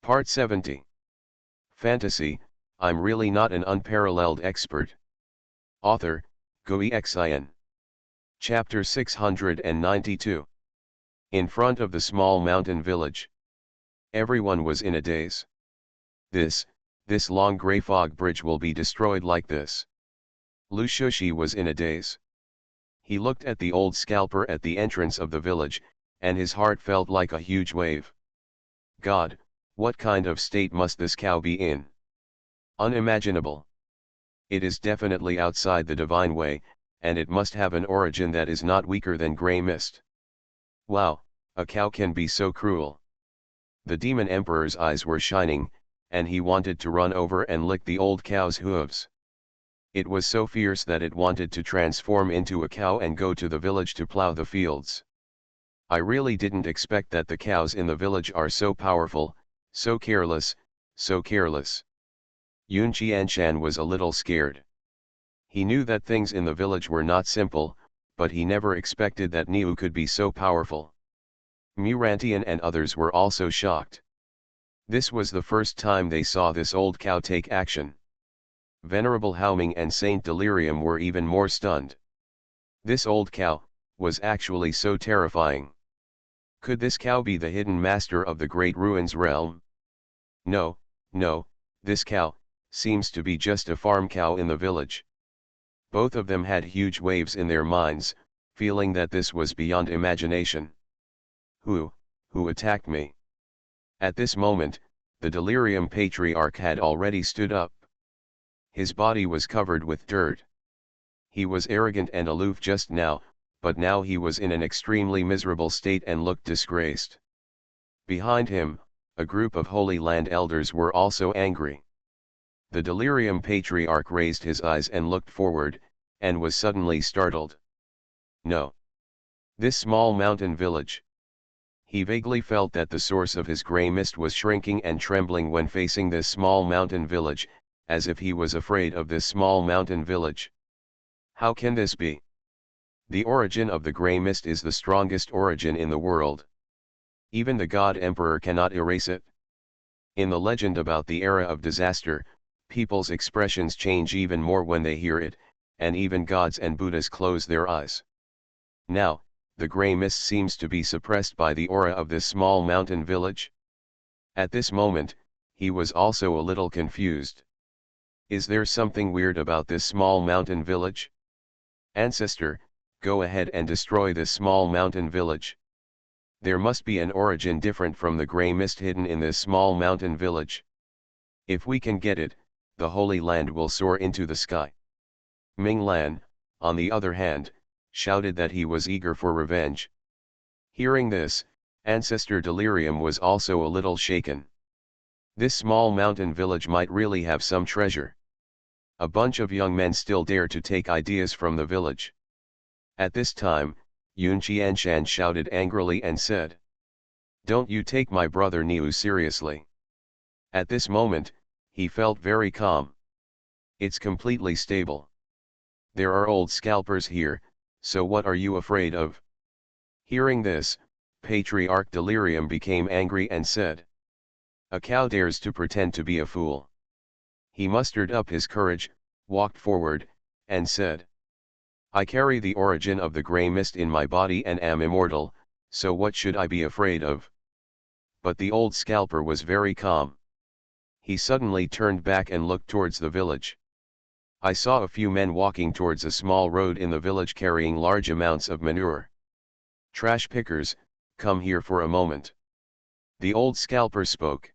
Part 70. Fantasy, I'm really not an unparalleled expert. Author, Xuanhuan. Chapter 692. In front of the small mountain village. Everyone was in a daze. This long grey fog bridge will be destroyed like this. Lu Shushi was in a daze. He looked at the old scalper at the entrance of the village, and his heart felt like a huge wave. God, what kind of state must this cow be in? Unimaginable. It is definitely outside the divine way, and it must have an origin that is not weaker than grey mist. Wow, a cow can be so cruel. The demon emperor's eyes were shining, and he wanted to run over and lick the old cow's hooves. It was so fierce that it wanted to transform into a cow and go to the village to plow the fields. I really didn't expect that the cows in the village are so powerful, so careless, so careless. Xuanhuan was a little scared. He knew that things in the village were not simple, but he never expected that Niu could be so powerful. Murantian and others were also shocked. This was the first time they saw this old cow take action. Venerable Haoming and Saint Delirium were even more stunned. This old cow was actually so terrifying. Could this cow be the hidden master of the Great Ruins realm? No, this cow seems to be just a farm cow in the village. Both of them had huge waves in their minds, feeling that this was beyond imagination. Who attacked me? At this moment, the Delirium Patriarch had already stood up. His body was covered with dirt. He was arrogant and aloof just now, but now he was in an extremely miserable state and looked disgraced. Behind him, a group of Holy Land elders were also angry. The Delirium Patriarch raised his eyes and looked forward, and was suddenly startled. No. This small mountain village. He vaguely felt that the source of his grey mist was shrinking and trembling when facing this small mountain village, as if he was afraid of this small mountain village. How can this be? The origin of the grey mist is the strongest origin in the world. Even the God Emperor cannot erase it. In the legend about the era of disaster, people's expressions change even more when they hear it, and even gods and Buddhas close their eyes. Now, the grey mist seems to be suppressed by the aura of this small mountain village. At this moment, he was also a little confused. Is there something weird about this small mountain village? Ancestor, go ahead and destroy this small mountain village. There must be an origin different from the grey mist hidden in this small mountain village. If we can get it, the Holy Land will soar into the sky. Ming Lan, on the other hand, shouted that he was eager for revenge. Hearing this, Ancestor Delirium was also a little shaken. This small mountain village might really have some treasure. A bunch of young men still dare to take ideas from the village. At this time, Xuanhuan shouted angrily and said, "Don't you take my brother Niu seriously." At this moment, he felt very calm. It's completely stable. There are old scalpers here, so what are you afraid of? Hearing this, Patriarch Delirium became angry and said, "A cow dares to pretend to be a fool." He mustered up his courage, walked forward, and said, "I carry the origin of the grey mist in my body and am immortal, so what should I be afraid of?" But the old scalper was very calm. He suddenly turned back and looked towards the village. I saw a few men walking towards a small road in the village carrying large amounts of manure. "Trash pickers, come here for a moment." The old scalper spoke.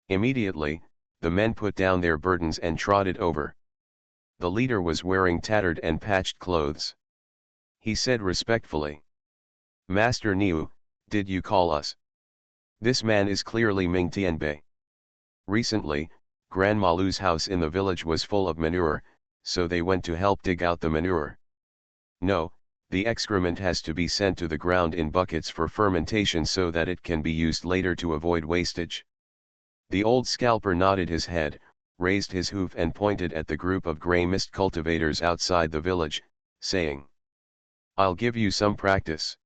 Immediately, the men put down their burdens and trotted over. The leader was wearing tattered and patched clothes. He said respectfully, "Master Niu, did you call us? This man is clearly Ming Tianbei. Recently, Grandma Lu's house in the village was full of manure, so they went to help dig out the manure. No, the excrement has to be sent to the ground in buckets for fermentation so that it can be used later to avoid wastage." The old scalper nodded his head, raised his hoof and pointed at the group of grey mist cultivators outside the village, saying, "I'll give you some practice."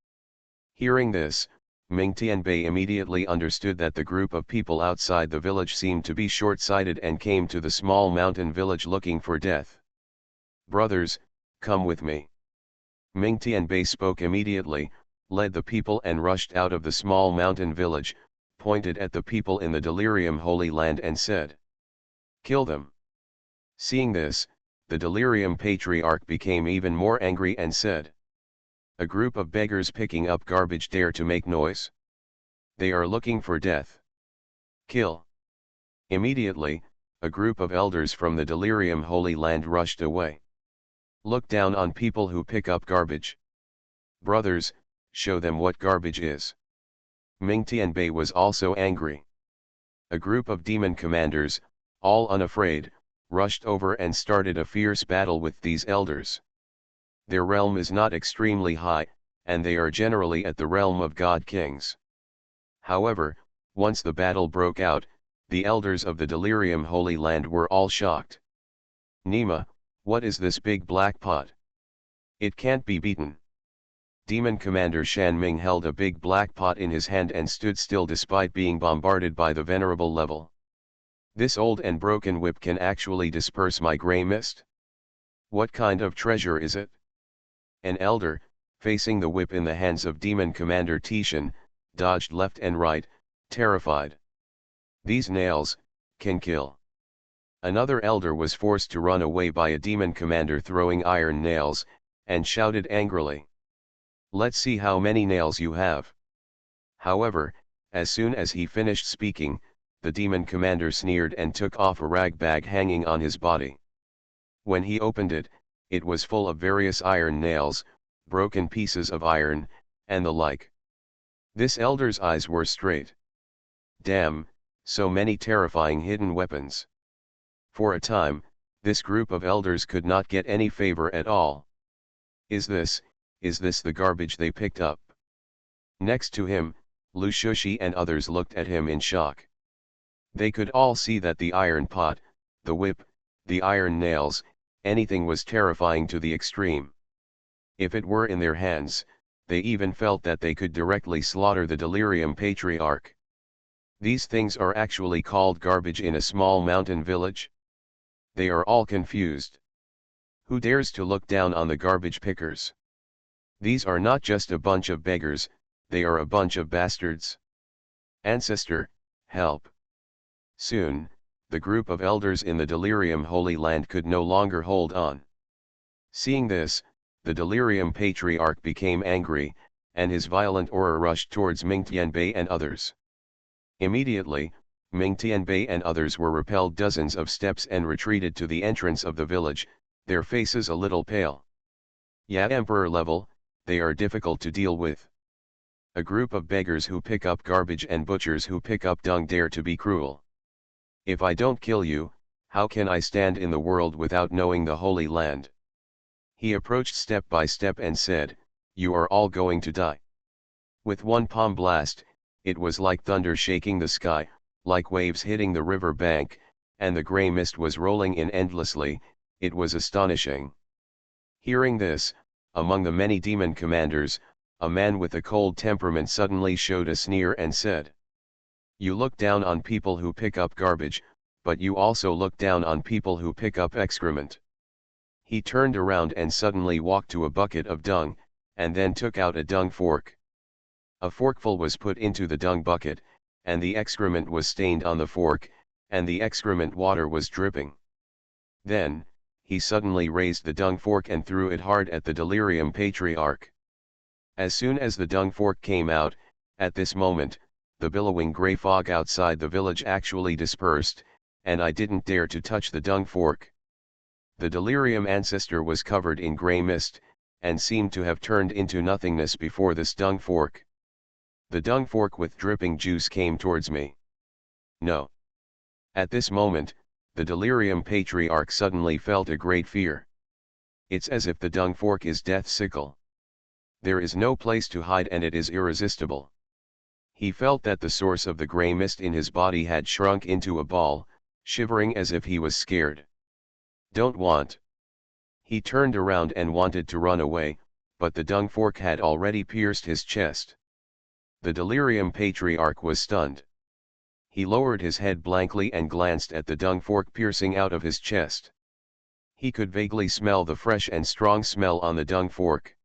Hearing this, Ming Tianbei immediately understood that the group of people outside the village seemed to be short-sighted and came to the small mountain village looking for death. "Brothers, come with me." Ming Tianbei spoke immediately, led the people and rushed out of the small mountain village, pointed at the people in the delirium holy land and said, "Kill them." Seeing this, the delirium patriarch became even more angry and said, "A group of beggars picking up garbage dare to make noise? They are looking for death. Kill." Immediately, a group of elders from the delirium holy land rushed away. "Look down on people who pick up garbage. Brothers, show them what garbage is." Ming Tianbei was also angry. A group of demon commanders, all unafraid, rushed over and started a fierce battle with these elders. Their realm is not extremely high, and they are generally at the realm of god kings. However, once the battle broke out, the elders of the delirium holy land were all shocked. "Nima, what is this big black pot? It can't be beaten." Demon commander Shan Ming held a big black pot in his hand and stood still despite being bombarded by the venerable level. "This old and broken whip can actually disperse my grey mist? What kind of treasure is it?" An elder, facing the whip in the hands of demon commander Tishan, dodged left and right, terrified. "These nails can kill." Another elder was forced to run away by a demon commander throwing iron nails, and shouted angrily, "Let's see how many nails you have." However, as soon as he finished speaking, the demon commander sneered and took off a rag bag hanging on his body. When he opened it, it was full of various iron nails, broken pieces of iron, and the like. This elder's eyes were straight. Damn, so many terrifying hidden weapons. For a time, this group of elders could not get any favor at all. Is this the garbage they picked up? Next to him, Lu Shushi and others looked at him in shock. They could all see that the iron pot, the whip, the iron nails, anything was terrifying to the extreme. If it were in their hands, they even felt that they could directly slaughter the delirium patriarch. These things are actually called garbage in a small mountain village? They are all confused. Who dares to look down on the garbage pickers? These are not just a bunch of beggars, they are a bunch of bastards. Ancestor, help. Soon, the group of elders in the delirium holy land could no longer hold on. Seeing this, the delirium patriarch became angry, and his violent aura rushed towards Ming Tianbei and others. Immediately, Ming Tianbei and others were repelled dozens of steps and retreated to the entrance of the village, their faces a little pale. "Yeah, emperor level, they are difficult to deal with. A group of beggars who pick up garbage and butchers who pick up dung dare to be cruel. If I don't kill you, how can I stand in the world without knowing the Holy Land?" He approached step by step and said, "You are all going to die." With one palm blast, it was like thunder shaking the sky, like waves hitting the river bank, and the grey mist was rolling in endlessly. It was astonishing. Hearing this, among the many demon commanders, a man with a cold temperament suddenly showed a sneer and said, "You look down on people who pick up garbage, but you also look down on people who pick up excrement." He turned around and suddenly walked to a bucket of dung, and then took out a dung fork. A forkful was put into the dung bucket, and the excrement was stained on the fork, and the excrement water was dripping. Then, he suddenly raised the dung fork and threw it hard at the delirium patriarch. As soon as the dung fork came out, at this moment, the billowing grey fog outside the village actually dispersed, and I didn't dare to touch the dung fork. The delirium ancestor was covered in grey mist, and seemed to have turned into nothingness before this dung fork. The dung fork with dripping juice came towards me. No. At this moment, the delirium patriarch suddenly felt a great fear. It's as if the dung fork is death's sickle. There is no place to hide and it is irresistible. He felt that the source of the grey mist in his body had shrunk into a ball, shivering as if he was scared. Don't want. He turned around and wanted to run away, but the dung fork had already pierced his chest. The delirium patriarch was stunned. He lowered his head blankly and glanced at the dung fork piercing out of his chest. He could vaguely smell the fresh and strong smell on the dung fork.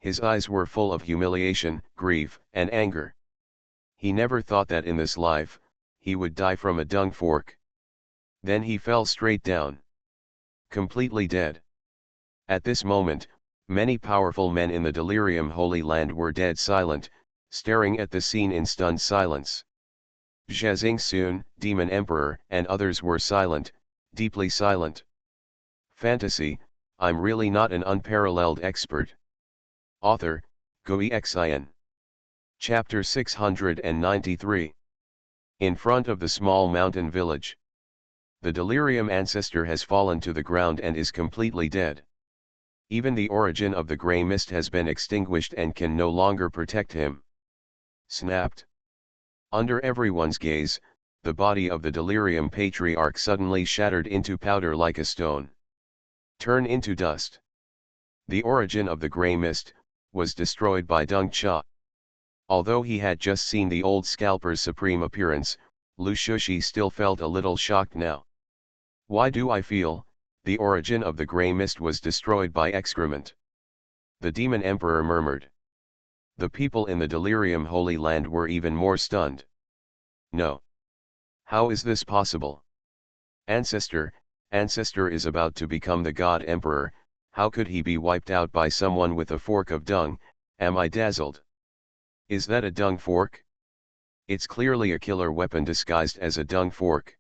His eyes were full of humiliation, grief, and anger. He never thought that in this life, he would die from a dung fork. Then he fell straight down. Completely dead. At this moment, many powerful men in the delirium Holy Land were dead silent, staring at the scene in stunned silence. Zhezing Demon Emperor, and others were silent, deeply silent. Fantasy, I'm really not an unparalleled expert. Author, Xuanhuan. Chapter 693. In front of the small mountain village. The delirium ancestor has fallen to the ground and is completely dead. Even the origin of the grey mist has been extinguished and can no longer protect him. Snapped. Under everyone's gaze, the body of the delirium patriarch suddenly shattered into powder like a stone. Turn into dust. The origin of the grey mist was destroyed by Dung Cha. Although he had just seen the old scalper's supreme appearance, Lu Shushi still felt a little shocked now. Why do I feel, the origin of the grey mist was destroyed by excrement? The demon emperor murmured. The people in the delirium Holy Land were even more stunned. No. How is this possible? Ancestor is about to become the god emperor, how could he be wiped out by someone with a fork of dung? Am I dazzled? Is that a dung fork? It's clearly a killer weapon disguised as a dung fork.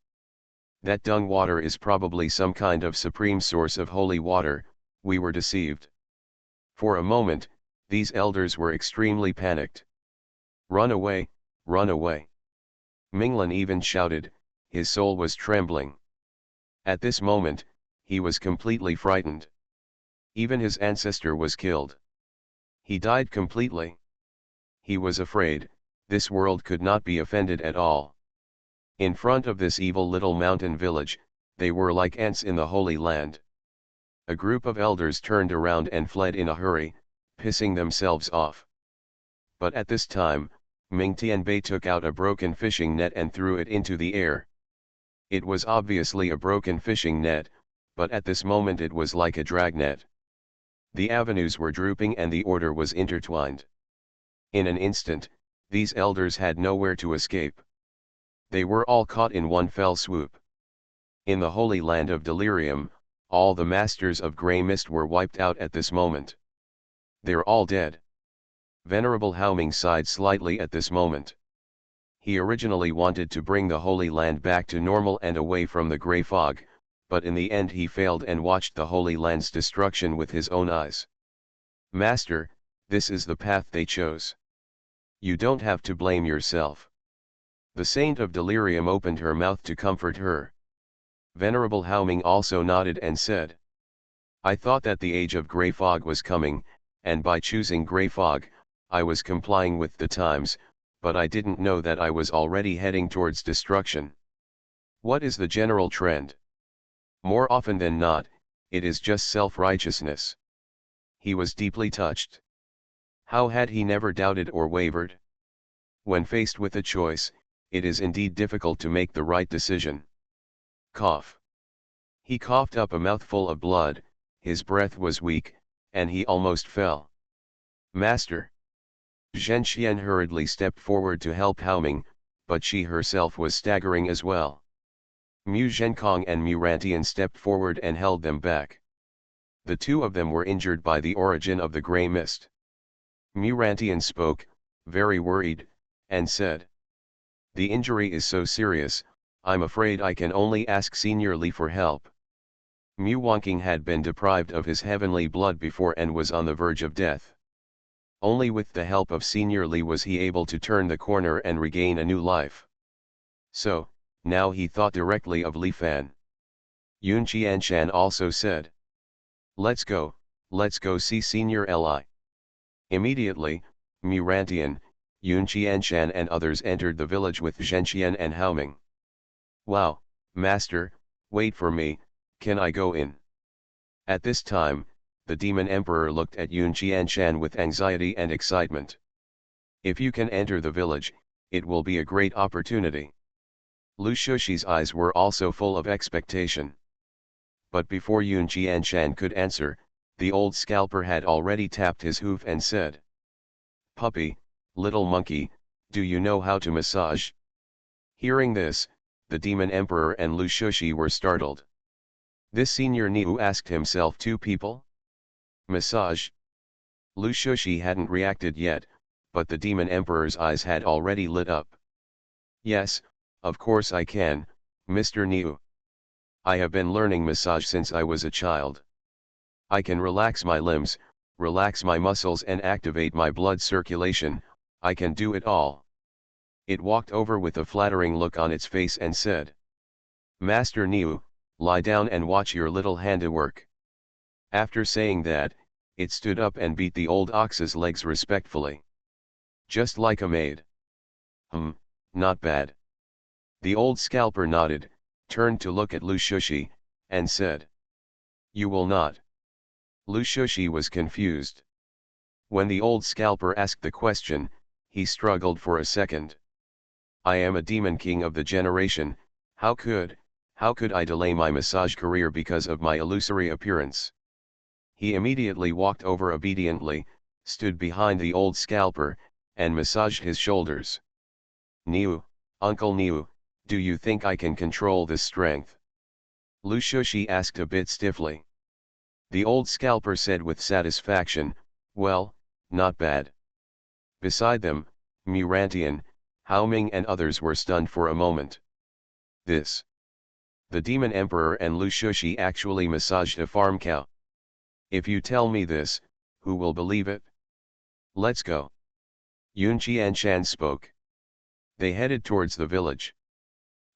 That dung water is probably some kind of supreme source of holy water, we were deceived. For a moment, these elders were extremely panicked. Run away, run away. Minglan even shouted, his soul was trembling. At this moment, he was completely frightened. Even his ancestor was killed. He died completely. He was afraid, this world could not be offended at all. In front of this evil little mountain village, they were like ants in the Holy Land. A group of elders turned around and fled in a hurry, pissing themselves off. But at this time, Ming Tianbei took out a broken fishing net and threw it into the air. It was obviously a broken fishing net, but at this moment it was like a dragnet. The avenues were drooping and the order was intertwined. In an instant, these elders had nowhere to escape. They were all caught in one fell swoop. In the Holy Land of Delirium, all the masters of grey mist were wiped out at this moment. They're all dead. Venerable Haoming sighed slightly at this moment. He originally wanted to bring the Holy Land back to normal and away from the grey fog, but in the end he failed and watched the Holy Land's destruction with his own eyes. Master, this is the path they chose. You don't have to blame yourself. The Saint of Delirium opened her mouth to comfort her. Venerable Haoming also nodded and said, I thought that the age of grey fog was coming, and by choosing grey fog, I was complying with the times, but I didn't know that I was already heading towards destruction. What is the general trend? More often than not, it is just self-righteousness. He was deeply touched. How had he never doubted or wavered? When faced with a choice, it is indeed difficult to make the right decision. Cough. He coughed up a mouthful of blood, his breath was weak, and he almost fell. Master. Zhenxian hurriedly stepped forward to help Haoming, but she herself was staggering as well. Mu Zhenkong and Mu Rantian stepped forward and held them back. The two of them were injured by the origin of the grey mist. Mu Rantian spoke, very worried, and said, the injury is so serious, I'm afraid I can only ask Senior Li for help. Mu Wanqing had been deprived of his heavenly blood before and was on the verge of death. Only with the help of Senior Li was he able to turn the corner and regain a new life. So, now he thought directly of Li Fan. Yun Qianshan also said, let's go see Senior Li. Immediately, Mu Rantian, Yun Qianshan and others entered the village with Zhenxian and Haoming. Wow, Master, wait for me, can I go in? At this time, the demon emperor looked at Yun Qianshan with anxiety and excitement. If you can enter the village, it will be a great opportunity. Lu Shushi's eyes were also full of expectation. But before Yun Jianshan could answer, the old scalper had already tapped his hoof and said, "Puppy, little monkey, do you know how to massage?" Hearing this, the demon emperor and Lu Shushi were startled. This senior Niu asked himself, two people? Massage? Lu Shushi hadn't reacted yet, but the demon emperor's eyes had already lit up. "Yes, of course I can, Mr. Niu. I have been learning massage since I was a child. I can relax my limbs, relax my muscles and activate my blood circulation, I can do it all." It walked over with a flattering look on its face and said, "Master Niu, lie down and watch your little handiwork." After saying that, it stood up and beat the old ox's legs respectfully. "Just like a maid." Not bad." The old scalper nodded, turned to look at Lu Shushi, and said, "You will not." Lu Shushi was confused. When the old scalper asked the question, he struggled for a second. "I am a demon king of the generation, how could I delay my massage career because of my illusory appearance?" He immediately walked over obediently, stood behind the old scalper, and massaged his shoulders. "Niu, Uncle Niu, do you think I can control this strength?" Lu Shushi asked a bit stiffly. The old scalper said with satisfaction, "Well, not bad." Beside them, Murantian, Haoming and others were stunned for a moment. The demon emperor and Lu Shushi actually massaged a farm cow. "If you tell me this, who will believe it? Let's go." Yun Qianshan spoke. They headed towards the village.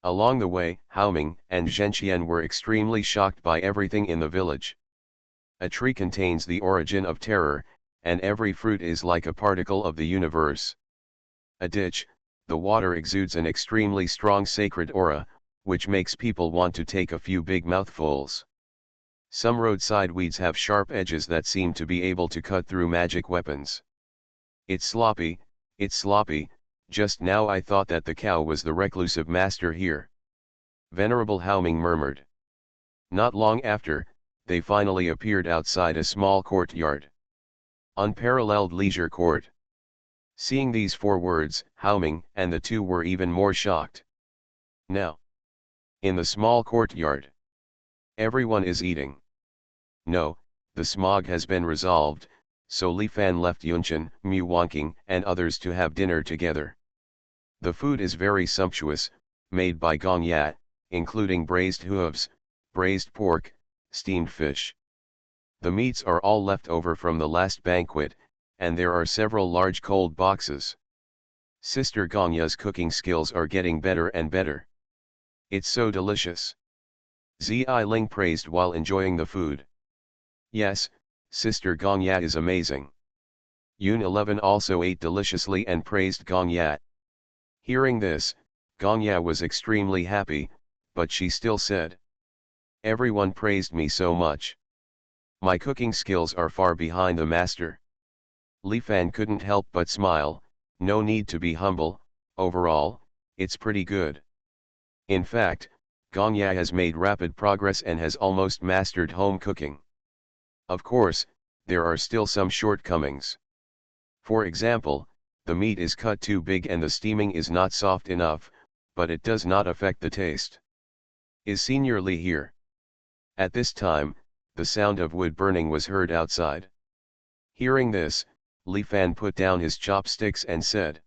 Along the way, Haoming and Zhenqian were extremely shocked by everything in the village. A tree contains the origin of terror, and every fruit is like a particle of the universe. A ditch, the water exudes an extremely strong sacred aura, which makes people want to take a few big mouthfuls. Some roadside weeds have sharp edges that seem to be able to cut through magic weapons. It's sloppy, just now I thought that the cow was the reclusive master here." Venerable Haoming murmured. Not long after, they finally appeared outside a small courtyard. "Unparalleled leisure court." Seeing these 4 words, Haoming and the two were even more shocked. Now, in the small courtyard, everyone is eating. No, the smog has been resolved, so Li Fan left Yunchen, Mu Wanking and others to have dinner together. The food is very sumptuous, made by Gong Ya, including braised hooves, braised pork, steamed fish. The meats are all left over from the last banquet, and there are several large cold boxes. Sister Gongya's cooking skills are getting better and better. It's so delicious. Zi Ling praised while enjoying the food. Yes, Sister Gongya is amazing. Yun 11 also ate deliciously and praised Gongya. Hearing this, Gongya was extremely happy, but she still said, "Everyone praised me so much. My cooking skills are far behind the master." Li Fan couldn't help but smile, "No need to be humble, overall, it's pretty good. In fact, Gongya has made rapid progress and has almost mastered home cooking. Of course, there are still some shortcomings. For example, the meat is cut too big and the steaming is not soft enough, but it does not affect the taste. Is Senior Li here?" At this time, the sound of wood burning was heard outside. Hearing this, Li Fan put down his chopsticks and said,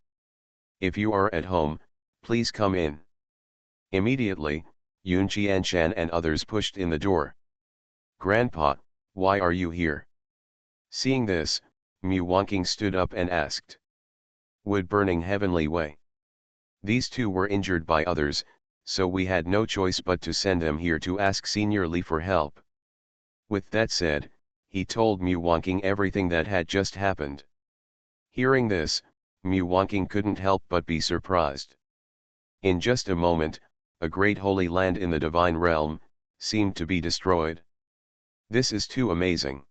"If you are at home, please come in." Immediately, Yun Qianshan and others pushed in the door. "Grandpa, why are you here?" Seeing this, Mu Wanking stood up and asked. "Wood burning heavenly way. These two were injured by others, so we had no choice but to send them here to ask Senior Li for help." With that said, he told Mu Wanking everything that had just happened. Hearing this, Mu Wanking couldn't help but be surprised. In just a moment, a great holy land in the divine realm seemed to be destroyed. This is too amazing.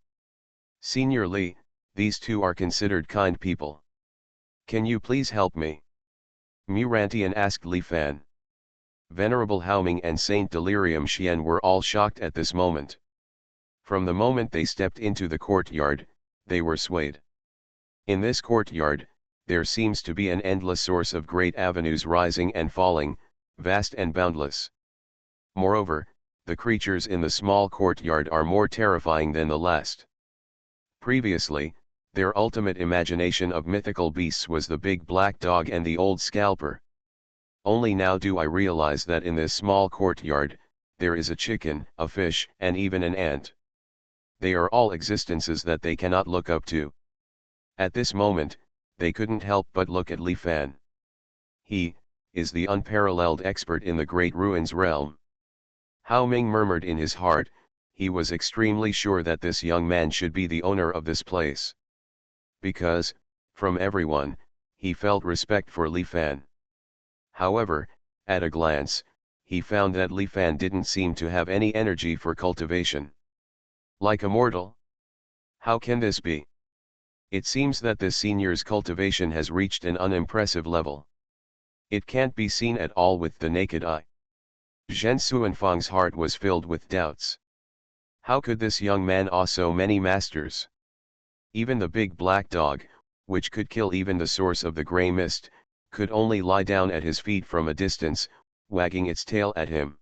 Senior Li, these two are considered kind people. Can you please help me? Mu Rantian asked Li Fan. Venerable Haoming and Saint Delirium Xian were all shocked at this moment. From the moment they stepped into the courtyard, they were swayed. In this courtyard, there seems to be an endless source of great avenues rising and falling, vast and boundless. Moreover, the creatures in the small courtyard are more terrifying than the last. Previously, their ultimate imagination of mythical beasts was the big black dog and the old scalper. Only now do I realize that in this small courtyard, there is a chicken, a fish, and even an ant. They are all existences that they cannot look up to. At this moment, they couldn't help but look at Li Fan. He is the unparalleled expert in the Great Ruins realm. Hao Ming murmured in his heart, he was extremely sure that this young man should be the owner of this place. Because, from everyone, he felt respect for Li Fan. However, at a glance, he found that Li Fan didn't seem to have any energy for cultivation. Like a mortal? How can this be? It seems that this senior's cultivation has reached an unimpressive level. It can't be seen at all with the naked eye. Zhen Xuanfang's heart was filled with doubts. How could this young man awe so many masters? Even the big black dog, which could kill even the source of the grey mist, could only lie down at his feet from a distance, wagging its tail at him.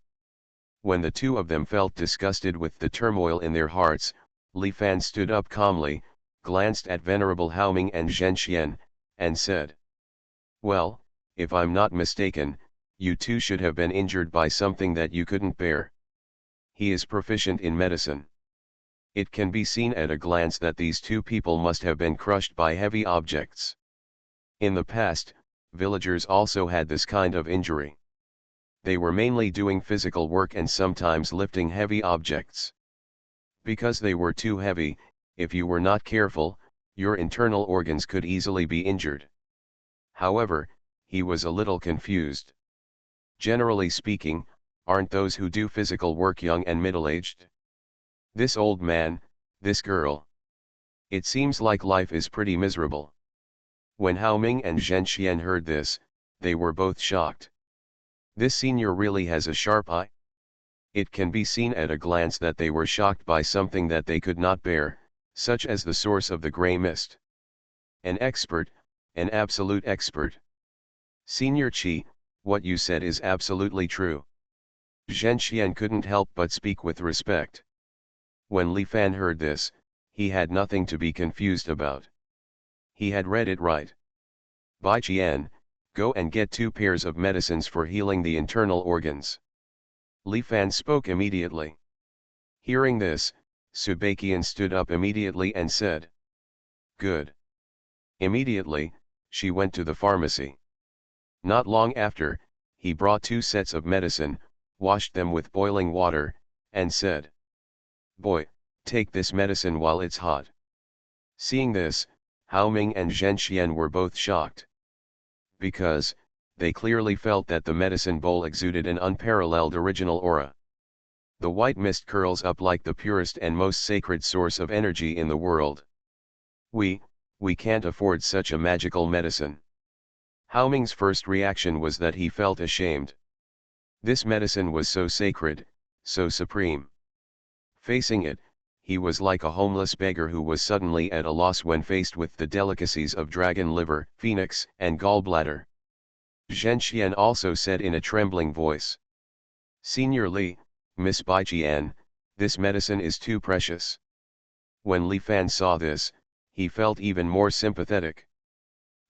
When the two of them felt disgusted with the turmoil in their hearts, Li Fan stood up calmly, glanced at Venerable Haoming and Zhen Xian, and said, "Well, if I'm not mistaken, you two should have been injured by something that you couldn't bear. He is proficient in medicine. It can be seen at a glance that these two people must have been crushed by heavy objects. In the past, villagers also had this kind of injury. They were mainly doing physical work and sometimes lifting heavy objects. Because they were too heavy, if you were not careful, your internal organs could easily be injured." However, he was a little confused. Generally speaking, aren't those who do physical work young and middle-aged? This old man, this girl. It seems like life is pretty miserable. When Hao Ming and Zhen Xian heard this, they were both shocked. This senior really has a sharp eye. It can be seen at a glance that they were shocked by something that they could not bear, such as the source of the grey mist. An expert, an absolute expert. Senior Qi, what you said is absolutely true. Zhen Xian couldn't help but speak with respect. When Li Fan heard this, he had nothing to be confused about. He had read it right. Bai Qian, go and get 2 pairs of medicines for healing the internal organs. Li Fan spoke immediately. Hearing this, Subakian stood up immediately and said, "Good." Immediately, she went to the pharmacy. Not long after, he brought 2 sets of medicine, washed them with boiling water, and said, "Boy, take this medicine while it's hot." Seeing this, Hao Ming and Zhen Xian were both shocked. Because, they clearly felt that the medicine bowl exuded an unparalleled original aura. The white mist curls up like the purest and most sacred source of energy in the world. We can't afford such a magical medicine." Hao Ming's first reaction was that he felt ashamed. This medicine was so sacred, so supreme. Facing it, he was like a homeless beggar who was suddenly at a loss when faced with the delicacies of dragon liver, phoenix, and gallbladder. Zhen Xian also said in a trembling voice, "Senior Li, Miss Bai Qian, this medicine is too precious." When Li Fan saw this, he felt even more sympathetic.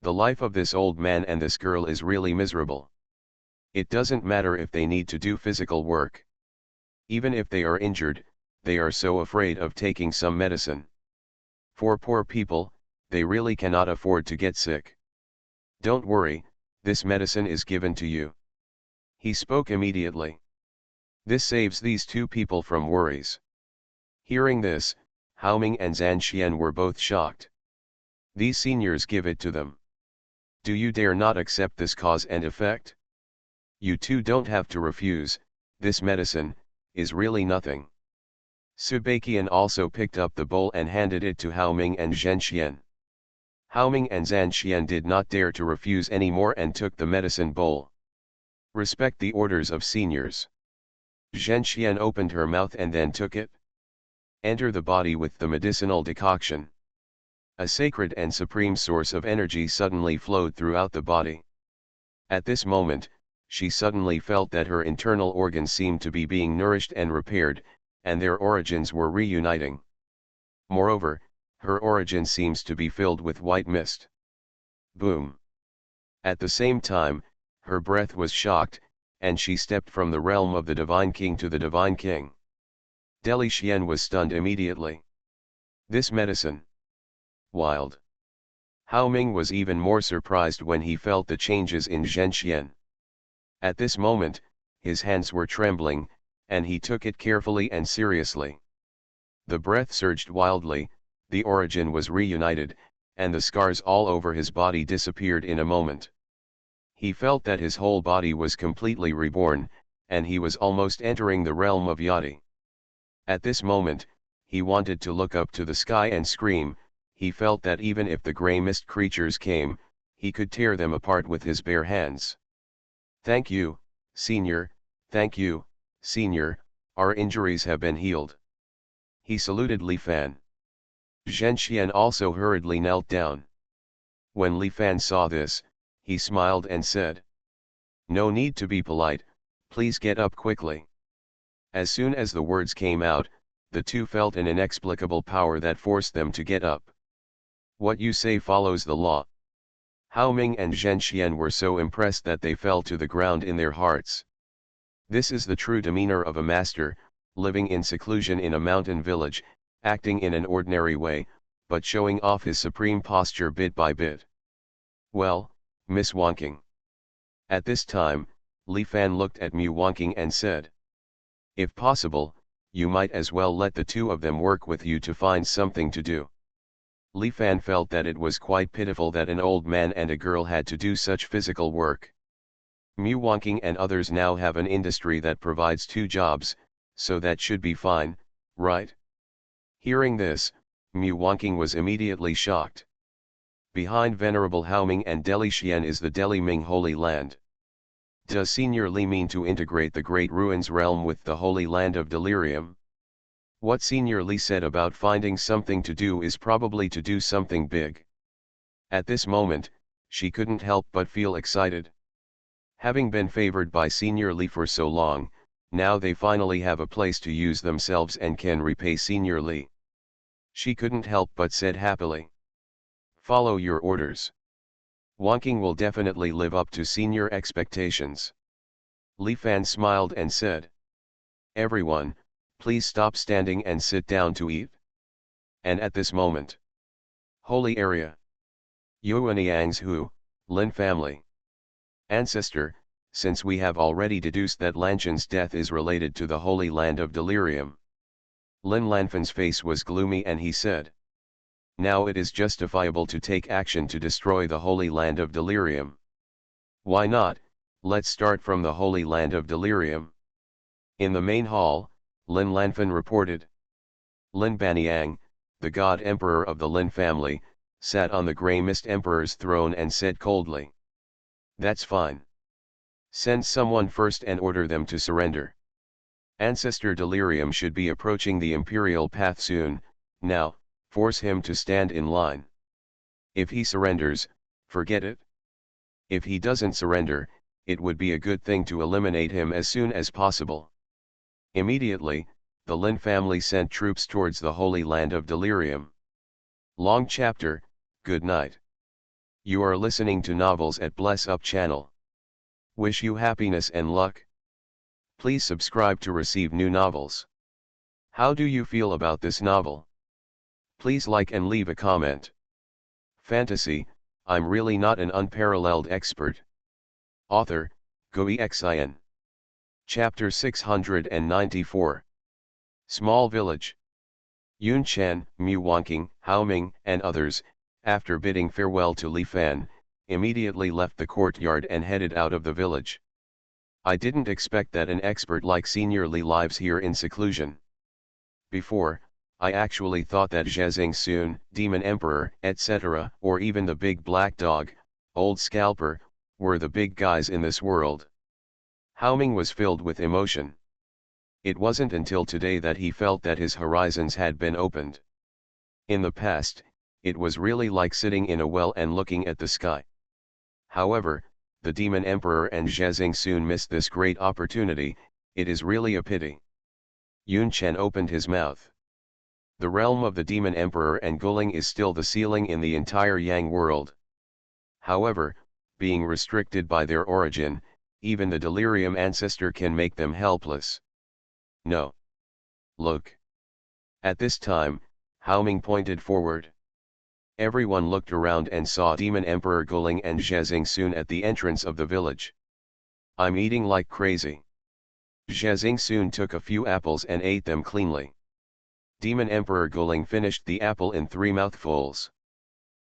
The life of this old man and this girl is really miserable. It doesn't matter if they need to do physical work. Even if they are injured, they are so afraid of taking some medicine. For poor people, they really cannot afford to get sick. "Don't worry, this medicine is given to you." He spoke immediately. This saves these 2 people from worries. Hearing this, Hao Ming and Zhan Xian were both shocked. These seniors give it to them. Do you dare not accept this cause and effect? You two don't have to refuse, this medicine is really nothing. Subakian also picked up the bowl and handed it to Hao Ming and Zhen Xian. Haoming and Zhanxian did not dare to refuse any more and took the medicine bowl. Respect the orders of seniors. Zhanxian opened her mouth and then took it. Enter the body with the medicinal decoction. A sacred and supreme source of energy suddenly flowed throughout the body. At this moment, she suddenly felt that her internal organs seemed to be being nourished and repaired, and their origins were reuniting. Moreover, her origin seems to be filled with white mist. Boom. At the same time, her breath was shocked, and she stepped from the realm of the Divine King to the Divine King. Deli Xian was stunned immediately. This medicine. Wild. Hao Ming was even more surprised when he felt the changes in Zhanxian. At this moment, his hands were trembling, and he took it carefully and seriously. The breath surged wildly, the origin was reunited, and the scars all over his body disappeared in a moment. He felt that his whole body was completely reborn, and he was almost entering the realm of Yati. At this moment, he wanted to look up to the sky and scream. He felt that even if the grey mist creatures came, he could tear them apart with his bare hands. Thank you, Senior, thank you, Senior, our injuries have been healed. He saluted Li Fan. Zhanxian also hurriedly knelt down. When Li Fan saw this, he smiled and said, "No need to be polite, please get up quickly." As soon as the words came out, the two felt an inexplicable power that forced them to get up. What you say follows the law. Hao Ming and Zhanxian were so impressed that they fell to the ground in their hearts. This is the true demeanor of a master, living in seclusion in a mountain village, acting in an ordinary way, but showing off his supreme posture bit by bit. Well, Miss Wanking. At this time, Li Fan looked at Mu Wanking and said, "If possible, you might as well let the two of them work with you to find something to do." Li Fan felt that it was quite pitiful that an old man and a girl had to do such physical work. Mu Wanking and others now have an industry that provides 2 jobs, so that should be fine, right? Hearing this, Mu Wanking was immediately shocked. Behind Venerable Haoming and Deli Xian is the Deli Ming Holy Land. Does Senior Li mean to integrate the Great Ruins realm with the Holy Land of Delirium? What Senior Li said about finding something to do is probably to do something big. At this moment, she couldn't help but feel excited. Having been favored by Senior Li for so long, now they finally have a place to use themselves and can repay Senior Li. She couldn't help but said happily, "Follow your orders. Wanking will definitely live up to senior expectations." Li Fan smiled and said, "Everyone, please stop standing and sit down to eat." And at this moment, Holy Area. Yuaniang's Hu, Lin family. Ancestor, since we have already deduced that Lanchan's death is related to the Holy Land of Delirium. Lin Lanfan's face was gloomy and he said, "Now it is justifiable to take action to destroy the Holy Land of Delirium. Why not? Let's start from the Holy Land of Delirium." In the main hall, Lin Lanfan reported. Lin Baniang, the god emperor of the Lin family, sat on the grey mist emperor's throne and said coldly, "That's fine. Send someone first and order them to surrender. Ancestor Delirium should be approaching the imperial path soon. Now, force him to stand in line. If he surrenders, forget it. If he doesn't surrender, it would be a good thing to eliminate him as soon as possible." Immediately, the Lin family sent troops towards the Holy Land of Delirium. Long chapter, good night. You are listening to novels at Bless Up channel. Wish you happiness and luck. Please subscribe to receive new novels. How do you feel about this novel? Please like and leave a comment. Fantasy, I'm really not an unparalleled expert. Author, Xuanhuan. Chapter 694. Small Village. Yun Chen, Mu Wanking, Hao Ming, and others, after bidding farewell to Li Fan, immediately left the courtyard and headed out of the village. I didn't expect that an expert like Senior Li lives here in seclusion. Before, I actually thought that Zhezing Demon Emperor, etc., or even the big black dog, Old Scalper, were the big guys in this world. Haoming was filled with emotion. It wasn't until today that he felt that his horizons had been opened. In the past, it was really like sitting in a well and looking at the sky. However, the Demon Emperor and Zhezing soon missed this great opportunity. It is really a pity. Yun Chen opened his mouth. The realm of the Demon Emperor and Guling is still the ceiling in the entire Yang world. However, being restricted by their origin, even the delirium ancestor can make them helpless. No. Look. At this time, Haoming pointed forward. Everyone looked around and saw Demon Emperor Guling and Zhezing soon at the entrance of the village. I'm eating like crazy. Zhezing soon took a few apples and ate them cleanly. Demon Emperor Guling finished the apple in 3 mouthfuls.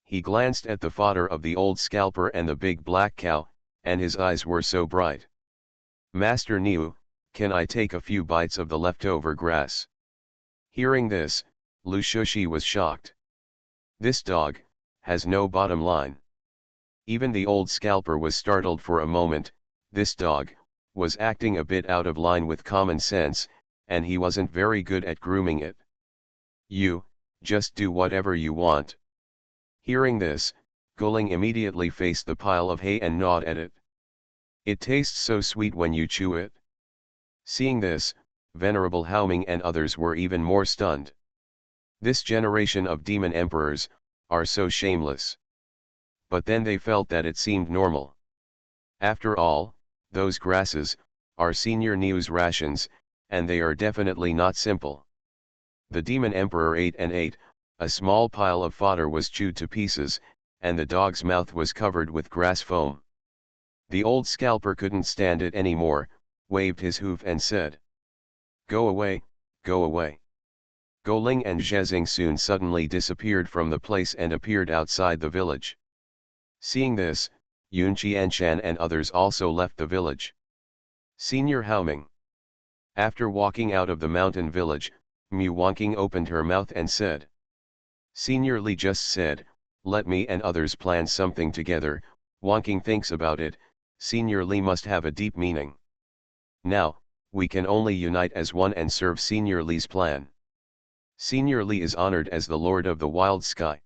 He glanced at the fodder of the old scalper and the big black cow, and his eyes were so bright. Master Niu, can I take a few bites of the leftover grass? Hearing this, Lu Shushi was shocked. This dog has no bottom line. Even the old scalper was startled for a moment. This dog was acting a bit out of line with common sense, and he wasn't very good at grooming it. You, just do whatever you want. Hearing this, Guling immediately faced the pile of hay and gnawed at it. It tastes so sweet when you chew it. Seeing this, Venerable Haoming and others were even more stunned. This generation of demon emperors are so shameless. But then they felt that it seemed normal. After all, those grasses are Senior Niu's rations, and they are definitely not simple. The demon emperor ate and ate. A small pile of fodder was chewed to pieces, and the dog's mouth was covered with grass foam. The old scalper couldn't stand it anymore, waved his hoof and said, "Go away, go away." Guling and Zhezing soon suddenly disappeared from the place and appeared outside the village. Seeing this, Yun Qianshan and others also left the village. Senior Haoming. After walking out of the mountain village, Mu Wanqing opened her mouth and said, "Senior Li just said, let me and others plan something together." Wanqing thinks about it. Senior Li must have a deep meaning. Now, we can only unite as one and serve Senior Li's plan. Senior Li is honored as the Lord of the Wild Sky.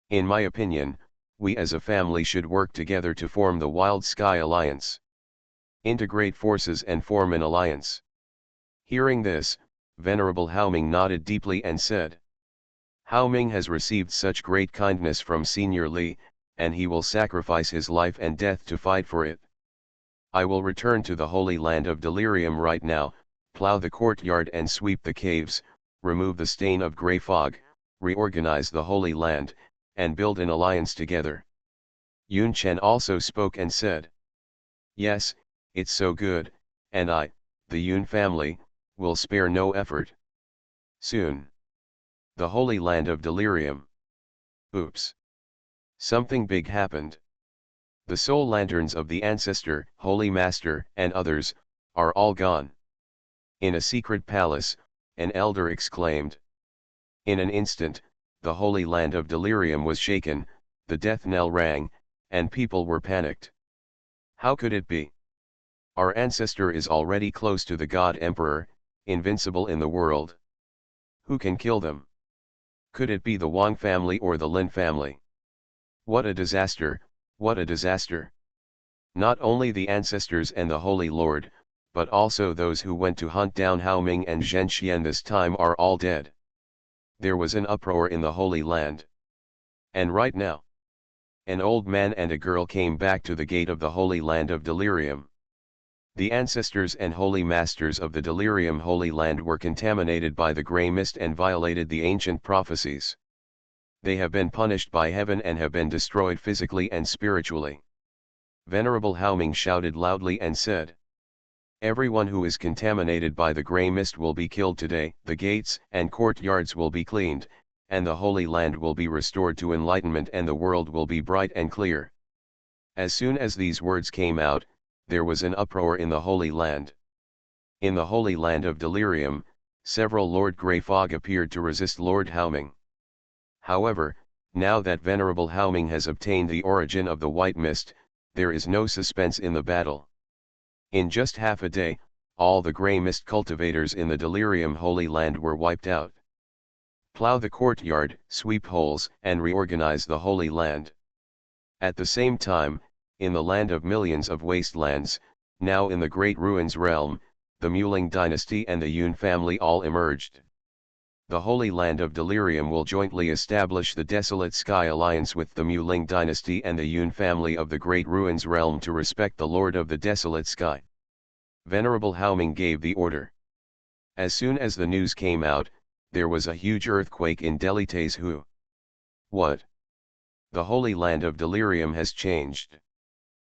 In my opinion, we as a family should work together to form the Wild Sky Alliance. Integrate forces and form an alliance. Hearing this, Venerable Haoming nodded deeply and said, "Haoming has received such great kindness from Senior Li, and he will sacrifice his life and death to fight for it. I will return to the Holy Land of Delirium right now, plow the courtyard and sweep the caves, remove the stain of grey fog, reorganize the Holy Land, and build an alliance together." Yun Chen also spoke and said, "Yes, it's so good, and I, the Yun family, will spare no effort." Soon. The Holy Land of Delirium. Oops. Something big happened. The soul lanterns of the Ancestor, Holy Master, and others, are all gone. In a secret palace, an elder exclaimed. In an instant, the Holy Land of Delirium was shaken, the death knell rang, and people were panicked. How could it be? Our Ancestor is already close to the God Emperor, invincible in the world. Who can kill them? Could it be the Wang family or the Lin family? What a disaster, what a disaster! Not only the Ancestors and the Holy Lord, but also those who went to hunt down Haoming and Zhen Xian this time are all dead. There was an uproar in the Holy Land. And right now, an old man and a girl came back to the gate of the Holy Land of Delirium. The Ancestors and Holy Masters of the Delirium Holy Land were contaminated by the grey mist and violated the ancient prophecies. They have been punished by heaven and have been destroyed physically and spiritually. Venerable Haoming shouted loudly and said, "Everyone who is contaminated by the grey mist will be killed today. The gates and courtyards will be cleaned, and the Holy Land will be restored to enlightenment and the world will be bright and clear." As soon as these words came out, there was an uproar in the Holy Land. In the Holy Land of Delirium, Several Lord Grey Fog appeared to resist Lord Haoming. However, now that Venerable Haoming has obtained the origin of the white mist, there is no suspense in the battle. In just half a day, all the grey mist cultivators in the Delirium Holy Land were wiped out. Plough the courtyard, sweep holes, and reorganize the Holy Land. At the same time, in the land of millions of wastelands, now in the Great Ruins realm, the Muling dynasty and the Yun family all emerged. The Holy Land of Delirium will jointly establish the Desolate Sky Alliance with the Muling dynasty and the Yun family of the Great Ruins realm to respect the Lord of the Desolate Sky. Venerable Haoming gave the order. As soon as the news came out, there was a huge earthquake in Delhi Tezu. What? The Holy Land of Delirium has changed.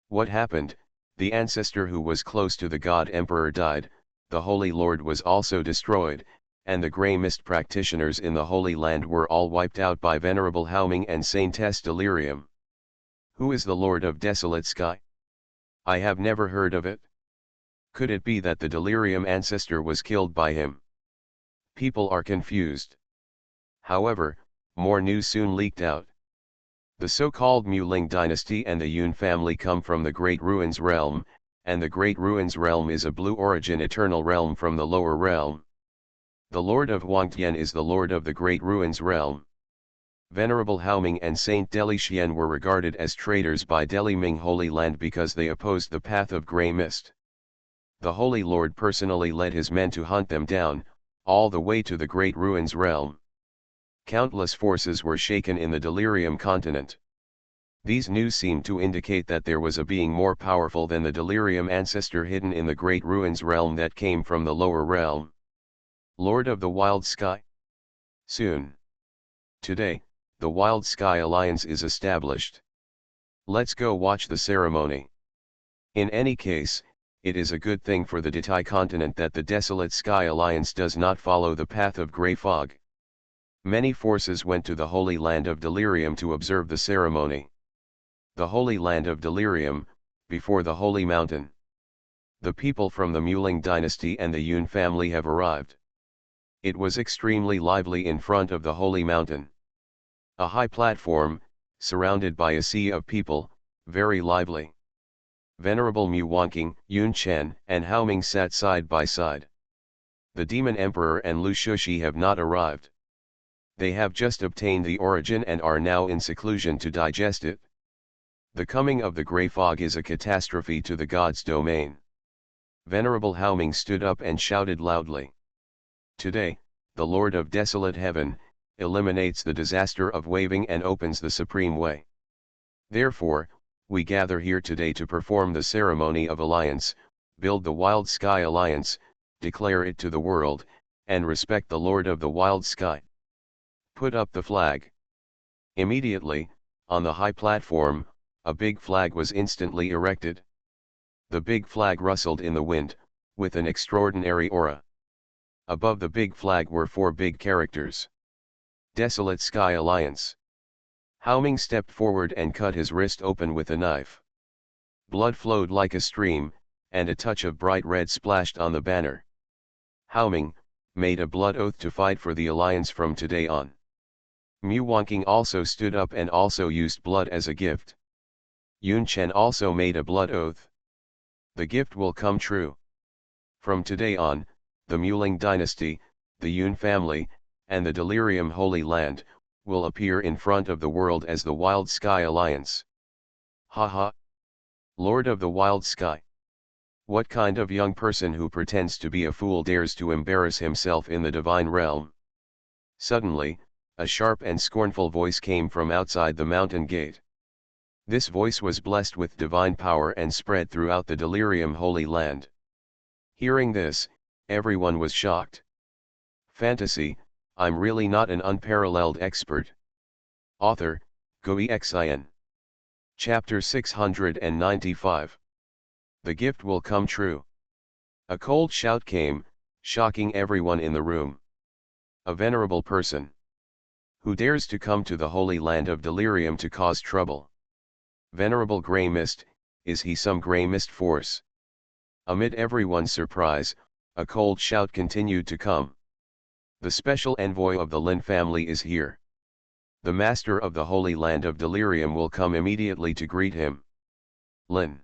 What happened? The ancestor who was close to the God Emperor died, the Holy Lord was also destroyed, and the Grey Mist practitioners in the Holy Land were all wiped out by Venerable Haoming and Saintess Delirium. Who is the Lord of Desolate Sky? I have never heard of it. Could it be that the Delirium ancestor was killed by him? People are confused. However, more news soon leaked out. The so-called Muling dynasty and the Yun family come from the Great Ruins realm, and the Great Ruins realm is a blue origin eternal realm from the lower realm. The Lord of Huangtian is the Lord of the Great Ruins realm. Venerable Haoming and Saint Delician were regarded as traitors by Deliming Holy Land because they opposed the path of Grey Mist. The Holy Lord personally led his men to hunt them down, all the way to the Great Ruins realm. Countless forces were shaken in the Delirium continent. These news seemed to indicate that there was a being more powerful than the Delirium ancestor hidden in the Great Ruins realm that came from the lower realm. Lord of the Wild Sky? Soon. Today, the Wild Sky Alliance is established. Let's go watch the ceremony. In any case, it is a good thing for the Datai continent that the Desolate Sky Alliance does not follow the path of Grey Fog. Many forces went to the Holy Land of Delirium to observe the ceremony. The Holy Land of Delirium, before the Holy Mountain. The people from the Muling dynasty and the Yun family have arrived. It was extremely lively in front of the Holy Mountain. A high platform, surrounded by a sea of people, very lively. Venerable Mu Wanking, Yun Chen, and Haoming sat side by side. The Demon Emperor and Lu Shushi have not arrived. They have just obtained the origin and are now in seclusion to digest it. The coming of the Grey Fog is a catastrophe to the God's domain. Venerable Haoming stood up and shouted loudly. Today, the Lord of Desolate Heaven, eliminates the disaster of waving and opens the supreme way. Therefore, we gather here today to perform the ceremony of alliance, build the Wild Sky Alliance, declare it to the world, and respect the Lord of the Wild Sky. Put up the flag. Immediately, on the high platform, a big flag was instantly erected. The big flag rustled in the wind, with an extraordinary aura. Above the big flag were 4 big characters. Desolate Sky Alliance. Haoming stepped forward and cut his wrist open with a knife. Blood flowed like a stream, and a touch of bright red splashed on the banner. Haoming made a blood oath to fight for the alliance from today on. Mu Wanking also stood up and also used blood as a gift. Yun Chen also made a blood oath. The gift will come true. From today on, the Muling dynasty, the Yun family, and the Delirium Holy Land, will appear in front of the world as the Wild Sky Alliance. Ha! Lord of the Wild Sky. What kind of young person who pretends to be a fool dares to embarrass himself in the divine realm? Suddenly, a sharp and scornful voice came from outside the mountain gate. This voice was blessed with divine power and spread throughout the Delirium Holy Land. Hearing this, everyone was shocked. Fantasy, I'm really not an unparalleled expert. Author, Xuanhuan. Chapter 695. The gift will come true. A cold shout came, shocking everyone in the room. A venerable person. Who dares to come to the Holy Land of Delirium to cause trouble? Venerable Grey Mist, is he some Grey Mist force? Amid everyone's surprise, a cold shout continued to come. The special envoy of the Lin family is here. The master of the Holy Land of Delirium will come immediately to greet him. Lin.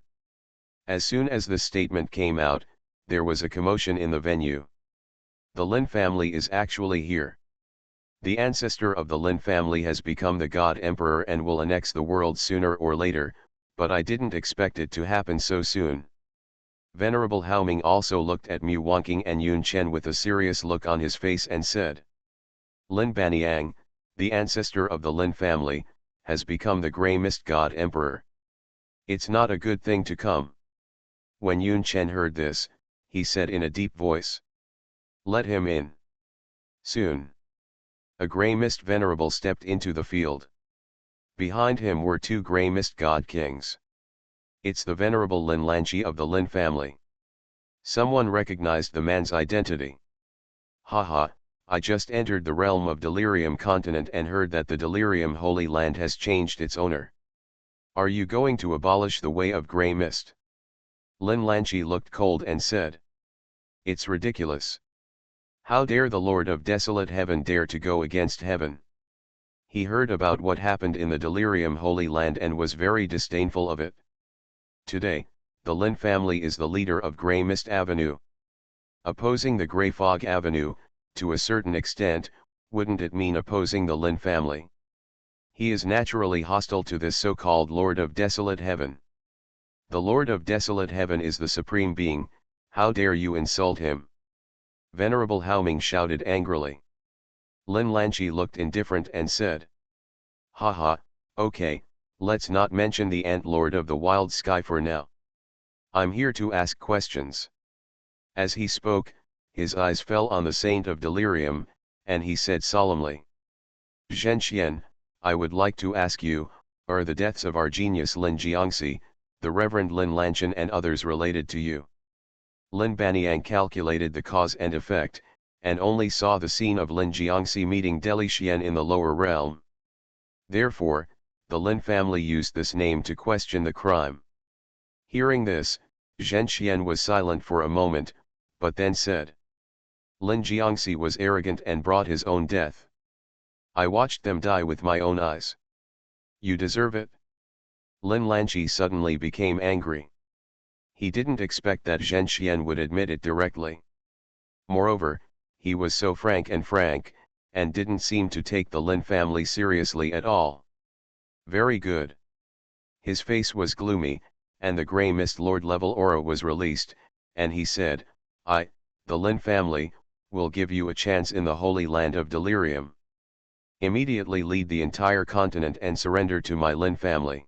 As soon as this statement came out, there was a commotion in the venue. The Lin family is actually here. The ancestor of the Lin family has become the God Emperor and will annex the world sooner or later, but I didn't expect it to happen so soon. Venerable Haoming also looked at Mu Wanqing and Yun Chen with a serious look on his face and said, Lin Baniang, the ancestor of the Lin family, has become the Grey Mist God Emperor. It's not a good thing to come. When Yun Chen heard this, he said in a deep voice, Let him in. Soon. A Grey Mist Venerable stepped into the field. Behind him were two Grey Mist God Kings. It's the Venerable Lin Lanchi of the Lin family. Someone recognized the man's identity. Haha, I just entered the realm of Delirium continent and heard that the Delirium Holy Land has changed its owner. Are you going to abolish the way of Grey Mist? Lin Lanchi looked cold and said. It's ridiculous. How dare the Lord of Desolate Heaven dare to go against heaven? He heard about what happened in the Delirium Holy Land and was very disdainful of it. Today, the Lin family is the leader of Grey Mist Avenue. Opposing the Grey Fog Avenue, to a certain extent, wouldn't it mean opposing the Lin family? He is naturally hostile to this so-called Lord of Desolate Heaven. The Lord of Desolate Heaven is the Supreme Being, how dare you insult him? Venerable Haoming shouted angrily. Lin Lanchi looked indifferent and said. Haha, okay, let's not mention the Ant Lord of the Wild Sky for now. I'm here to ask questions. As he spoke, his eyes fell on the Saint of Delirium, and he said solemnly. Zhenxian, I would like to ask you, are the deaths of our genius Lin Jiangxi, the Reverend Lin Lanchen and others related to you? Lin Baniang calculated the cause and effect, and only saw the scene of Lin Jiangxi meeting Deli Xian in the lower realm. Therefore, the Lin family used this name to question the crime. Hearing this, Zhenxian was silent for a moment, but then said. Lin Jiangxi was arrogant and brought his own death. I watched them die with my own eyes. You deserve it? Lin Lanchi suddenly became angry. He didn't expect that Zhenxian would admit it directly. Moreover, he was so frank, and didn't seem to take the Lin family seriously at all. Very good. His face was gloomy, and the Grey Mist Lord level aura was released, and he said, I, the Lin family, will give you a chance in the Holy Land of Delirium. Immediately lead the entire continent and surrender to my Lin family.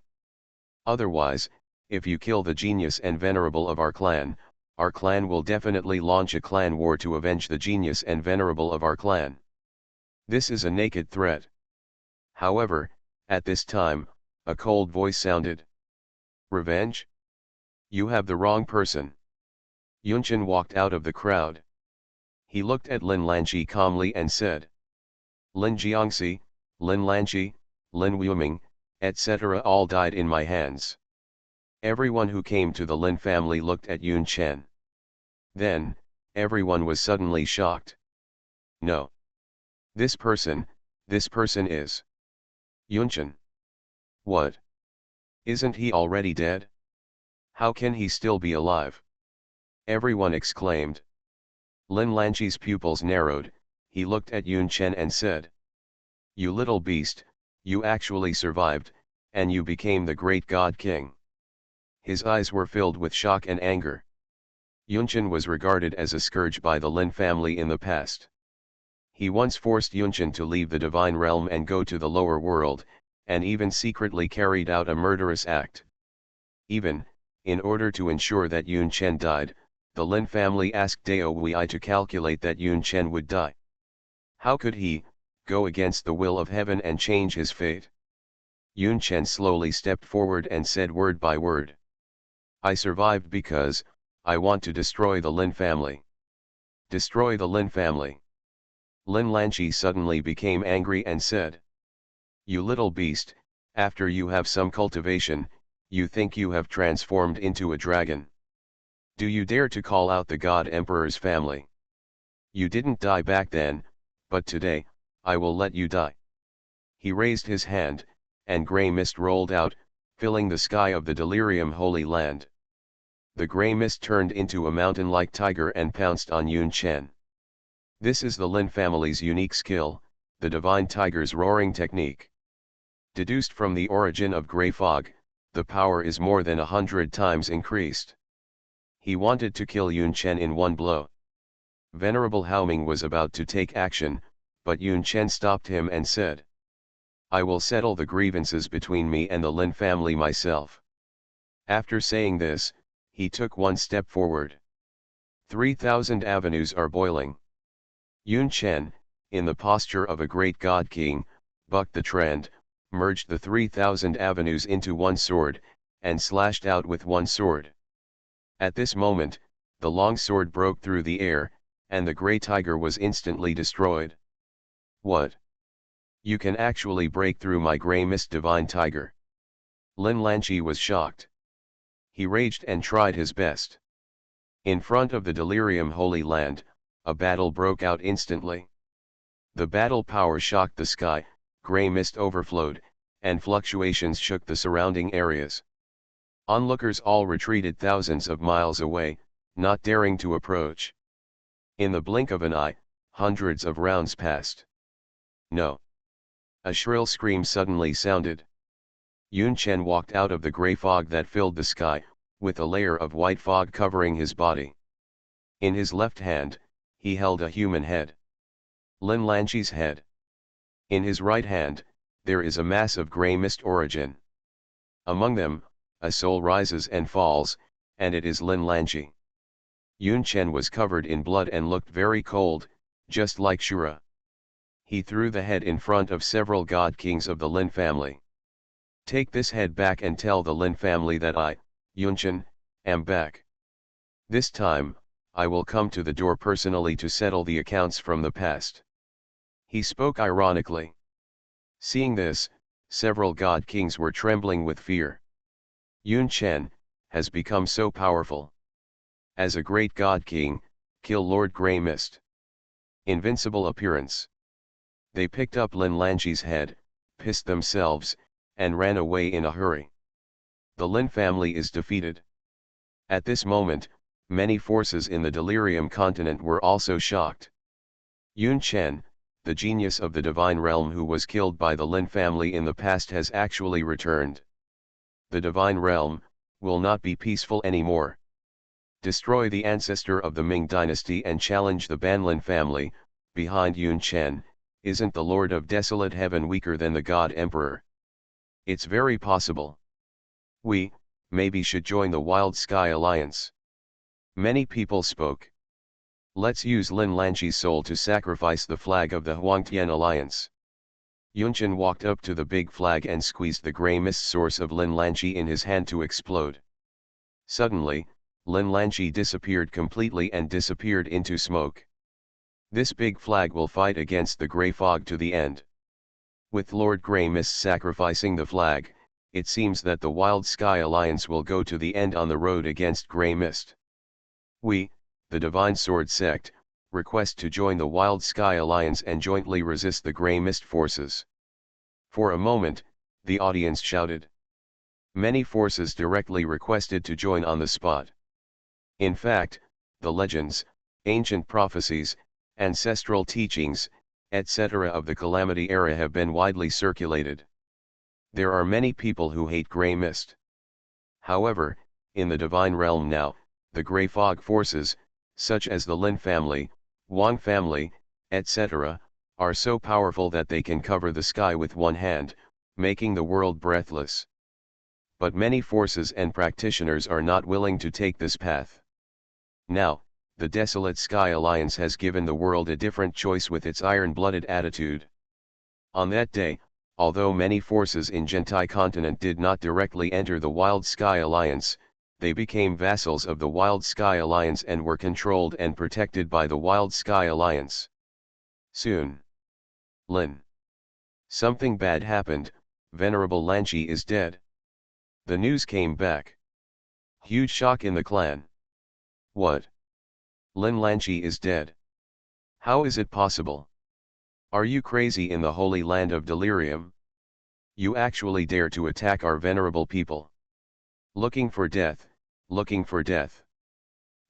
Otherwise, if you kill the genius and venerable of our clan will definitely launch a clan war to avenge the genius and venerable of our clan. This is a naked threat. However, at this time, a cold voice sounded. Revenge? You have the wrong person. Yunchen walked out of the crowd. He looked at Lin Lanchi calmly and said. Lin Jiangxi, Lin Lanchi, Lin Wuming, etc. all died in my hands. Everyone who came to the Lin family looked at Yun Chen. Then, everyone was suddenly shocked. No. This person is Yunchen. What? Isn't he already dead? How can he still be alive? Everyone exclaimed. Lin Lanchi's pupils narrowed, he looked at Yun Chen and said. You little beast, you actually survived, and you became the great God King. His eyes were filled with shock and anger. Yunchen was regarded as a scourge by the Lin family in the past. He once forced Yunchen to leave the divine realm and go to the lower world, and even secretly carried out a murderous act. Even, in order to ensure that Yun Chen died, the Lin family asked Dao Wei to calculate that Yun Chen would die. How could he go against the will of heaven and change his fate? Yun Chen slowly stepped forward and said word by word. I survived because, I want to destroy the Lin family. Destroy the Lin family. Lin Lanchi suddenly became angry and said. You little beast, after you have some cultivation, you think you have transformed into a dragon. Do you dare to call out the God Emperor's family? You didn't die back then, But today, I will let you die. He raised his hand, and grey mist rolled out, filling the sky of the delirium Holy Land. The grey mist turned into a mountain-like tiger and pounced on Yun Chen. This is the Lin family's unique skill, the divine tiger's roaring technique. Deduced from the origin of grey fog, the power is more than 100 times increased. He wanted to kill Yun Chen in one blow. Venerable Haoming was about to take action, but Yun Chen stopped him and said, "I will settle the grievances between me and the Lin family myself." After saying this, he took one step forward. 3,000 avenues are boiling. Yun Chen, in the posture of a great god king, bucked the trend, merged the 3,000 avenues into one sword, and slashed out with one sword. At this moment, the long sword broke through the air, and the grey tiger was instantly destroyed. "What? You can actually break through my grey mist divine tiger?" Lin Lanqi was shocked. He raged and tried his best. In front of the delirium Holy Land, a battle broke out instantly. The battle power shocked the sky, grey mist overflowed, and fluctuations shook the surrounding areas. Onlookers all retreated thousands of miles away, not daring to approach. In the blink of an eye, hundreds of rounds passed. "No!" A shrill scream suddenly sounded. Yun Chen walked out of the grey fog that filled the sky, with a layer of white fog covering his body. In his left hand, he held a human head. Lin Lanqi's head. In his right hand, there is a mass of grey mist origin. Among them, a soul rises and falls, and it is Lin Lanqi. Yun Chen was covered in blood and looked very cold, just like Shura. He threw the head in front of several god kings of the Lin family. "Take this head back and tell the Lin family that I, Yun Chen, am back. This time, I will come to the door personally to settle the accounts from the past." He spoke ironically. Seeing this, several god kings were trembling with fear. Yun Chen has become so powerful. As a great god king, kill Lord Grey Mist. Invincible appearance. They picked up Lin Lanqi's head, pissed themselves, and ran away in a hurry. The Lin family is defeated. At this moment, many forces in the delirium continent were also shocked. Yun Chen, the genius of the divine realm who was killed by the Lin family in the past, has actually returned. The divine realm will not be peaceful anymore. Destroy the ancestor of the Ming dynasty and challenge the Banlin family. Behind Yun Chen, isn't the Lord of Desolate Heaven weaker than the God Emperor? It's very possible. We, maybe, should join the Wild Sky Alliance. Many people spoke. Let's use Lin Lanqi's soul to sacrifice the flag of the Huangtian Alliance. Yun Chen walked up to the big flag and squeezed the grey mist source of Lin Lanqi in his hand to explode. Suddenly, Lin Lanqi disappeared completely and disappeared into smoke. This big flag will fight against the grey fog to the end. With Lord Grey Mist sacrificing the flag, it seems that the Wild Sky Alliance will go to the end on the road against Grey Mist. We, the Divine Sword Sect, request to join the Wild Sky Alliance and jointly resist the Grey Mist forces. For a moment, the audience shouted. Many forces directly requested to join on the spot. In fact, the legends, ancient prophecies, ancestral teachings, etc. of the Calamity era have been widely circulated. There are many people who hate Grey Mist. However, in the divine realm now, the Grey Fog forces, such as the Lin family, Wang family, etc., are so powerful that they can cover the sky with one hand, making the world breathless. But many forces and practitioners are not willing to take this path. Now, the Desolate Sky Alliance has given the world a different choice with its iron-blooded attitude. On that day, although many forces in Gentai continent did not directly enter the Wild Sky Alliance, they became vassals of the Wild Sky Alliance and were controlled and protected by the Wild Sky Alliance. Soon. Lin. Something bad happened, Venerable Lanqi is dead. The news came back. Huge shock in the clan. What? Lin Lanqi is dead. How is it possible? Are you crazy in the holy land of delirium? You actually dare to attack our venerable people. Looking for death, looking for death.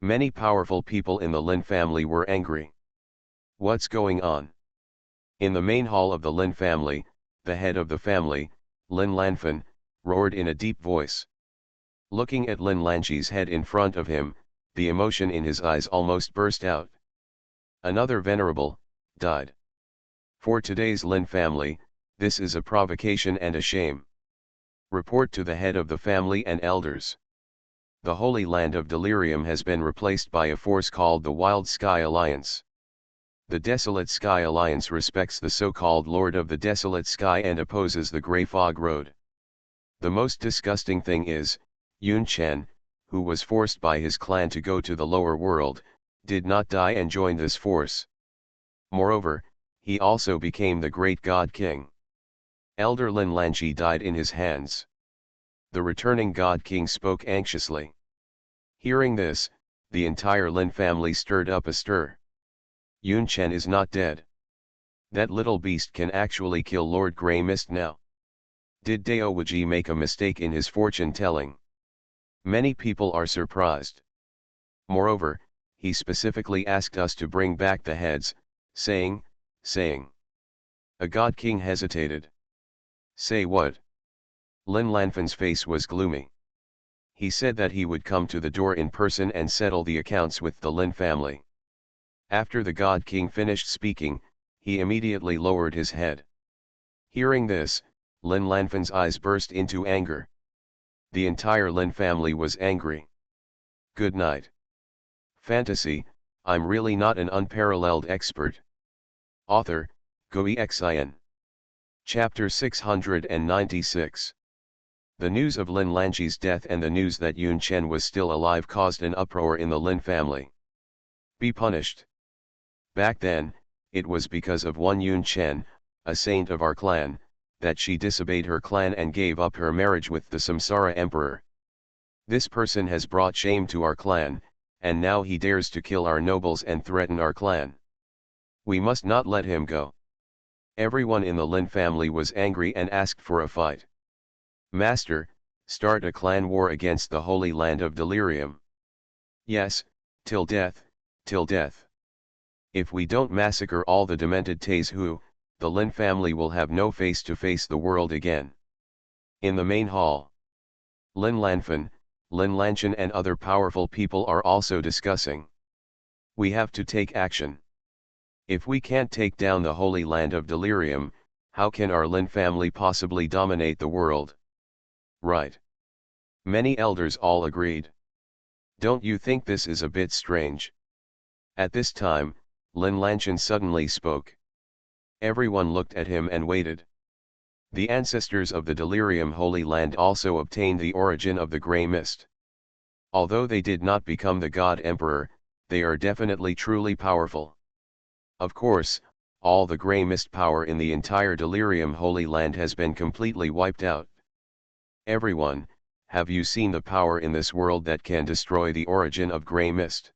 Many powerful people in the Lin family were angry. What's going on? In the main hall of the Lin family, the head of the family, Lin Lanfan, roared in a deep voice. Looking at Lin Lanqi's head in front of him, the emotion in his eyes almost burst out. Another venerable, died. For today's Lin family, this is a provocation and a shame. Report to the head of the family and elders. The Holy Land of Delirium has been replaced by a force called the Wild Sky Alliance. The Desolate Sky Alliance respects the so-called Lord of the Desolate Sky and opposes the Grey Fog Road. The most disgusting thing is, Yun Chen, who was forced by his clan to go to the lower world, did not die and join this force. Moreover, he also became the great God King. Elder Lin Lanqi died in his hands. The returning God King spoke anxiously. Hearing this, the entire Lin family stirred up a stir. Yun Chen is not dead. That little beast can actually kill Lord Grey Mist now. Did Dao Wuji make a mistake in his fortune telling? Many people are surprised. Moreover, he specifically asked us to bring back the heads, saying. A God King hesitated. Say what? Lin Lanfan's face was gloomy. He said that he would come to the door in person and settle the accounts with the Lin family. After the God King finished speaking, he immediately lowered his head. Hearing this, Lin Lanfan's eyes burst into anger. The entire Lin family was angry. Good night. Fantasy, I'm really not an unparalleled expert. Author, Xuanhuan. Chapter 696. The news of Lin Lanqi's death and the news that Yun Chen was still alive caused an uproar in the Lin family. Be punished. Back then, it was because of one Yun Chen, a saint of our clan, that she disobeyed her clan and gave up her marriage with the Samsara Emperor. This person has brought shame to our clan, and now he dares to kill our nobles and threaten our clan. We must not let him go. Everyone in the Lin family was angry and asked for a fight. Master, start a clan war against the Holy Land of Delirium. Yes, till death, till death. If we don't massacre all the demented Taizhu, the Lin family will have no face to face the world again. In the main hall, Lin Lanfan, Lin Lanqian and other powerful people are also discussing. We have to take action. If we can't take down the Holy Land of Delirium, how can our Lin family possibly dominate the world? Right. Many elders all agreed. Don't you think this is a bit strange? At this time, Lin Lanqian suddenly spoke. Everyone looked at him and waited. The ancestors of the Delirium Holy Land also obtained the origin of the Grey Mist. Although they did not become the God Emperor, they are definitely truly powerful. Of course, all the Grey Mist power in the entire Delirium Holy Land has been completely wiped out. Everyone, have you seen the power in this world that can destroy the origin of Grey Mist?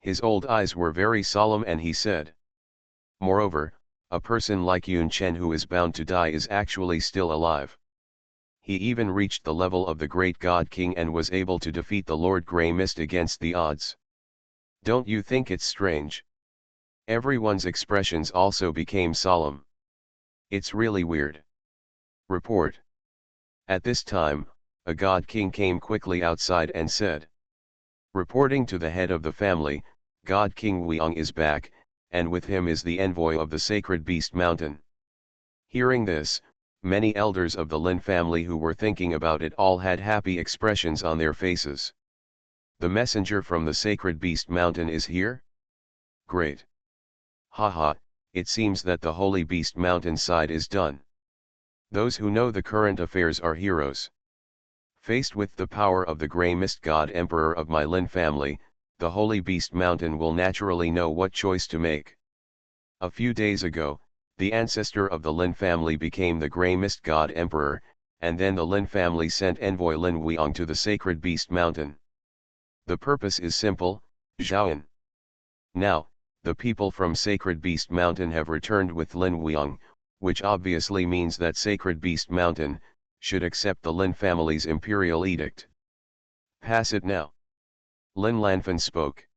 His old eyes were very solemn and he said. Moreover, a person like Yun Chen who is bound to die is actually still alive. He even reached the level of the great God King and was able to defeat the Lord Grey Mist against the odds. Don't you think it's strange? Everyone's expressions also became solemn. It's really weird. Report. At this time, a God King came quickly outside and said. Reporting to the head of the family, God King Weong is back, and with him is the envoy of the sacred beast mountain. Hearing this, many elders of the Lin family who were thinking about it all had happy expressions on their faces. The messenger from the sacred beast mountain is here? Great. Haha, it seems that the holy beast mountain side is done. Those who know the current affairs are heroes. Faced with the power of the Grey Mist God Emperor of my Lin family, the Holy Beast Mountain will naturally know what choice to make. A few days ago, the ancestor of the Lin family became the Grey Mist God Emperor, and then the Lin family sent envoy Lin Weong to the Sacred Beast Mountain. The purpose is simple, Zhaoan. Now, the people from Sacred Beast Mountain have returned with Lin Wuang, which obviously means that Sacred Beast Mountain should accept the Lin family's imperial edict. Pass it now. Lin Lanfan spoke.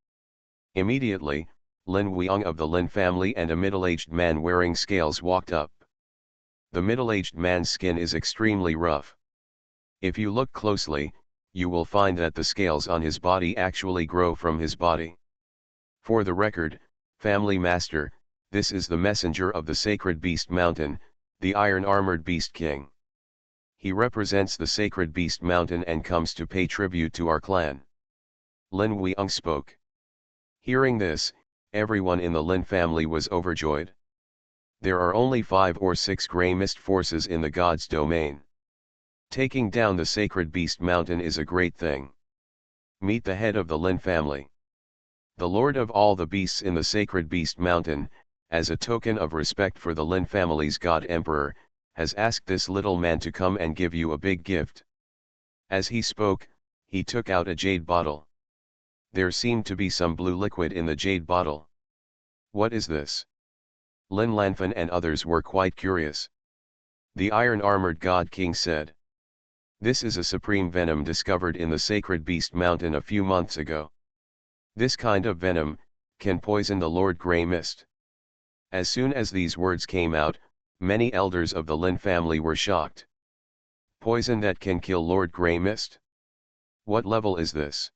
Immediately, Lin Wuang of the Lin family and a middle-aged man wearing scales walked up. The middle-aged man's skin is extremely rough. If you look closely, you will find that the scales on his body actually grow from his body. For the record, Family Master, this is the messenger of the Sacred Beast Mountain, the iron-armored Beast King. He represents the Sacred Beast Mountain and comes to pay tribute to our clan. Lin Wuang spoke. Hearing this, everyone in the Lin family was overjoyed. There are only 5 or 6 grey mist forces in the god's domain. Taking down the Sacred Beast Mountain is a great thing. Meet the head of the Lin family. The lord of all the beasts in the Sacred Beast Mountain, as a token of respect for the Lin family's god emperor, has asked this little man to come and give you a big gift. As he spoke, he took out a jade bottle. There seemed to be some blue liquid in the jade bottle. What is this? Lin Lanfan and others were quite curious. The iron-armored god king said. This is a supreme venom discovered in the Sacred Beast Mountain a few months ago. This kind of venom can poison the Lord Grey Mist. As soon as these words came out, many elders of the Lin family were shocked. Poison that can kill Lord Grey Mist? What level is this?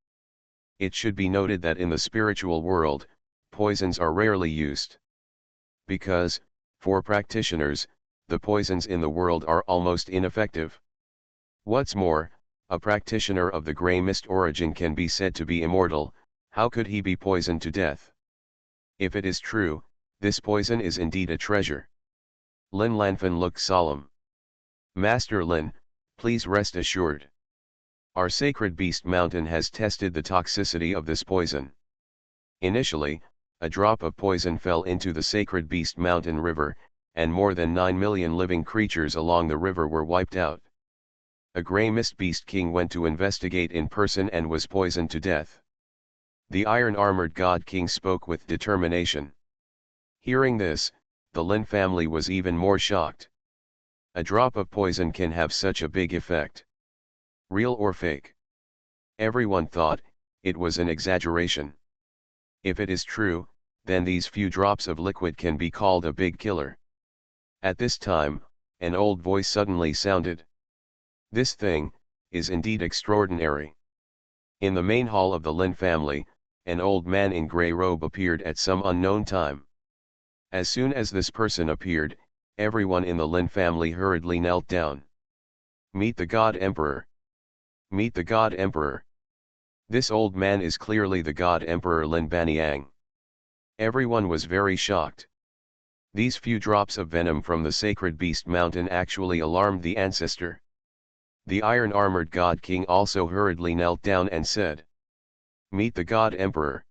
It should be noted that in the spiritual world, poisons are rarely used. Because, for practitioners, the poisons in the world are almost ineffective. What's more, a practitioner of the Grey Mist origin can be said to be immortal. How could he be poisoned to death? If it is true, this poison is indeed a treasure. Lin Lanfan looked solemn. Master Lin, please rest assured. Our Sacred Beast Mountain has tested the toxicity of this poison. Initially, a drop of poison fell into the Sacred Beast Mountain River, and more than 9 million living creatures along the river were wiped out. A Grey Mist Beast King went to investigate in person and was poisoned to death. The iron-armored God King spoke with determination. Hearing this, the Lin family was even more shocked. A drop of poison can have such a big effect. Real or fake? Everyone thought it was an exaggeration. If it is true, then these few drops of liquid can be called a big killer. At this time, an old voice suddenly sounded. This thing is indeed extraordinary. In the main hall of the Lin family, an old man in grey robe appeared at some unknown time. As soon as this person appeared, everyone in the Lin family hurriedly knelt down. Meet the God Emperor. Meet the God Emperor. This old man is clearly the God Emperor Lin Baniang. Everyone was very shocked. These few drops of venom from the Sacred Beast Mountain actually alarmed the ancestor. The iron-armored God King also hurriedly knelt down and said, Meet the God Emperor.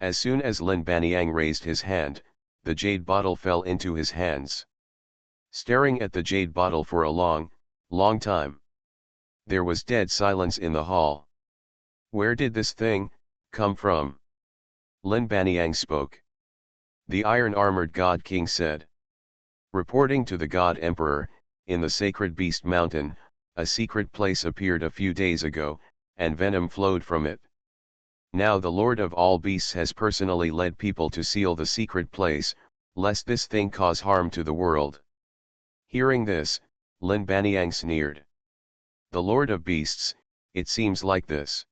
As soon as Lin Baniang raised his hand, the jade bottle fell into his hands. Staring at the jade bottle for a long time, there was dead silence in the hall. Where did this thing come from? Lin Baniang spoke. The iron-armored God King said. Reporting to the God Emperor, in the Sacred Beast Mountain, a secret place appeared a few days ago, and venom flowed from it. Now the Lord of all beasts has personally led people to seal the secret place, lest this thing cause harm to the world. Hearing this, Lin Baniang sneered. The Lord of beasts, it seems like this.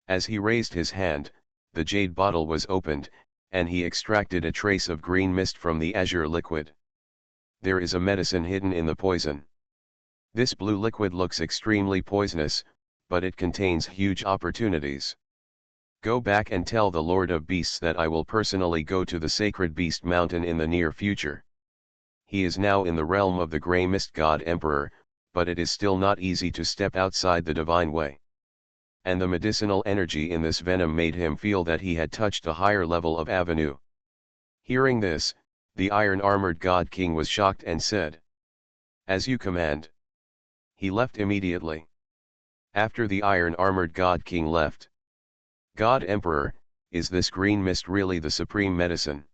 As he raised his hand, the jade bottle was opened, and he extracted a trace of green mist from the azure liquid. There is a medicine hidden in the poison. This blue liquid looks extremely poisonous, but it contains huge opportunities. Go back and tell the Lord of Beasts that I will personally go to the Sacred Beast Mountain in the near future. He is now in the realm of the Grey Mist God Emperor, but it is still not easy to step outside the divine way. And the medicinal energy in this venom made him feel that he had touched a higher level of avenue. Hearing this, the iron-armored God King was shocked and said, As you command. He left immediately. After the iron-armored God King left, God Emperor, is this green mist really the supreme medicine?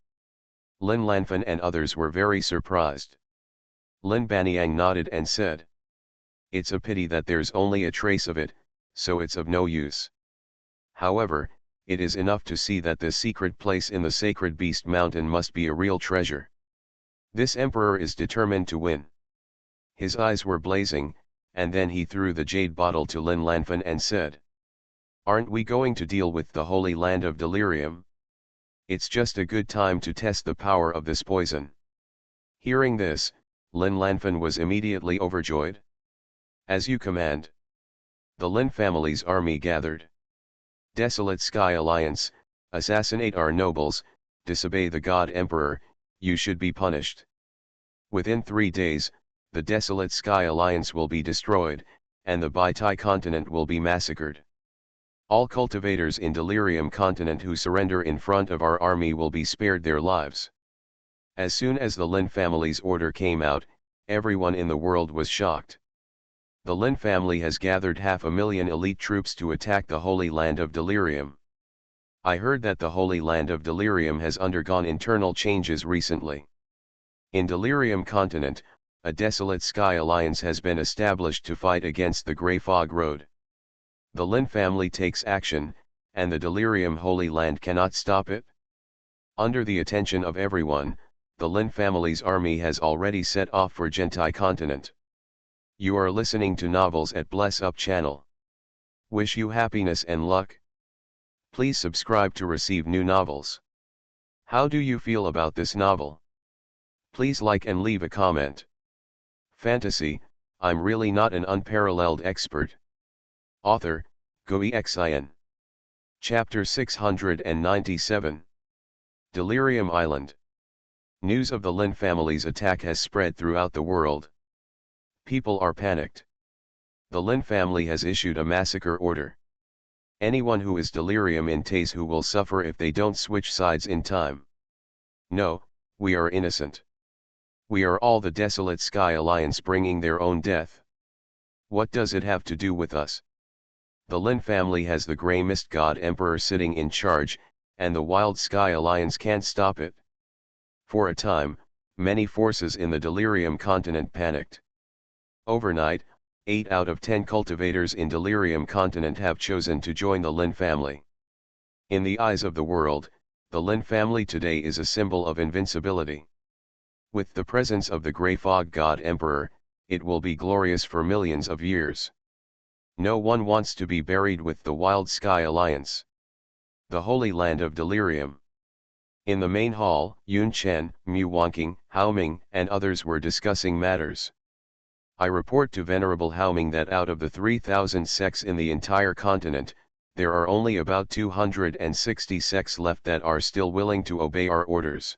Lin Lanfan and others were very surprised. Lin Baniang nodded and said, "It's a pity that there's only a trace of it, so it's of no use. However, it is enough to see that this secret place in the sacred beast mountain must be a real treasure. This emperor is determined to win." His eyes were blazing, and then he threw the jade bottle to Lin Lanfan and said, "Aren't we going to deal with the holy land of delirium? It's just a good time to test the power of this poison." Hearing this, Lin Lanfan was immediately overjoyed. "As you command." The Lin family's army gathered. "Desolate Sky Alliance, assassinate our nobles, disobey the God Emperor, you should be punished. Within 3 days, the Desolate Sky Alliance will be destroyed, and the Baitai continent will be massacred. All cultivators in Delirium continent who surrender in front of our army will be spared their lives." As soon as the Lin family's order came out, everyone in the world was shocked. The Lin family has gathered 500,000 elite troops to attack the Holy Land of Delirium. I heard that the Holy Land of Delirium has undergone internal changes recently. In Delirium continent, a Desolate Sky Alliance has been established to fight against the Grey Fog Road. The Lin family takes action, and the Delirium Holy Land cannot stop it. Under the attention of everyone, the Lin family's army has already set off for Gentai continent. You are listening to Novels at Bless Up channel. Wish you happiness and luck. Please subscribe to receive new novels. How do you feel about this novel? Please like and leave a comment. Fantasy, I'm really not an unparalleled expert. Author, Xuanhuan. Chapter 697. Delirium Island. News of the Lin family's attack has spread throughout the world. People are panicked. The Lin family has issued a massacre order. Anyone who is delirium in Taizhu will suffer if they don't switch sides in time. No, we are innocent. We are all the Desolate Sky Alliance bringing their own death. What does it have to do with us? The Lin family has the Grey Mist God Emperor sitting in charge, and the Wild Sky Alliance can't stop it. For a time, many forces in the Delirium continent panicked. Overnight, 8 out of 10 cultivators in Delirium continent have chosen to join the Lin family. In the eyes of the world, the Lin family today is a symbol of invincibility. With the presence of the Grey Fog God Emperor, it will be glorious for millions of years. No one wants to be buried with the Wild Sky Alliance. The Holy Land of Delirium. In the main hall, Yun Chen, Mu Wanqing, Hao Ming, and others were discussing matters. I report to Venerable Hao Ming that out of the 3,000 sects in the entire continent, there are only about 260 sects left that are still willing to obey our orders.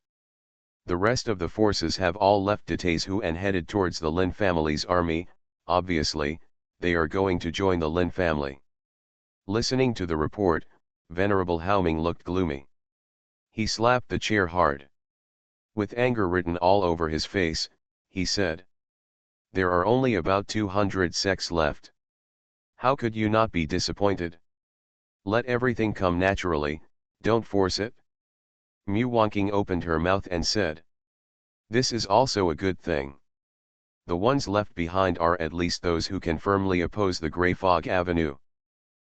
The rest of the forces have all left Taizhu and headed towards the Lin family's army. Obviously, they are going to join the Lin family. Listening to the report, Venerable Hao Ming looked gloomy. He slapped the chair hard. With anger written all over his face, he said, "There are only about 200 sects left. How could you not be disappointed? Let everything come naturally, don't force it." Mu Wanqing opened her mouth and said, "This is also a good thing. The ones left behind are at least those who can firmly oppose the Grey Fog Avenue."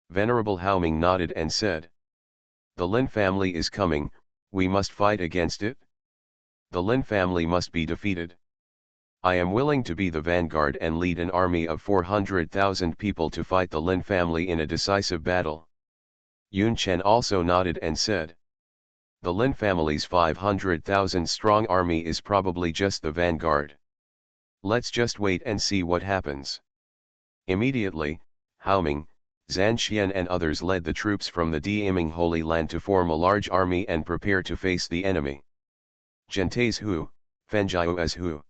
Venerable Hao Ming nodded and said, "The Lin family is coming, we must fight against it. The Lin family must be defeated. I am willing to be the vanguard and lead an army of 400,000 people to fight the Lin family in a decisive battle." Yun Chen also nodded and said, "The Lin family's 500,000 strong army is probably just the vanguard. Let's just wait and see what happens." Immediately, Hao Ming, Zhan Xian and others led the troops from the Diiming Holy Land to form a large army and prepare to face the enemy. Gentaizhu, Fenjiuzhu.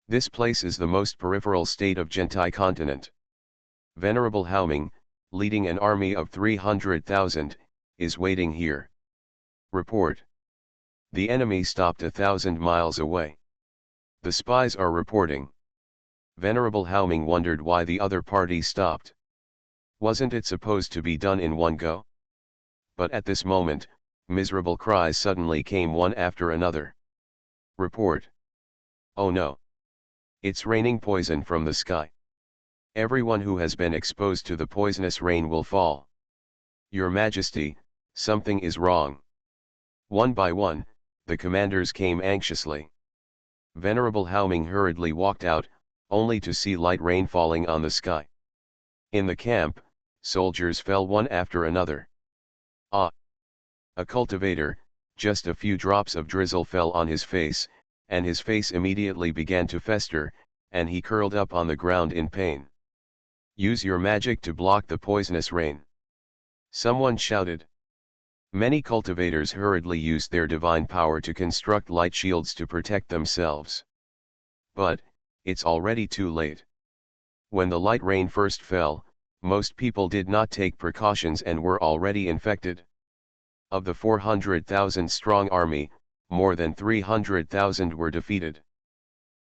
This place is the most peripheral state of Gentai continent. Venerable Hao Ming, leading an army of 300,000, is waiting here. Report. The enemy stopped 1,000 miles away. The spies are reporting. Venerable Hao Ming wondered why the other party stopped. Wasn't it supposed to be done in one go? But at this moment, Miserable cries suddenly came one after another. Report. Oh no. It's raining poison from the sky. Everyone who has been exposed to the poisonous rain will fall. Your Majesty, something is wrong. One by one, the commanders came anxiously. Venerable Haoming hurriedly walked out, only to see light rain falling on the sky. In the camp, soldiers fell one after another. Ah! A cultivator, just a few drops of drizzle fell on his face, and his face immediately began to fester, and he curled up on the ground in pain. Use your magic to block the poisonous rain. Someone shouted. Many cultivators hurriedly used their divine power to construct light shields to protect themselves. But, it's already too late. When the light rain first fell, most people did not take precautions and were already infected. Of the 400,000 strong army, more than 300,000 were defeated.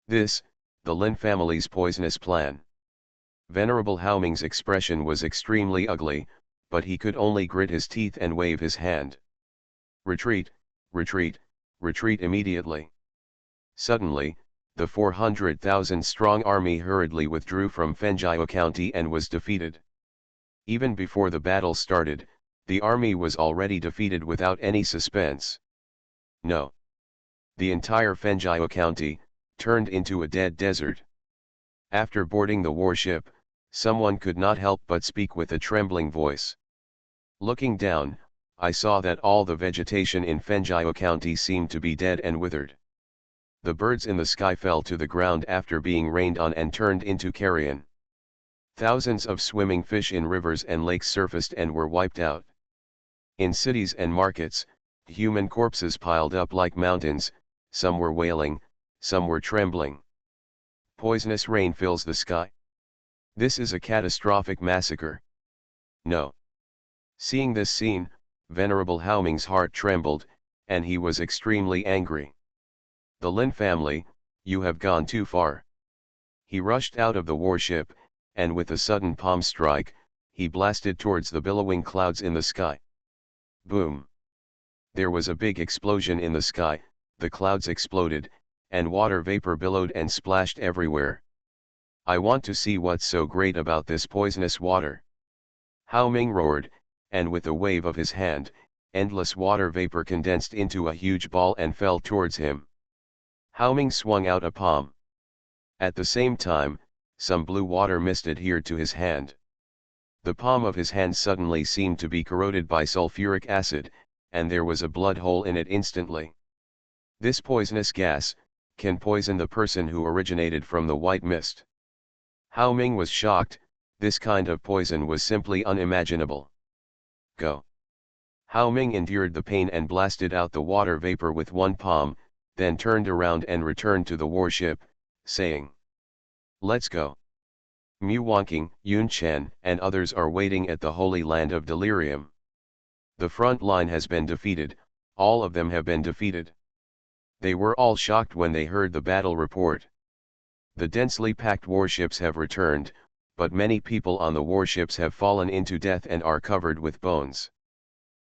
This, the Lin family's poisonous plan. Venerable Haoming's expression was extremely ugly, but he could only grit his teeth and wave his hand. Retreat, retreat, retreat immediately. Suddenly, the 400,000 strong army hurriedly withdrew from Fenjiao County and was defeated. Even before the battle started, the army was already defeated without any suspense. No. The entire Fenjiao County turned into a dead desert. After boarding the warship, someone could not help but speak with a trembling voice. Looking down, I saw that all the vegetation in Fenjiao County seemed to be dead and withered. The birds in the sky fell to the ground after being rained on and turned into carrion. Thousands of swimming fish in rivers and lakes surfaced and were wiped out. In cities and markets, human corpses piled up like mountains, some were wailing, some were trembling. Poisonous rain fills the sky. This is a catastrophic massacre. No. Seeing this scene, Venerable Haoming's heart trembled, and he was extremely angry. The Lin family, you have gone too far. He rushed out of the warship, and with a sudden palm strike, he blasted towards the billowing clouds in the sky. Boom! There was a big explosion in the sky, the clouds exploded, and water vapor billowed and splashed everywhere. I want to see what's so great about this poisonous water. Haoming roared, and with a wave of his hand, endless water vapor condensed into a huge ball and fell towards him. Haoming swung out a palm. At the same time, some blue water mist adhered to his hand. The palm of his hand suddenly seemed to be corroded by sulfuric acid, and there was a blood hole in it instantly. This poisonous gas can poison the person who originated from the white mist. Haoming was shocked. This kind of poison was simply unimaginable. Go. Haoming endured the pain and blasted out the water vapor with one palm, then turned around and returned to the warship, saying, "Let's go. Mu Wanking, Yun Chen, and others are waiting at the Holy Land of Delirium. The front line has been defeated, all of them have been defeated." They were all shocked when they heard the battle report. The densely packed warships have returned, but many people on the warships have fallen into death and are covered with bones.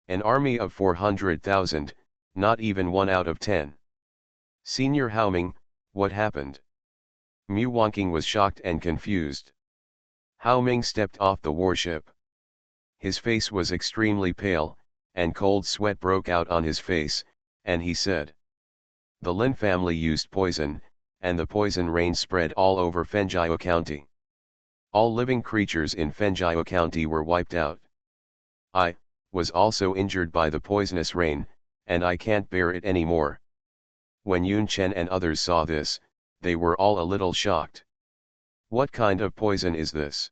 An army of 400,000, not even 1 out of 10. Senior Haoming, what happened? Mu Wanking was shocked and confused. Haoming stepped off the warship. His face was extremely pale, and cold sweat broke out on his face, and he said, "The Lin family used poison, and the poison rain spread all over Fenjiao County. All living creatures in Fenjiao County were wiped out. I was also injured by the poisonous rain, and I can't bear it anymore." When Yun Chen and others saw this, they were all a little shocked. What kind of poison is this?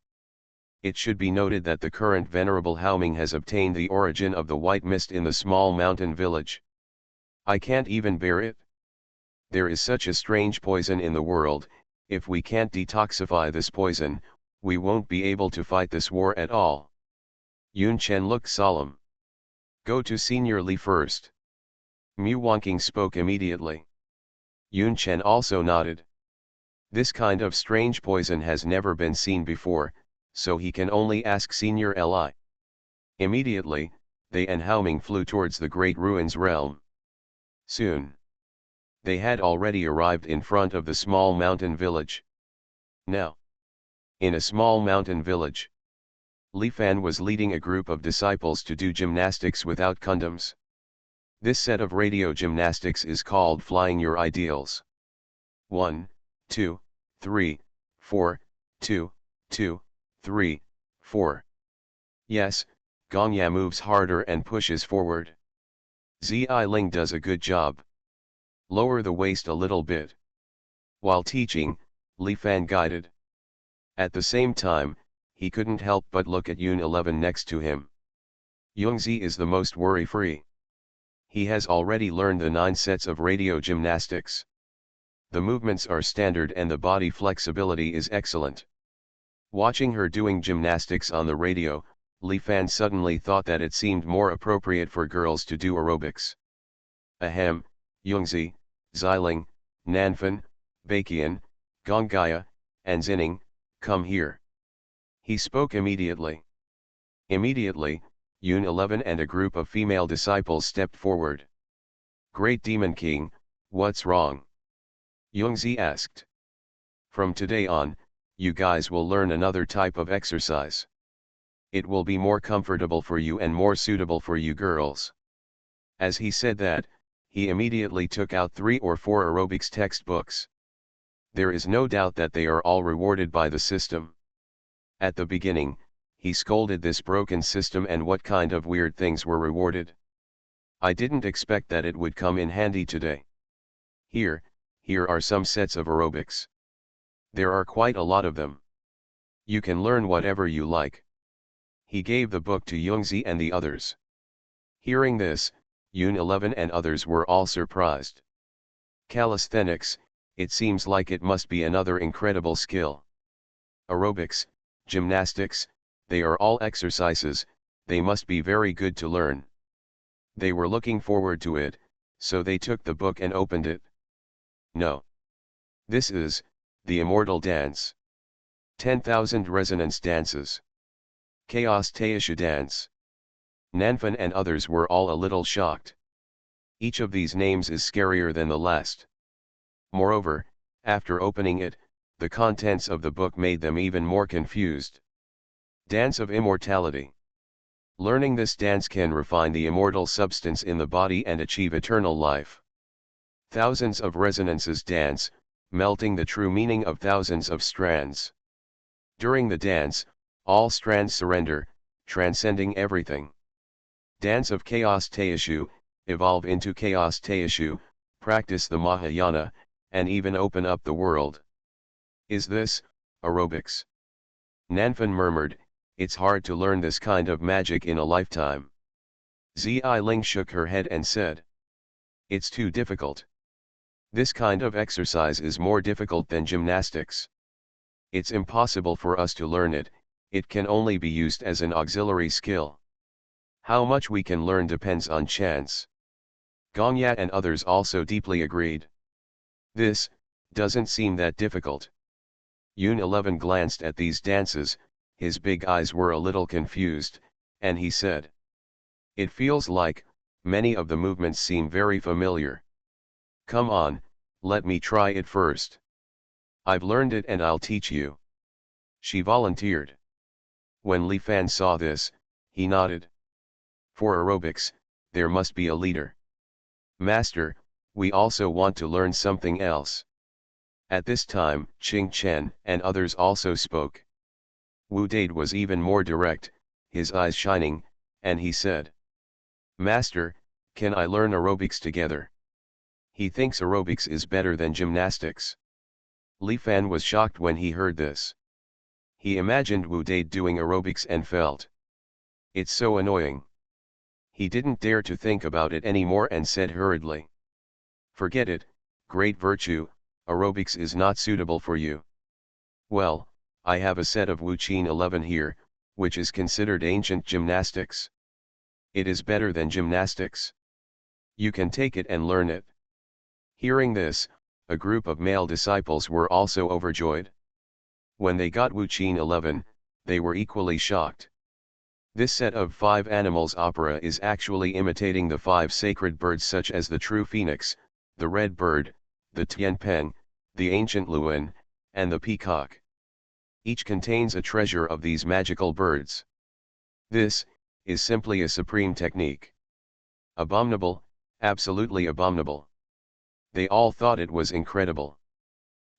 It should be noted that the current Venerable Haoming has obtained the origin of the white mist in the small mountain village. I can't even bear it. There is such a strange poison in the world. If we can't detoxify this poison, we won't be able to fight this war at all. Yun Chen looked solemn. Go to Senior Li first. Mu Wanking spoke immediately. Yun Chen also nodded. This kind of strange poison has never been seen before, so he can only ask Senior Li. Immediately, they and Haoming flew towards the great ruins realm. Soon, they had already arrived in front of the small mountain village. Now, in a small mountain village, Li Fan was leading a group of disciples to do gymnastics without condoms. This set of radio gymnastics is called Flying Your Ideals. 1, 2, 3, 4, 2, 2, 3, 4. Yes, Gongya moves harder and pushes forward. Zi Ling does a good job. Lower the waist a little bit. While teaching, Li Fan guided. At the same time, he couldn't help but look at Yun 11 next to him. Yungzi is the most worry-free. He has already learned the 9 sets of radio gymnastics. The movements are standard and the body flexibility is excellent. Watching her doing gymnastics on the radio, Li Fan suddenly thought that it seemed more appropriate for girls to do aerobics. Ahem, Yungzi, Xiling, Nanfan, Baiqian, Gonggaya, and Xining, come here. He spoke immediately. Immediately, Yun 11 and a group of female disciples stepped forward. Great Demon King, what's wrong? Yungzi asked. From today on, you guys will learn another type of exercise. It will be more comfortable for you and more suitable for you girls. As he said that, he immediately took out 3 or 4 aerobics textbooks. There is no doubt that they are all rewarded by the system. At the beginning, he scolded this broken system and what kind of weird things were rewarded. I didn't expect that it would come in handy today. Here are some sets of aerobics. There are quite a lot of them. You can learn whatever you like. He gave the book to Yungzi and the others. Hearing this, Yun 11 and others were all surprised. Calisthenics, it seems like it must be another incredible skill. Aerobics, gymnastics, they are all exercises, they must be very good to learn. They were looking forward to it, so they took the book and opened it. No. This is, the immortal dance. 10,000 resonance dances. Chaos Taishu dance. Nanfan and others were all a little shocked. Each of these names is scarier than the last. Moreover, after opening it, the contents of the book made them even more confused. Dance of Immortality. Learning this dance can refine the immortal substance in the body and achieve eternal life. Thousands of resonances dance, melting the true meaning of thousands of strands. During the dance, all strands surrender, transcending everything. Dance of Chaos Taishu, evolve into Chaos Taishu, practice the Mahayana, and even open up the world. Is this, aerobics? Nanfan murmured, it's hard to learn this kind of magic in a lifetime. Zi Ling shook her head and said. It's too difficult. This kind of exercise is more difficult than gymnastics. It's impossible for us to learn it, it can only be used as an auxiliary skill. How much we can learn depends on chance. Gongya and others also deeply agreed. This, doesn't seem that difficult. Yun 11 glanced at these dances, his big eyes were a little confused, and he said. It feels like, many of the movements seem very familiar. Come on, let me try it first. I've learned it and I'll teach you. She volunteered. When Li Fan saw this, he nodded. For aerobics, there must be a leader. Master, we also want to learn something else. At this time, Qing Chen and others also spoke. Wu Dade was even more direct, his eyes shining, and he said. Master, can I learn aerobics together? He thinks aerobics is better than gymnastics. Li Fan was shocked when he heard this. He imagined Wu Dade doing aerobics and felt. It's so annoying. He didn't dare to think about it anymore and said hurriedly. Forget it, great virtue, aerobics is not suitable for you. Well, I have a set of Wu Qin 11 here, which is considered ancient gymnastics. It is better than gymnastics. You can take it and learn it. Hearing this, a group of male disciples were also overjoyed. When they got Wu Qin 11, they were equally shocked. This set of 5 animals opera is actually imitating the 5 sacred birds such as the true phoenix, the red bird, the tianpeng, the ancient loon, and the peacock. Each contains a treasure of these magical birds. This is simply a supreme technique. Abominable, absolutely abominable. They all thought it was incredible.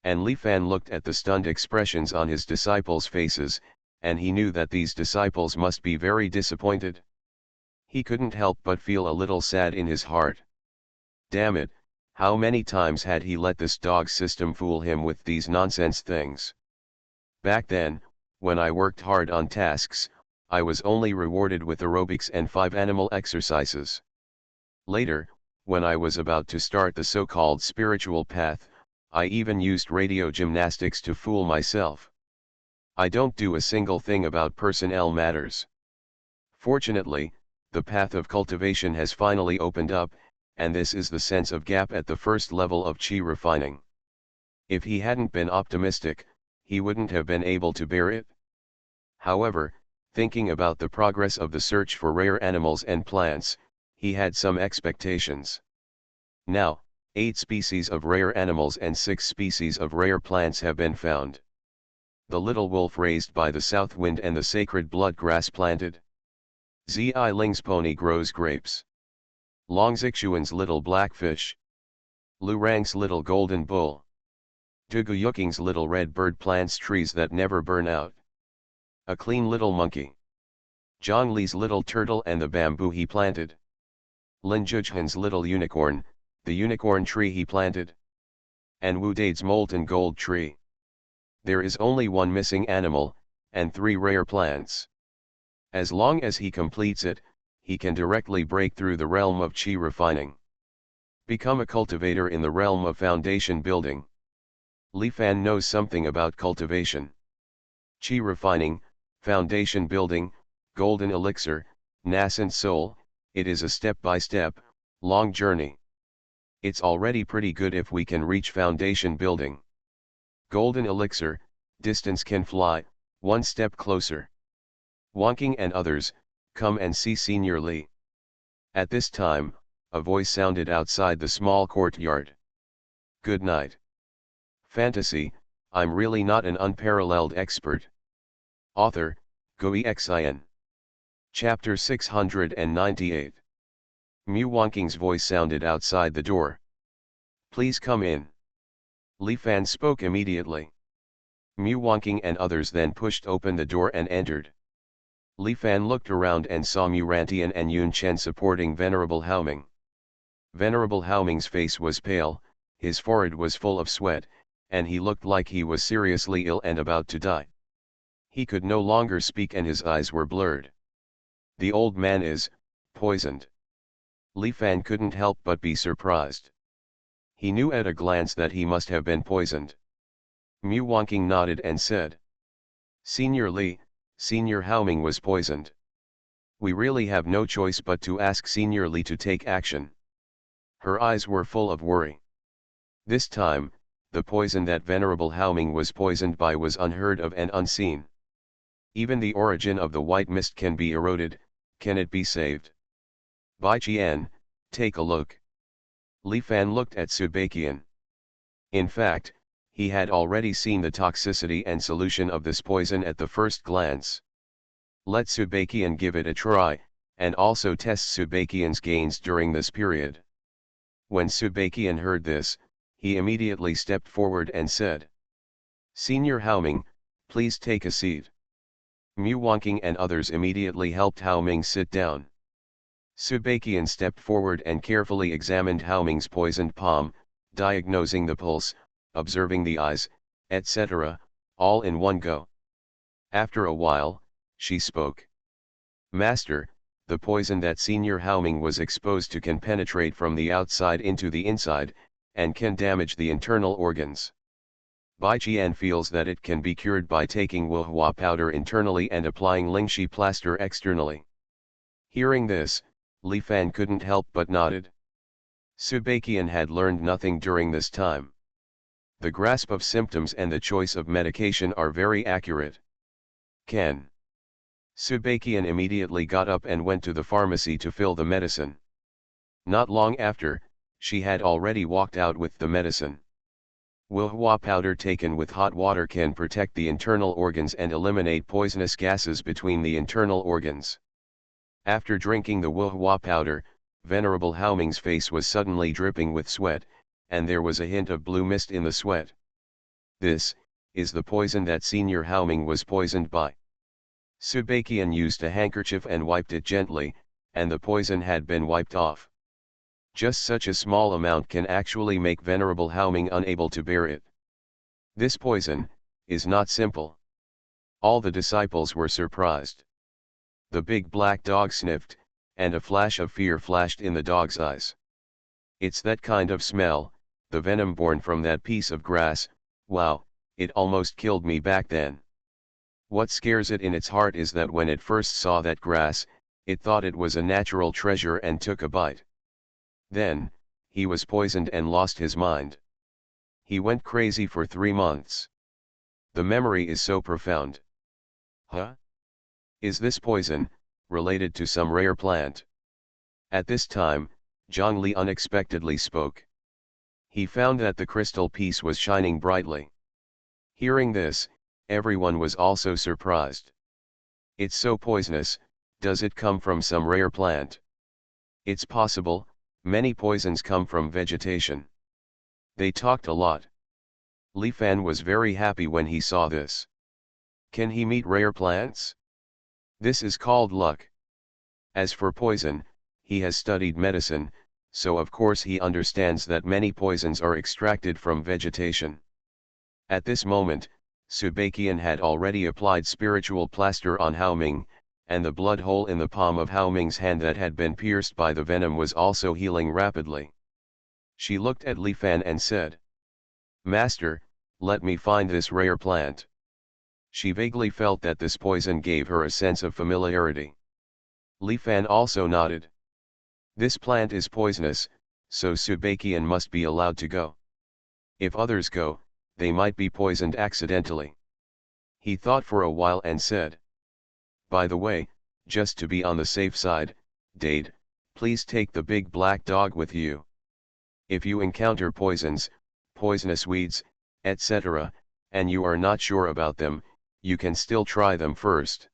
And Li Fan looked at the stunned expressions on his disciples' faces, and he knew that these disciples must be very disappointed. He couldn't help but feel a little sad in his heart. Damn it, how many times had he let this dog system fool him with these nonsense things? Back then, when I worked hard on tasks, I was only rewarded with aerobics and 5 animal exercises. Later, when I was about to start the so-called spiritual path, I even used radio gymnastics to fool myself. I don't do a single thing about personnel matters. Fortunately, the path of cultivation has finally opened up, and this is the sense of gap at the first level of chi refining. If he hadn't been optimistic, he wouldn't have been able to bear it. However, thinking about the progress of the search for rare animals and plants, he had some expectations. Now, 8 species of rare animals and 6 species of rare plants have been found. The little wolf raised by the south wind and the sacred blood grass planted. Zi Ling's pony grows grapes. Long Xuanhuan's little blackfish. Lu Rang's little golden bull. Dugu Yuking's little red bird plants trees that never burn out. A clean little monkey. Zhang Li's little turtle and the bamboo he planted. Lin Zhuzhan's little unicorn, the unicorn tree he planted. And Wu Dade's molten gold tree. There is only one missing animal, and 3 rare plants. As long as he completes it, he can directly break through the realm of chi refining. Become a cultivator in the realm of foundation building. Li Fan knows something about cultivation. Chi refining, foundation building, golden elixir, nascent soul, it is a step-by-step, long journey. It's already pretty good if we can reach foundation building. Golden elixir, distance can fly, one step closer. Wonking and others, come and see Senior Li. At this time, a voice sounded outside the small courtyard. Good night. Fantasy, I'm really not an unparalleled expert. Author, Xuanhuan. Chapter 698. Mu Wonking's voice sounded outside the door. Please come in. Li Fan spoke immediately. Mu Wonking and others then pushed open the door and entered. Li Fan looked around and saw Mu Rantian and Yun Chen supporting Venerable Haoming. Venerable Haoming's face was pale, his forehead was full of sweat, and he looked like he was seriously ill and about to die. He could no longer speak and his eyes were blurred. The old man is poisoned. Li Fan couldn't help but be surprised. He knew at a glance that he must have been poisoned. Mu Wonking nodded and said, Senior Li, Senior Haoming was poisoned. We really have no choice but to ask Senior Li to take action. Her eyes were full of worry. This time, the poison that Venerable Haoming was poisoned by was unheard of and unseen. Even the origin of the white mist can be eroded, can it be saved? Bai Qian, take a look. Li Fan looked at Subakian. In fact, he had already seen the toxicity and solution of this poison at the first glance. Let Subakian give it a try, and also test Subakian's gains during this period. When Subakian heard this, he immediately stepped forward and said, Senior Haoming, please take a seat. Mu Wonking and others immediately helped Haoming sit down. Subakian stepped forward and carefully examined Haoming's poisoned palm, diagnosing the pulse, observing the eyes, etc., all in one go. After a while, she spoke. Master, the poison that Senior Haoming was exposed to can penetrate from the outside into the inside, and can damage the internal organs. Bai Qian feels that it can be cured by taking Wuhua powder internally and applying Lingxi plaster externally. Hearing this, Li Fan couldn't help but nodded. Subakian had learned nothing during this time. The grasp of symptoms and the choice of medication are very accurate. Can Subakian immediately got up and went to the pharmacy to fill the medicine. Not long after, she had already walked out with the medicine. Wuhua powder taken with hot water can protect the internal organs and eliminate poisonous gases between the internal organs. After drinking the Wuhua powder, Venerable Haoming's face was suddenly dripping with sweat, and there was a hint of blue mist in the sweat. This is the poison that Senior Haoming was poisoned by. Subakian used a handkerchief and wiped it gently, and the poison had been wiped off. Just such a small amount can actually make Venerable Haoming unable to bear it. This poison is not simple. All the disciples were surprised. The big black dog sniffed, and a flash of fear flashed in the dog's eyes. It's that kind of smell, the venom born from that piece of grass. Wow, it almost killed me back then. What scares it in its heart is that when it first saw that grass, it thought it was a natural treasure and took a bite. Then, he was poisoned and lost his mind. He went crazy for 3 months. The memory is so profound. Huh? Is this poison related to some rare plant? At this time, Zhang Li unexpectedly spoke. He found that the crystal piece was shining brightly. Hearing this, everyone was also surprised. It's so poisonous, does it come from some rare plant? It's possible, many poisons come from vegetation. They talked a lot. Li Fan was very happy when he saw this. Can he meet rare plants? This is called luck. As for poison, he has studied medicine, so of course he understands that many poisons are extracted from vegetation. At this moment, Subakian had already applied spiritual plaster on Haoming, and the blood hole in the palm of Haoming's hand that had been pierced by the venom was also healing rapidly. She looked at Li Fan and said, "Master, let me find this rare plant." She vaguely felt that this poison gave her a sense of familiarity. Li Fan also nodded. This plant is poisonous, so Subakian must be allowed to go. If others go, they might be poisoned accidentally. He thought for a while and said, "By the way, just to be on the safe side, Dade, please take the big black dog with you. If you encounter poisons, poisonous weeds, etc., and you are not sure about them, you can still try them first.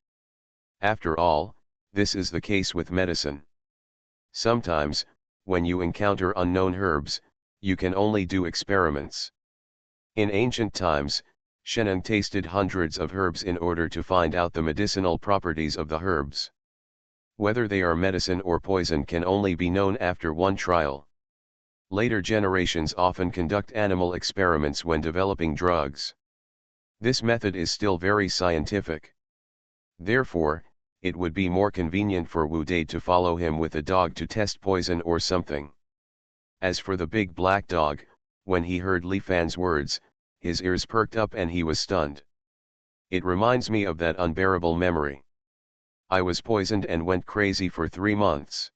After all, this is the case with medicine. Sometimes, when you encounter unknown herbs, you can only do experiments." In ancient times, Sheneng tasted hundreds of herbs in order to find out the medicinal properties of the herbs. Whether they are medicine or poison can only be known after one trial. Later generations often conduct animal experiments when developing drugs. This method is still very scientific. Therefore, it would be more convenient for Wu Dade to follow him with a dog to test poison or something. As for the big black dog, when he heard Li Fan's words, his ears perked up and he was stunned. It reminds me of that unbearable memory. I was poisoned and went crazy for 3 months.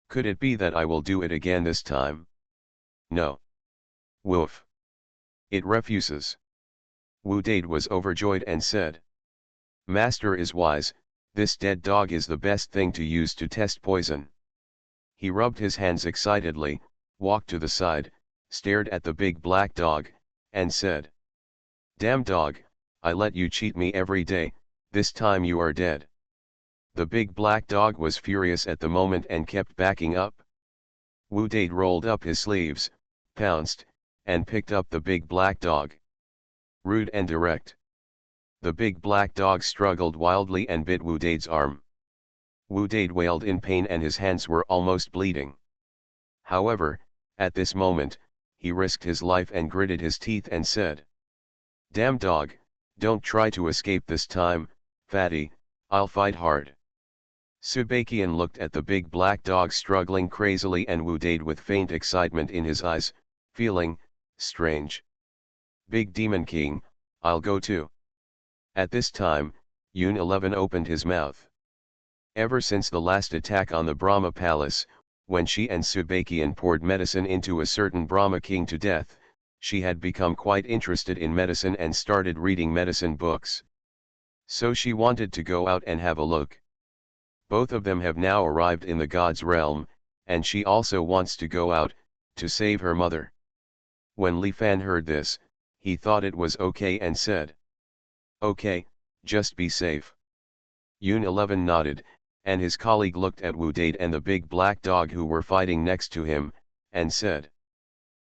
Could it be that I will do it again this time? No. Woof. It refuses. Wu Dade was overjoyed and said, "Master is wise, this dead dog is the best thing to use to test poison." He rubbed his hands excitedly, walked to the side, stared at the big black dog, and said, "Damn dog, I let you cheat me every day, this time you are dead." The big black dog was furious at the moment and kept backing up. Wu Dade rolled up his sleeves, pounced, and picked up the big black dog. Rude and direct. The big black dog struggled wildly and bit Wu Dade's arm. Wu Dade wailed in pain and his hands were almost bleeding. However, at this moment, he risked his life and gritted his teeth and said, "Damn dog, don't try to escape this time, fatty, I'll fight hard." Subakian looked at the big black dog struggling crazily and Wu Dade with faint excitement in his eyes, feeling strange. "Big Demon King, I'll go too." At this time, Yun 11 opened his mouth. Ever since the last attack on the Brahma Palace, when she and Subakian poured medicine into a certain Brahma king to death, she had become quite interested in medicine and started reading medicine books. So she wanted to go out and have a look. Both of them have now arrived in the god's realm, and she also wants to go out, to save her mother. When Li Fan heard this, he thought it was okay and said, "Okay, just be safe." Yun 11 nodded, and his colleague looked at Wu Dade and the big black dog who were fighting next to him, and said,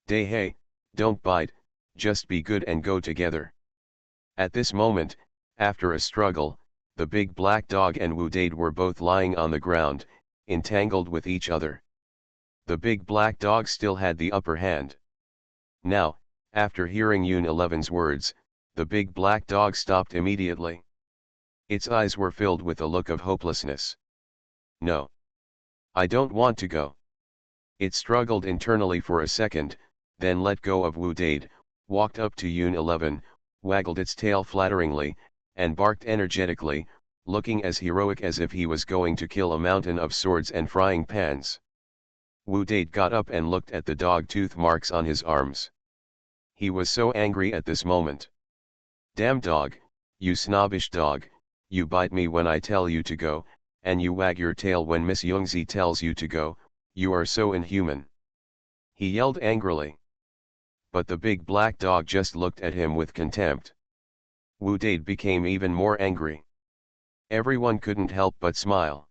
"Day hey, don't bite, just be good and go together." At this moment, after a struggle, the big black dog and Wu Dade were both lying on the ground, entangled with each other. The big black dog still had the upper hand. Now, after hearing Yun 11's words, the big black dog stopped immediately. Its eyes were filled with a look of hopelessness. "No. I don't want to go." It struggled internally for a second, then let go of Wu Dade, walked up to Yun 11, waggled its tail flatteringly, and barked energetically, looking as heroic as if he was going to kill a mountain of swords and frying pans. Wu Dade got up and looked at the dog tooth marks on his arms. He was so angry at this moment. "Damn dog, you snobbish dog, you bite me when I tell you to go, and you wag your tail when Miss Yungzi tells you to go, you are so inhuman," he yelled angrily. But the big black dog just looked at him with contempt. Wu Dade became even more angry. Everyone couldn't help but smile.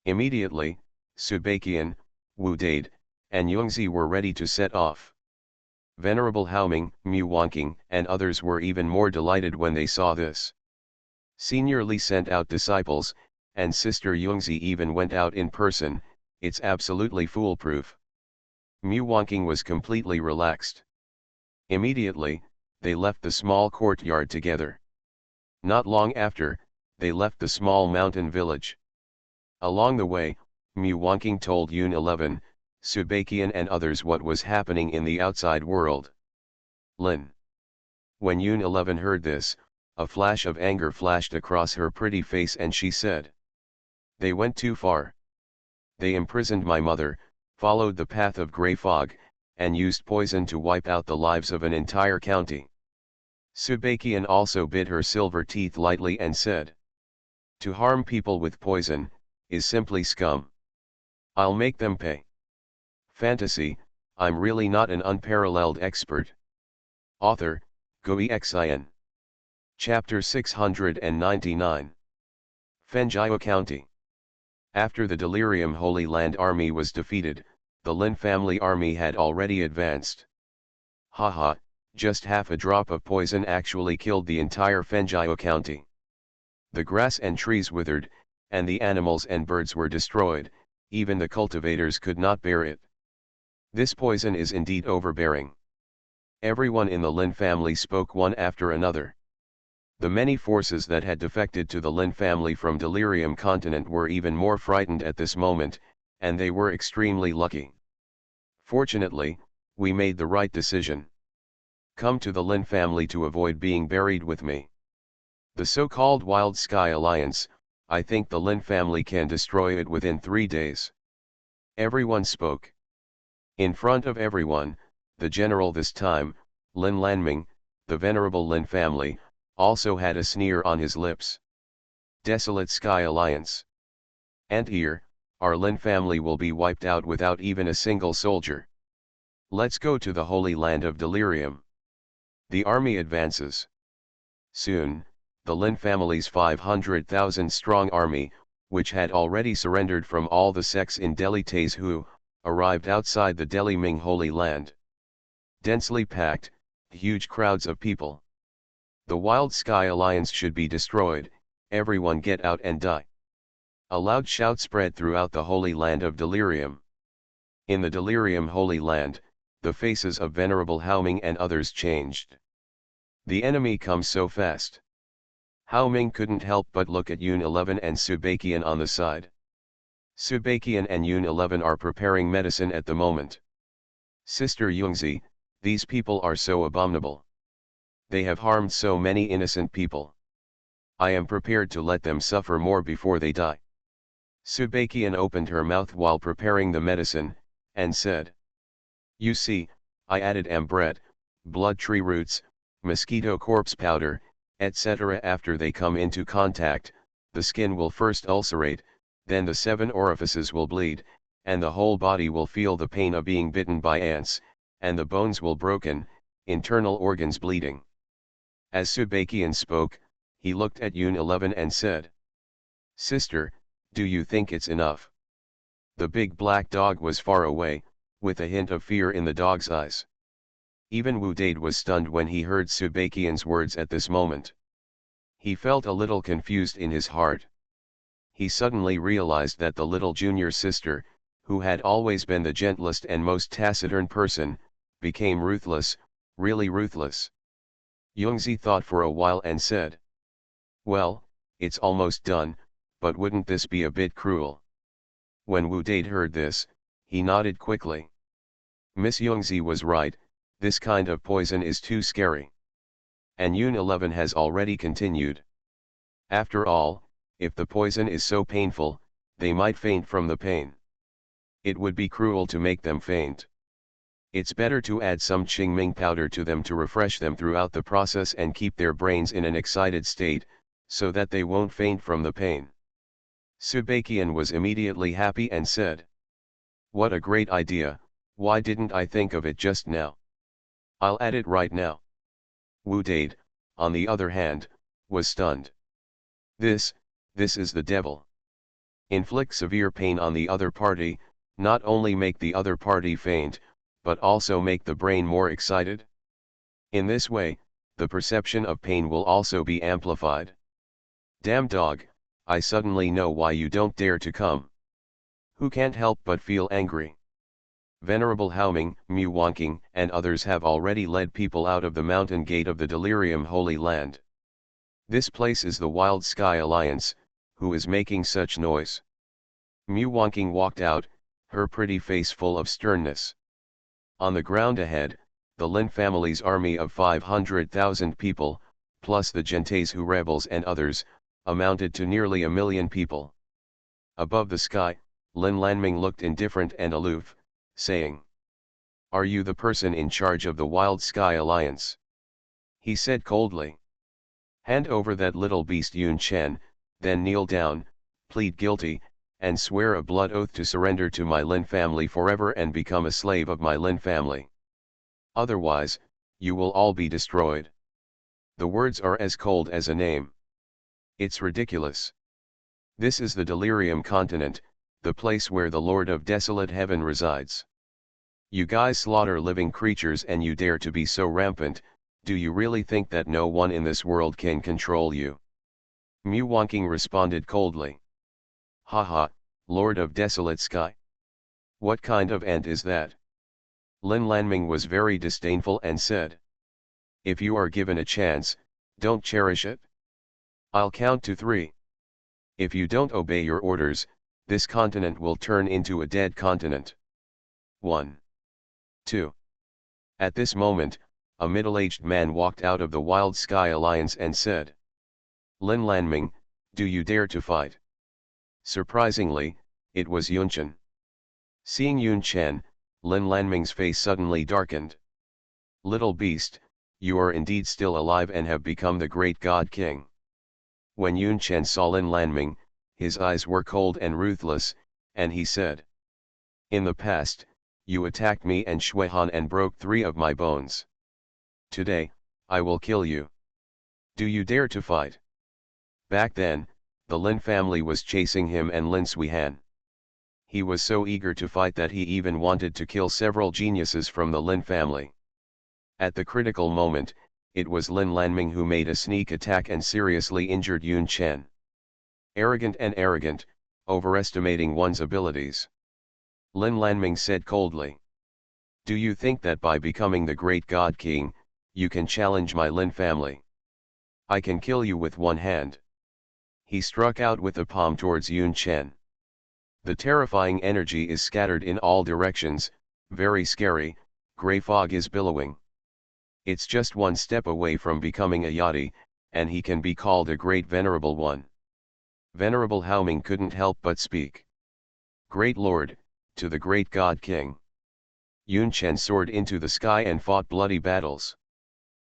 Immediately, Subakian, Wu Dade, and Yungzi were ready to set off. Venerable Haoming, Mu Wanqing, and others were even more delighted when they saw this. Senior Li sent out disciples, and Sister Yungzi even went out in person. It's absolutely foolproof. Mu Wanqing was completely relaxed. Immediately, they left the small courtyard together. Not long after, they left the small mountain village. Along the way, Mu Wanqing told Yun 11, Subakian and others what was happening in the outside world. Lin. When Yun 11 heard this, a flash of anger flashed across her pretty face and she said, "They went too far. They imprisoned my mother, followed the path of grey fog, and used poison to wipe out the lives of an entire county." Subakian also bit her silver teeth lightly and said, "To harm people with poison, is simply scum. I'll make them pay." Fantasy, I'm really not an unparalleled expert. Author, Xuanhuan. Chapter 699. Fenjiao County. After the Delirium Holy Land Army was defeated, the Lin family army had already advanced. Haha, just half a drop of poison actually killed the entire Fenjiao County. The grass and trees withered, and the animals and birds were destroyed, even the cultivators could not bear it. This poison is indeed overbearing. Everyone in the Lin family spoke one after another. The many forces that had defected to the Lin family from Delirium Continent were even more frightened at this moment, and they were extremely lucky. Fortunately, we made the right decision. Come to the Lin family to avoid being buried with me. The so-called Wild Sky Alliance, I think the Lin family can destroy it within 3 days. Everyone spoke. In front of everyone, the general this time, Lin Lanming, the venerable Lin family, also had a sneer on his lips. Desolate Sky Alliance. And here, our Lin family will be wiped out without even a single soldier. Let's go to the Holy Land of Delirium. The army advances. Soon, the Lin family's 500,000 strong army, which had already surrendered from all the sects in Delhi Taizhu, arrived outside the Delhi Ming Holy Land. Densely packed, huge crowds of people. The Wild Sky Alliance should be destroyed, everyone get out and die. A loud shout spread throughout the Holy Land of Delirium. In the Delirium Holy Land, the faces of Venerable Haoming and others changed. The enemy comes so fast. Haoming couldn't help but look at Yun 11 and Subakian on the side. Subakian and Yun 11 are preparing medicine at the moment. Sister Yungzi, these people are so abominable. They have harmed so many innocent people. I am prepared to let them suffer more before they die. Subakian opened her mouth while preparing the medicine, and said, "You see, I added ambret, blood tree roots, mosquito corpse powder, etc. After they come into contact, the skin will first ulcerate, then the 7 orifices will bleed, and the whole body will feel the pain of being bitten by ants, and the bones will broken, internal organs bleeding. As Subakian spoke, he looked at Yun 11 and said, "Sister, do you think it's enough?" The big black dog was far away, with a hint of fear in the dog's eyes. Even Wu Dade was stunned when he heard Subakian's words at this moment. He felt a little confused in his heart. He suddenly realized that the little junior sister, who had always been the gentlest and most taciturn person, became ruthless, really ruthless. Yungzi thought for a while and said, "Well, it's almost done, but wouldn't this be a bit cruel?" When Wu Dade heard this, he nodded quickly. Miss Yungzi was right, this kind of poison is too scary. And Yun 11 has already continued. After all, if the poison is so painful, they might faint from the pain. It would be cruel to make them faint. It's better to add some Qingming powder to them to refresh them throughout the process and keep their brains in an excited state, so that they won't faint from the pain. Subakian was immediately happy and said, "What a great idea, why didn't I think of it just now? I'll add it right now." Wu Dade, on the other hand, was stunned. This is the devil. Inflict severe pain on the other party, not only make the other party faint, but also make the brain more excited? In this way, the perception of pain will also be amplified. Damn dog, I suddenly know why you don't dare to come. Who can't help but feel angry? Venerable Haoming, Mu Wanking, and others have already led people out of the mountain gate of the Delirium Holy Land. This place is the Wild Sky Alliance, who is making such noise. Mu Wanking walked out, her pretty face full of sternness. On the ground ahead, the Lin family's army of 500,000 people, plus the Gentes-Hu rebels and others, amounted to nearly 1 million people. Above the sky, Lin Lanming looked indifferent and aloof, saying, "Are you the person in charge of the Wild Sky Alliance?" He said coldly. "Hand over that little beast Yun Chen, then kneel down, plead guilty, and swear a blood oath to surrender to my Lin family forever and become a slave of my Lin family. Otherwise, you will all be destroyed." The words are as cold as a name. It's ridiculous. This is the Delirium Continent, the place where the Lord of Desolate Heaven resides. You guys slaughter living creatures and you dare to be so rampant, do you really think that no one in this world can control you? Mu Wanking responded coldly. "Haha, Lord of Desolate Sky? What kind of ant is that?" Lin Lanming was very disdainful and said, "If you are given a chance, don't cherish it. I'll count to 3. If you don't obey your orders, this continent will turn into a dead continent. 1. 2. At this moment, a middle-aged man walked out of the Wild Sky Alliance and said, "Lin Lanming, do you dare to fight?" Surprisingly, it was Yun Chen. Seeing Yun Chen, Lin Lanming's face suddenly darkened. "Little beast, you are indeed still alive and have become the great God King." When Yun Chen saw Lin Lanming, his eyes were cold and ruthless, and he said, "In the past, you attacked me and Xuanhuan and broke 3 of my bones. Today, I will kill you. Do you dare to fight?" Back then, the Lin family was chasing him and Lin Xuihan. He was so eager to fight that he even wanted to kill several geniuses from the Lin family. At the critical moment, it was Lin Lanming who made a sneak attack and seriously injured Yun Chen. Arrogant, overestimating one's abilities. Lin Lanming said coldly, "Do you think that by becoming the great God King, you can challenge my Lin family? I can kill you with one hand." He struck out with a palm towards Yun Chen. The terrifying energy is scattered in all directions, very scary, grey fog is billowing. It's just one step away from becoming a yati, and he can be called a great venerable one. Venerable Haoming couldn't help but speak. "Great Lord, to the great God King." Yun Chen soared into the sky and fought bloody battles.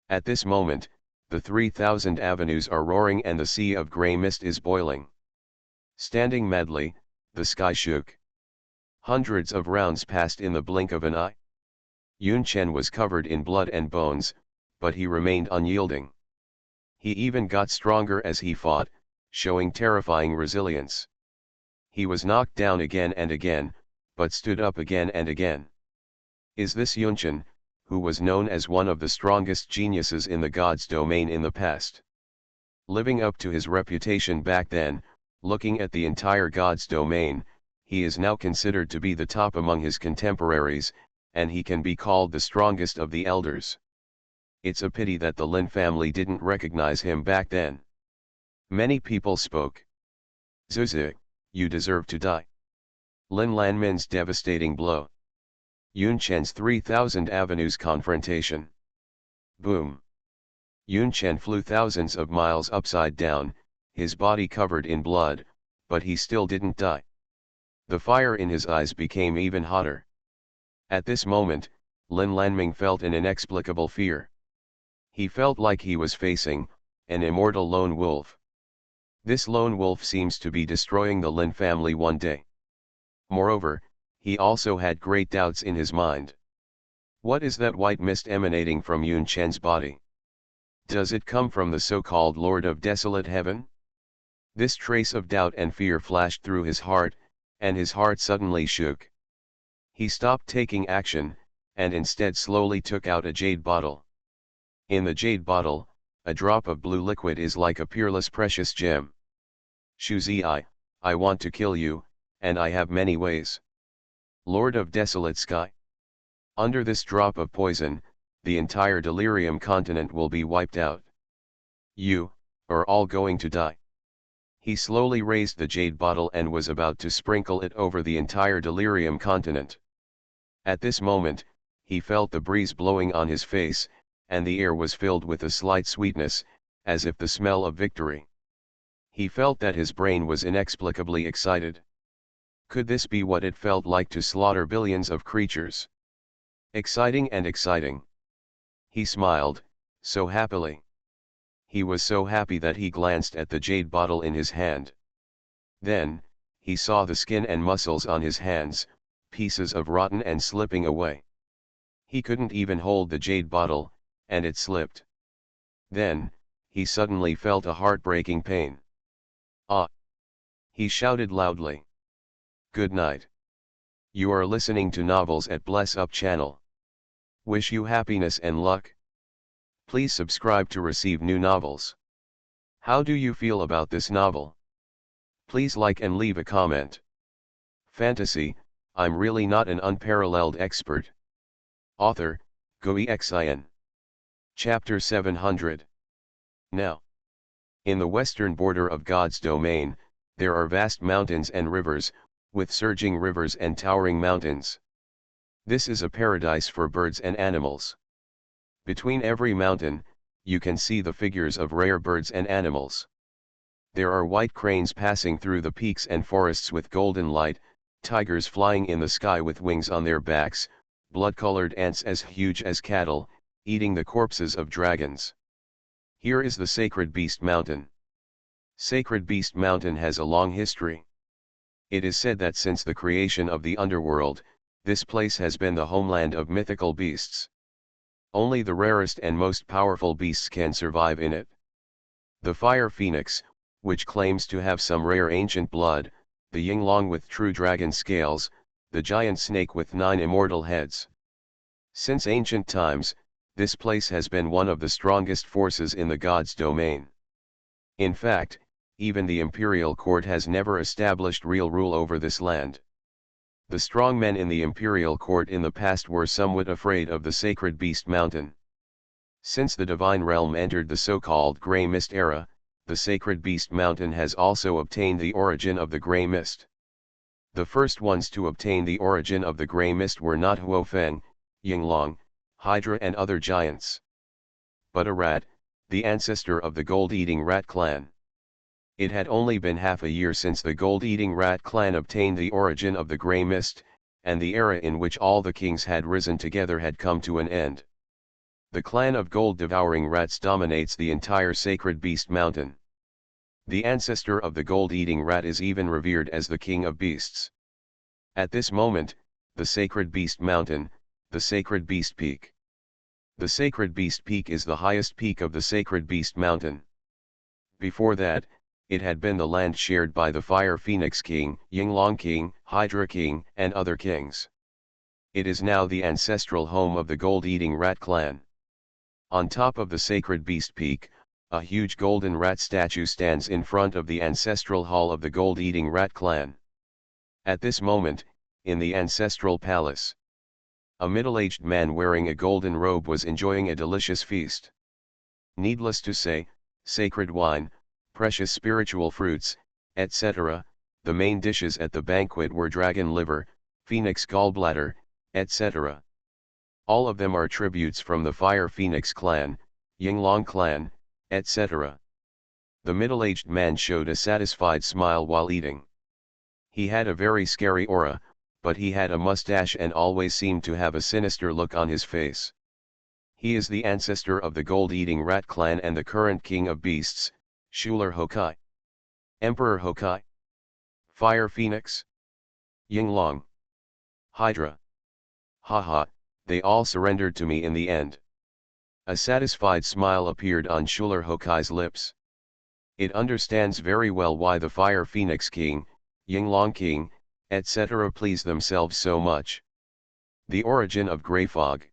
At this moment, the 3,000 avenues are roaring and the sea of grey mist is boiling. Standing madly, the sky shook. Hundreds of rounds passed in the blink of an eye. Yun Chen was covered in blood and bones, but he remained unyielding. He even got stronger as he fought, showing terrifying resilience. He was knocked down again and again, but stood up again and again. Is this Yun Chen, who was known as one of the strongest geniuses in the God's domain in the past? Living up to his reputation back then, looking at the entire God's domain, he is now considered to be the top among his contemporaries, and he can be called the strongest of the elders. It's a pity that the Lin family didn't recognize him back then. Many people spoke. Zuzi, you deserve to die. Lin Lanmin's devastating blow. Yun Chen's 3,000 avenues confrontation. Boom. Yun Chen flew thousands of miles upside down, his body covered in blood, but he still didn't die. The fire in his eyes became even hotter. At this moment, Lin Lanming felt an inexplicable fear. He felt like he was facing an immortal lone wolf. This lone wolf seems to be destroying the Lin family one day. Moreover, he also had great doubts in his mind. What is that white mist emanating from Yun Chen's body? Does it come from the so-called Lord of Desolate Heaven? This trace of doubt and fear flashed through his heart, and his heart suddenly shook. He stopped taking action, and instead slowly took out a jade bottle. In the jade bottle, a drop of blue liquid is like a peerless precious gem. Shuzi, I want to kill you, and I have many ways. Lord of Desolate Sky. Under this drop of poison, the entire delirium continent will be wiped out. You are all going to die. He slowly raised the jade bottle and was about to sprinkle it over the entire delirium continent. At this moment, he felt the breeze blowing on his face, and the air was filled with a slight sweetness, as if the smell of victory. He felt that his brain was inexplicably excited. Could this be what it felt like to slaughter billions of creatures? Exciting and exciting. He smiled, so happily. He was so happy that he glanced at the jade bottle in his hand. Then, he saw the skin and muscles on his hands, pieces of rotten and slipping away. He couldn't even hold the jade bottle, and it slipped. Then, he suddenly felt a heartbreaking pain. Ah! He shouted loudly. Good night. You are listening to novels at Bless Up channel. Wish you happiness and luck. Please subscribe to receive new novels. How do you feel about this novel? Please like and leave a comment. Fantasy, I'm really not an unparalleled expert. Author, Xuanhuan. Chapter 700. Now, in the western border of God's domain, there are vast mountains and rivers, with surging rivers and towering mountains. This is a paradise for birds and animals. Between every mountain, you can see the figures of rare birds and animals. There are white cranes passing through the peaks and forests with golden light, tigers flying in the sky with wings on their backs, blood-colored ants as huge as cattle, eating the corpses of dragons. Here is the Sacred Beast Mountain. Sacred Beast Mountain has a long history. It is said that since the creation of the underworld, this place has been the homeland of mythical beasts. Only the rarest and most powerful beasts can survive in it. The fire phoenix, which claims to have some rare ancient blood, the yinglong with true dragon scales, the giant snake with 9 immortal heads. Since ancient times, this place has been one of the strongest forces in the God's domain. In fact, even the imperial court has never established real rule over this land. The strong men in the imperial court in the past were somewhat afraid of the Sacred Beast Mountain. Since the divine realm entered the so-called Grey Mist era, the Sacred Beast Mountain has also obtained the origin of the Grey Mist. The first ones to obtain the origin of the Grey Mist were not Huofeng, Yinglong, Hydra and other giants, but a rat, the ancestor of the gold-eating rat clan. It had only been half a year since the gold-eating rat clan obtained the origin of the Grey Mist, and the era in which all the kings had risen together had come to an end. The clan of gold-devouring rats dominates the entire Sacred Beast Mountain. The ancestor of the gold-eating rat is even revered as the king of beasts. At this moment, the Sacred Beast Mountain, the Sacred Beast Peak. The Sacred Beast Peak is the highest peak of the Sacred Beast Mountain. Before that, it had been the land shared by the Fire Phoenix King, Yinglong King, Hydra King, and other kings. It is now the ancestral home of the gold-eating rat clan. On top of the Sacred Beast Peak, a huge golden rat statue stands in front of the ancestral hall of the gold-eating rat clan. At this moment, in the ancestral palace, a middle-aged man wearing a golden robe was enjoying a delicious feast. Needless to say, sacred wine, precious spiritual fruits, etc., the main dishes at the banquet were dragon liver, phoenix gallbladder, etc. All of them are tributes from the Fire Phoenix clan, Yinglong clan, etc. The middle-aged man showed a satisfied smile while eating. He had a very scary aura, but he had a mustache and always seemed to have a sinister look on his face. He is the ancestor of the gold-eating rat clan and the current king of beasts, Shuler Hokai. Emperor Hokai. Fire Phoenix. Yinglong. Hydra. Haha, they all surrendered to me in the end. A satisfied smile appeared on Shuler Hokai's lips. It understands very well why the Fire Phoenix King, Yinglong King, etc. please themselves so much. The origin of Grey Fog.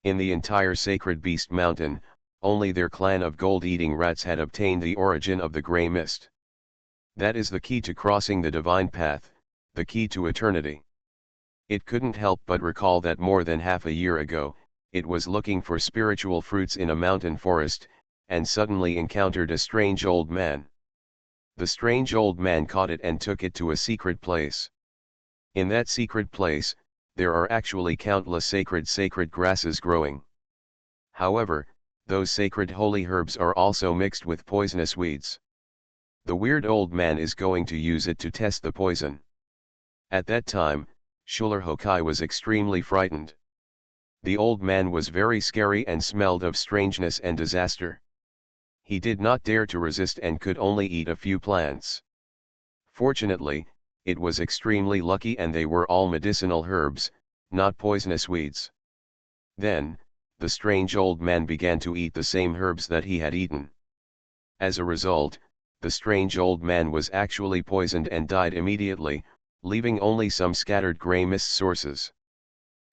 In the entire Sacred Beast Mountain, only their clan of gold-eating rats had obtained the origin of the Grey Mist. That is the key to crossing the divine path, the key to eternity. It couldn't help but recall that more than half a year ago, it was looking for spiritual fruits in a mountain forest, and suddenly encountered a strange old man. The strange old man caught it and took it to a secret place. In that secret place, there are actually countless sacred grasses growing. However, those sacred holy herbs are also mixed with poisonous weeds. The weird old man is going to use it to test the poison. At that time, Shuler Hokai was extremely frightened. The old man was very scary and smelled of strangeness and disaster. He did not dare to resist and could only eat a few plants. Fortunately, it was extremely lucky and they were all medicinal herbs, not poisonous weeds. Then, the strange old man began to eat the same herbs that he had eaten. As a result, the strange old man was actually poisoned and died immediately, leaving only some scattered grey mist sources.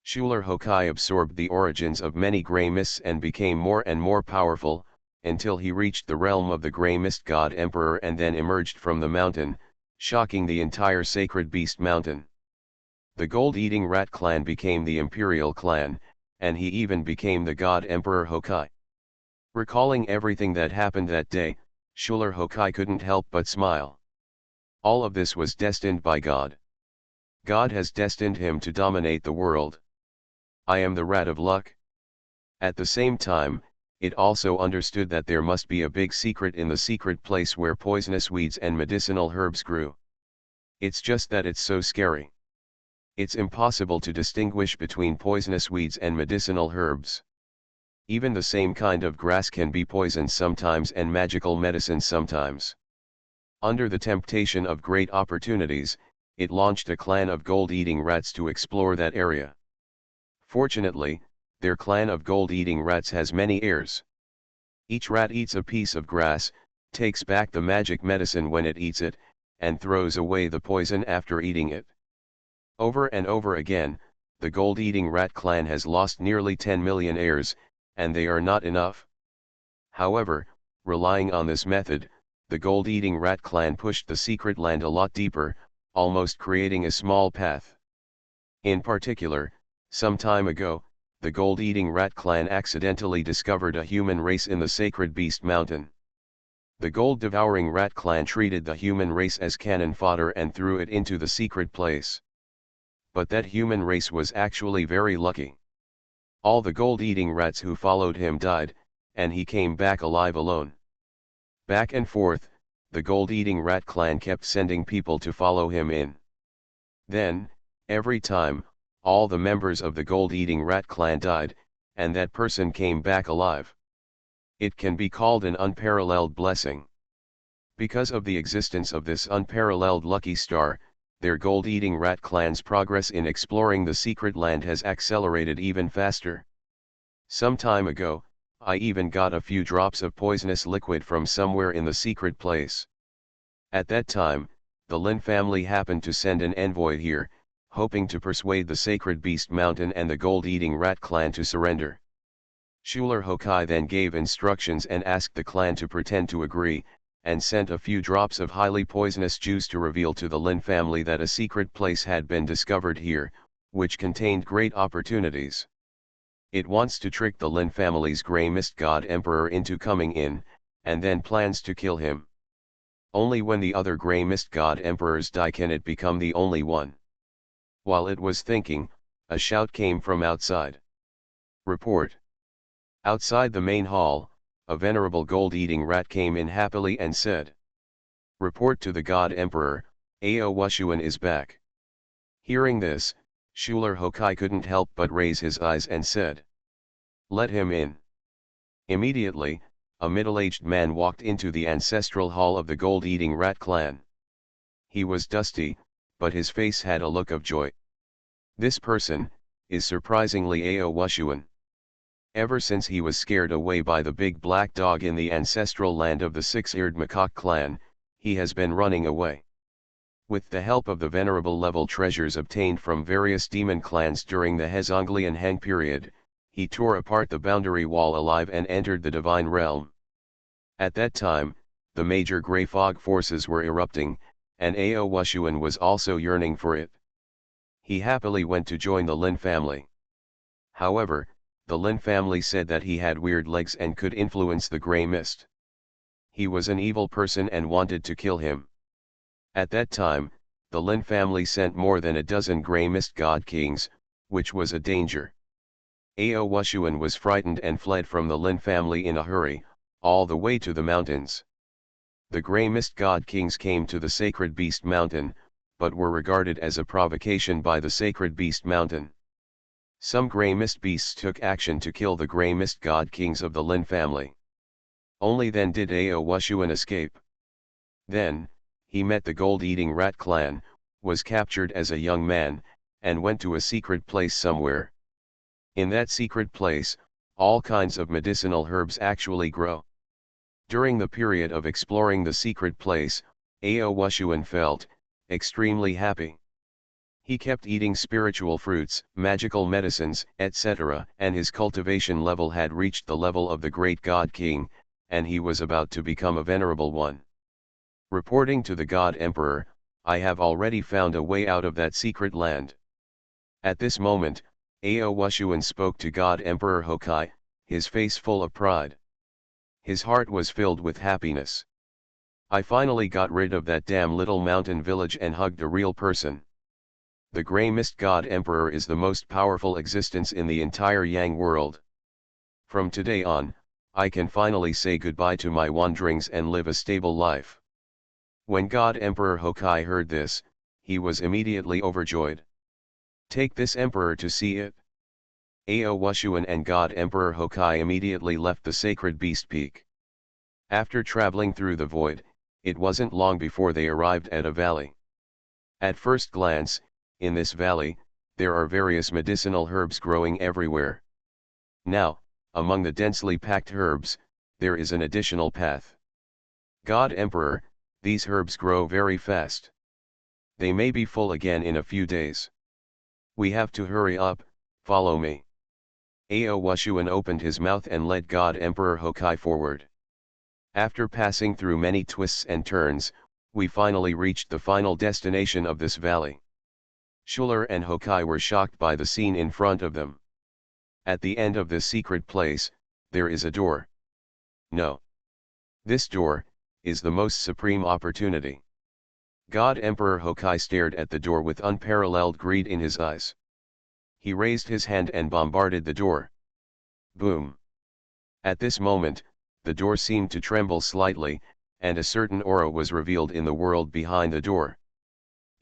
Shuler Hokai absorbed the origins of many grey mists and became more and more powerful, until he reached the realm of the grey mist god emperor and then emerged from the mountain, shocking the entire Sacred Beast Mountain. The gold-eating rat clan became the imperial clan, and he even became the god Emperor Hokai. Recalling everything that happened that day, Shuler Hokai couldn't help but smile. All of this was destined by God. God has destined him to dominate the world. I am the rat of luck. At the same time, it also understood that there must be a big secret in the secret place where poisonous weeds and medicinal herbs grew. It's just that it's so scary. It's impossible to distinguish between poisonous weeds and medicinal herbs. Even the same kind of grass can be poison sometimes and magical medicine sometimes. Under the temptation of great opportunities, it launched a clan of gold-eating rats to explore that area. Fortunately, their clan of gold-eating rats has many heirs. Each rat eats a piece of grass, takes back the magic medicine when it eats it, and throws away the poison after eating it. Over and over again, the gold-eating rat clan has lost nearly 10 million heirs, and they are not enough. However, relying on this method, the gold-eating rat clan pushed the secret land a lot deeper, almost creating a small path. In particular, some time ago, the gold-eating rat clan accidentally discovered a human race in the Sacred Beast Mountain. The gold-devouring rat clan treated the human race as cannon fodder and threw it into the secret place. But that human race was actually very lucky. All the gold-eating rats who followed him died, and he came back alive alone. Back and forth, the gold-eating rat clan kept sending people to follow him in. Then, every time, all the members of the gold-eating rat clan died, and that person came back alive. It can be called an unparalleled blessing. Because of the existence of this unparalleled lucky star, their gold-eating rat clan's progress in exploring the secret land has accelerated even faster. Some time ago, I even got a few drops of poisonous liquid from somewhere in the secret place. At that time, the Lin family happened to send an envoy here, hoping to persuade the sacred beast mountain and the gold-eating rat clan to surrender. Schuler Hokai then gave instructions and asked the clan to pretend to agree, and sent a few drops of highly poisonous juice to reveal to the Lin family that a secret place had been discovered here, which contained great opportunities. It wants to trick the Lin family's Grey Mist God Emperor into coming in, and then plans to kill him. Only when the other Grey Mist God Emperors die can it become the only one. While it was thinking, a shout came from outside. Report. Outside the main hall, a venerable gold-eating rat came in happily and said. Report to the God Emperor, Xuanhuan is back. Hearing this, Schuler Hokai couldn't help but raise his eyes and said. Let him in. Immediately, a middle-aged man walked into the ancestral hall of the gold-eating rat clan. He was dusty, but his face had a look of joy. This person is surprisingly Xuanhuan. Ever since he was scared away by the big black dog in the ancestral land of the six-eared macaque clan, he has been running away. With the help of the venerable level treasures obtained from various demon clans during the Hezonglian Hang period, he tore apart the boundary wall alive and entered the divine realm. At that time, the major grey fog forces were erupting, and Xuanhuan was also yearning for it. He happily went to join the Lin family. However, the Lin family said that he had weird legs and could influence the grey mist. He was an evil person and wanted to kill him. At that time, the Lin family sent more than a dozen grey mist god kings, which was a danger. Xuanhuan was frightened and fled from the Lin family in a hurry, all the way to the mountains. The grey mist god kings came to the sacred beast mountain, but were regarded as a provocation by the sacred beast mountain. Some grey mist beasts took action to kill the grey mist god kings of the Lin family. Only then did Xuanhuan escape. Then, he met the gold-eating rat clan, was captured as a young man, and went to a secret place somewhere. In that secret place, all kinds of medicinal herbs actually grow. During the period of exploring the secret place, Xuanhuan felt extremely happy. He kept eating spiritual fruits, magical medicines, etc., and his cultivation level had reached the level of the great God King, and he was about to become a venerable one. Reporting to the God Emperor, I have already found a way out of that secret land. At this moment, Xuanhuan spoke to God Emperor Hokai, his face full of pride. His heart was filled with happiness. I finally got rid of that damn little mountain village and hugged a real person. The Grey Mist God Emperor is the most powerful existence in the entire Yang world. From today on, I can finally say goodbye to my wanderings and live a stable life. When God Emperor Hokai heard this, he was immediately overjoyed. Take this emperor to see it. Xuanhuan and God Emperor Hokai immediately left the sacred beast peak. After traveling through the void, it wasn't long before they arrived at a valley. At first glance, in this valley, there are various medicinal herbs growing everywhere. Now, among the densely packed herbs, there is an additional path. God Emperor, these herbs grow very fast. They may be full again in a few days. We have to hurry up, follow me. Xuanhuan opened his mouth and led God Emperor Hokai forward. After passing through many twists and turns, we finally reached the final destination of this valley. Schuler and Hokai were shocked by the scene in front of them. At the end of this secret place, there is a door. No. This door is the most supreme opportunity. God Emperor Hokai stared at the door with unparalleled greed in his eyes. He raised his hand and bombarded the door. Boom! At this moment, the door seemed to tremble slightly, and a certain aura was revealed in the world behind the door.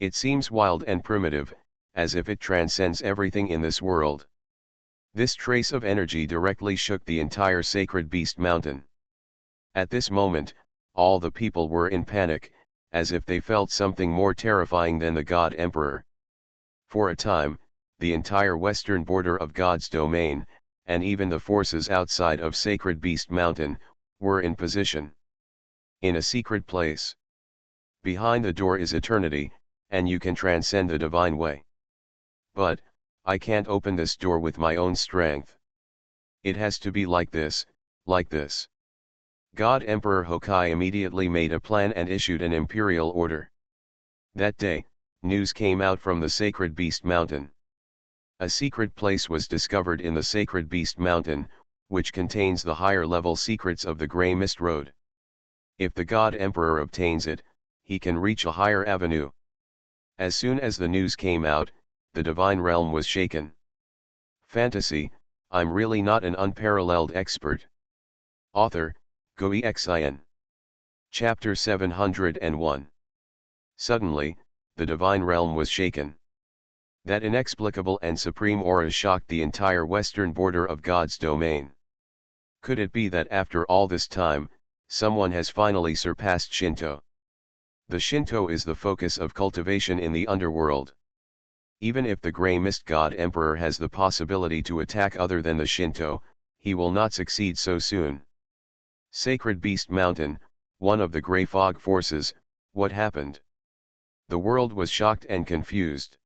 It seems wild and primitive, as if it transcends everything in this world. This trace of energy directly shook the entire sacred beast mountain. At this moment, all the people were in panic, as if they felt something more terrifying than the God Emperor. For a time, the entire western border of God's domain, and even the forces outside of Sacred Beast Mountain, were in position. In a secret place. Behind the door is eternity, and you can transcend the divine way. But, I can't open this door with my own strength. It has to be like this, like this. God Emperor Hokai immediately made a plan and issued an imperial order. That day, news came out from the Sacred Beast Mountain. A secret place was discovered in the Sacred Beast Mountain, which contains the higher level secrets of the Grey Mist Road. If the God Emperor obtains it, he can reach a higher avenue. As soon as the news came out, the divine realm was shaken. Fantasy, I'm really not an unparalleled expert. Author, Xuanhuan. Chapter 701. Suddenly, the divine realm was shaken. That inexplicable and supreme aura shocked the entire western border of God's domain. Could it be that after all this time, someone has finally surpassed Shinto? The Shinto is the focus of cultivation in the underworld. Even if the Grey Mist God Emperor has the possibility to attack other than the Shinto, he will not succeed so soon. Sacred Beast Mountain, one of the Grey Fog forces, what happened? The world was shocked and confused.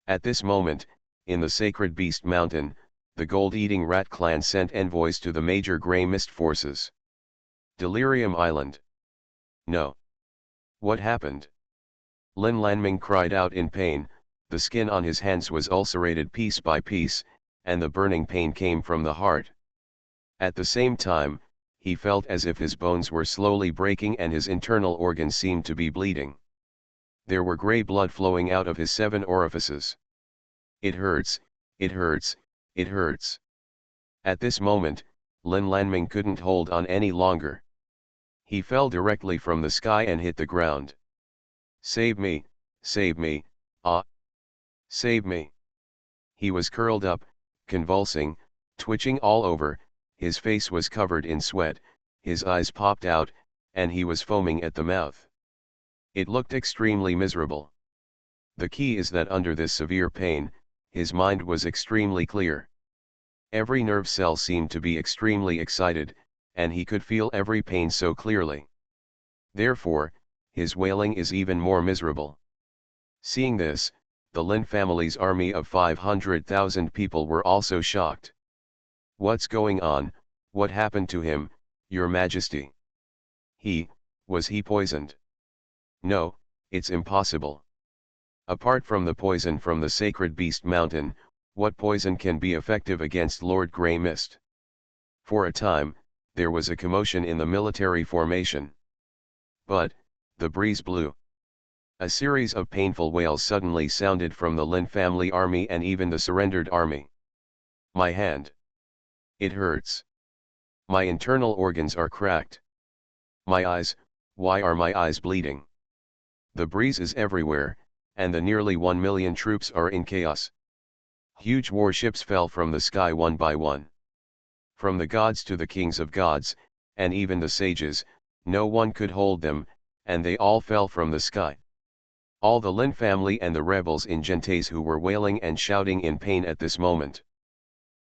At this moment, in the Sacred Beast Mountain, the Gold-Eating Rat clan sent envoys to the major Grey Mist forces. Delirium Island. No. What happened? Lin Lanming cried out in pain. The skin on his hands was ulcerated piece by piece, and the burning pain came from the heart. At the same time, he felt as if his bones were slowly breaking and his internal organs seemed to be bleeding. There were grey blood flowing out of his 7 orifices. It hurts, it hurts, it hurts. At this moment, Lin Lanming couldn't hold on any longer. He fell directly from the sky and hit the ground. Save me, ah! Save me! He was curled up, convulsing, twitching all over, his face was covered in sweat, his eyes popped out, and he was foaming at the mouth. It looked extremely miserable. The key is that under this severe pain, his mind was extremely clear. Every nerve cell seemed to be extremely excited, and he could feel every pain so clearly. Therefore, his wailing is even more miserable. Seeing this, the Lin family's army of 500,000 people were also shocked. What's going on? What happened to him, Your Majesty? Was he poisoned? No, it's impossible. Apart from the poison from the Sacred Beast Mountain, what poison can be effective against Lord Grey Mist? For a time, there was a commotion in the military formation. But, the breeze blew. A series of painful wails suddenly sounded from the Lin family army and even the surrendered army. My hand. It hurts. My internal organs are cracked. My eyes, why are my eyes bleeding? The breeze is everywhere, and the nearly 1 million troops are in chaos. Huge warships fell from the sky one by one. From the gods to the kings of gods, and even the sages, no one could hold them, and they all fell from the sky. All the Lin family and the rebels in Gentes who were wailing and shouting in pain at this moment.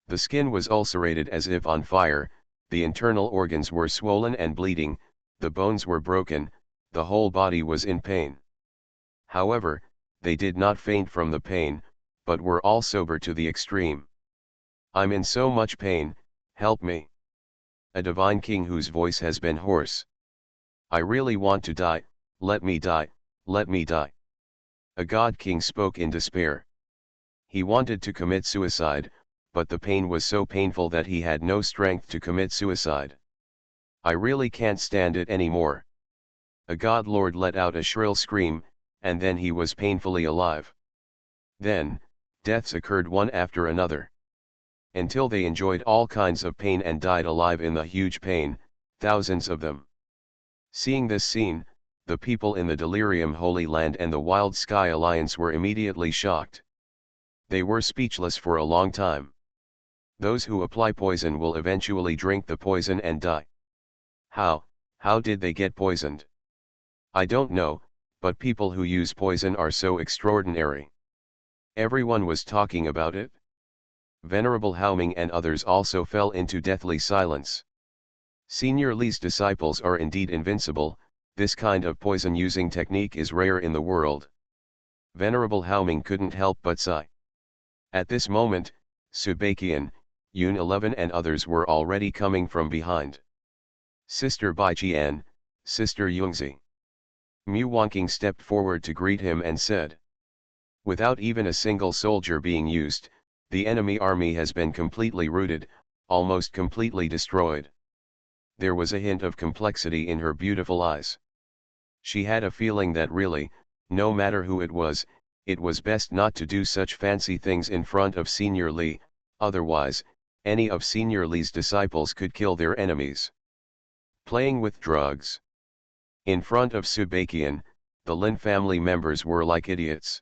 The skin was ulcerated as if on fire, the internal organs were swollen and bleeding, the bones were broken, the whole body was in pain. However, they did not faint from the pain, but were all sober to the extreme. I'm in so much pain, help me. A divine king whose voice has been hoarse. I really want to die, let me die, let me die. A god king spoke in despair. He wanted to commit suicide, but the pain was so painful that he had no strength to commit suicide. I really can't stand it anymore. A god lord let out a shrill scream, and then he was painfully alive. Then, deaths occurred one after another. Until they enjoyed all kinds of pain and died alive in the huge pain, thousands of them. Seeing this scene, the people in the Delirium Holy Land and the Wild Sky Alliance were immediately shocked. They were speechless for a long time. Those who apply poison will eventually drink the poison and die. How did they get poisoned? I don't know, but people who use poison are so extraordinary. Everyone was talking about it. Venerable Haoming and others also fell into deathly silence. Senior Li's disciples are indeed invincible. This kind of poison-using technique is rare in the world. Venerable Haoming couldn't help but sigh. At this moment, Subakian, Yun 11 and others were already coming from behind. Sister Baijian, Sister Yungzi. Mu Wanqing stepped forward to greet him and said, "Without even a single soldier being used, the enemy army has been completely routed, almost completely destroyed." There was a hint of complexity in her beautiful eyes. She had a feeling that really, no matter who it was best not to do such fancy things in front of Senior Li, otherwise, any of Senior Li's disciples could kill their enemies. Playing with drugs. In front of Subakian, the Lin family members were like idiots.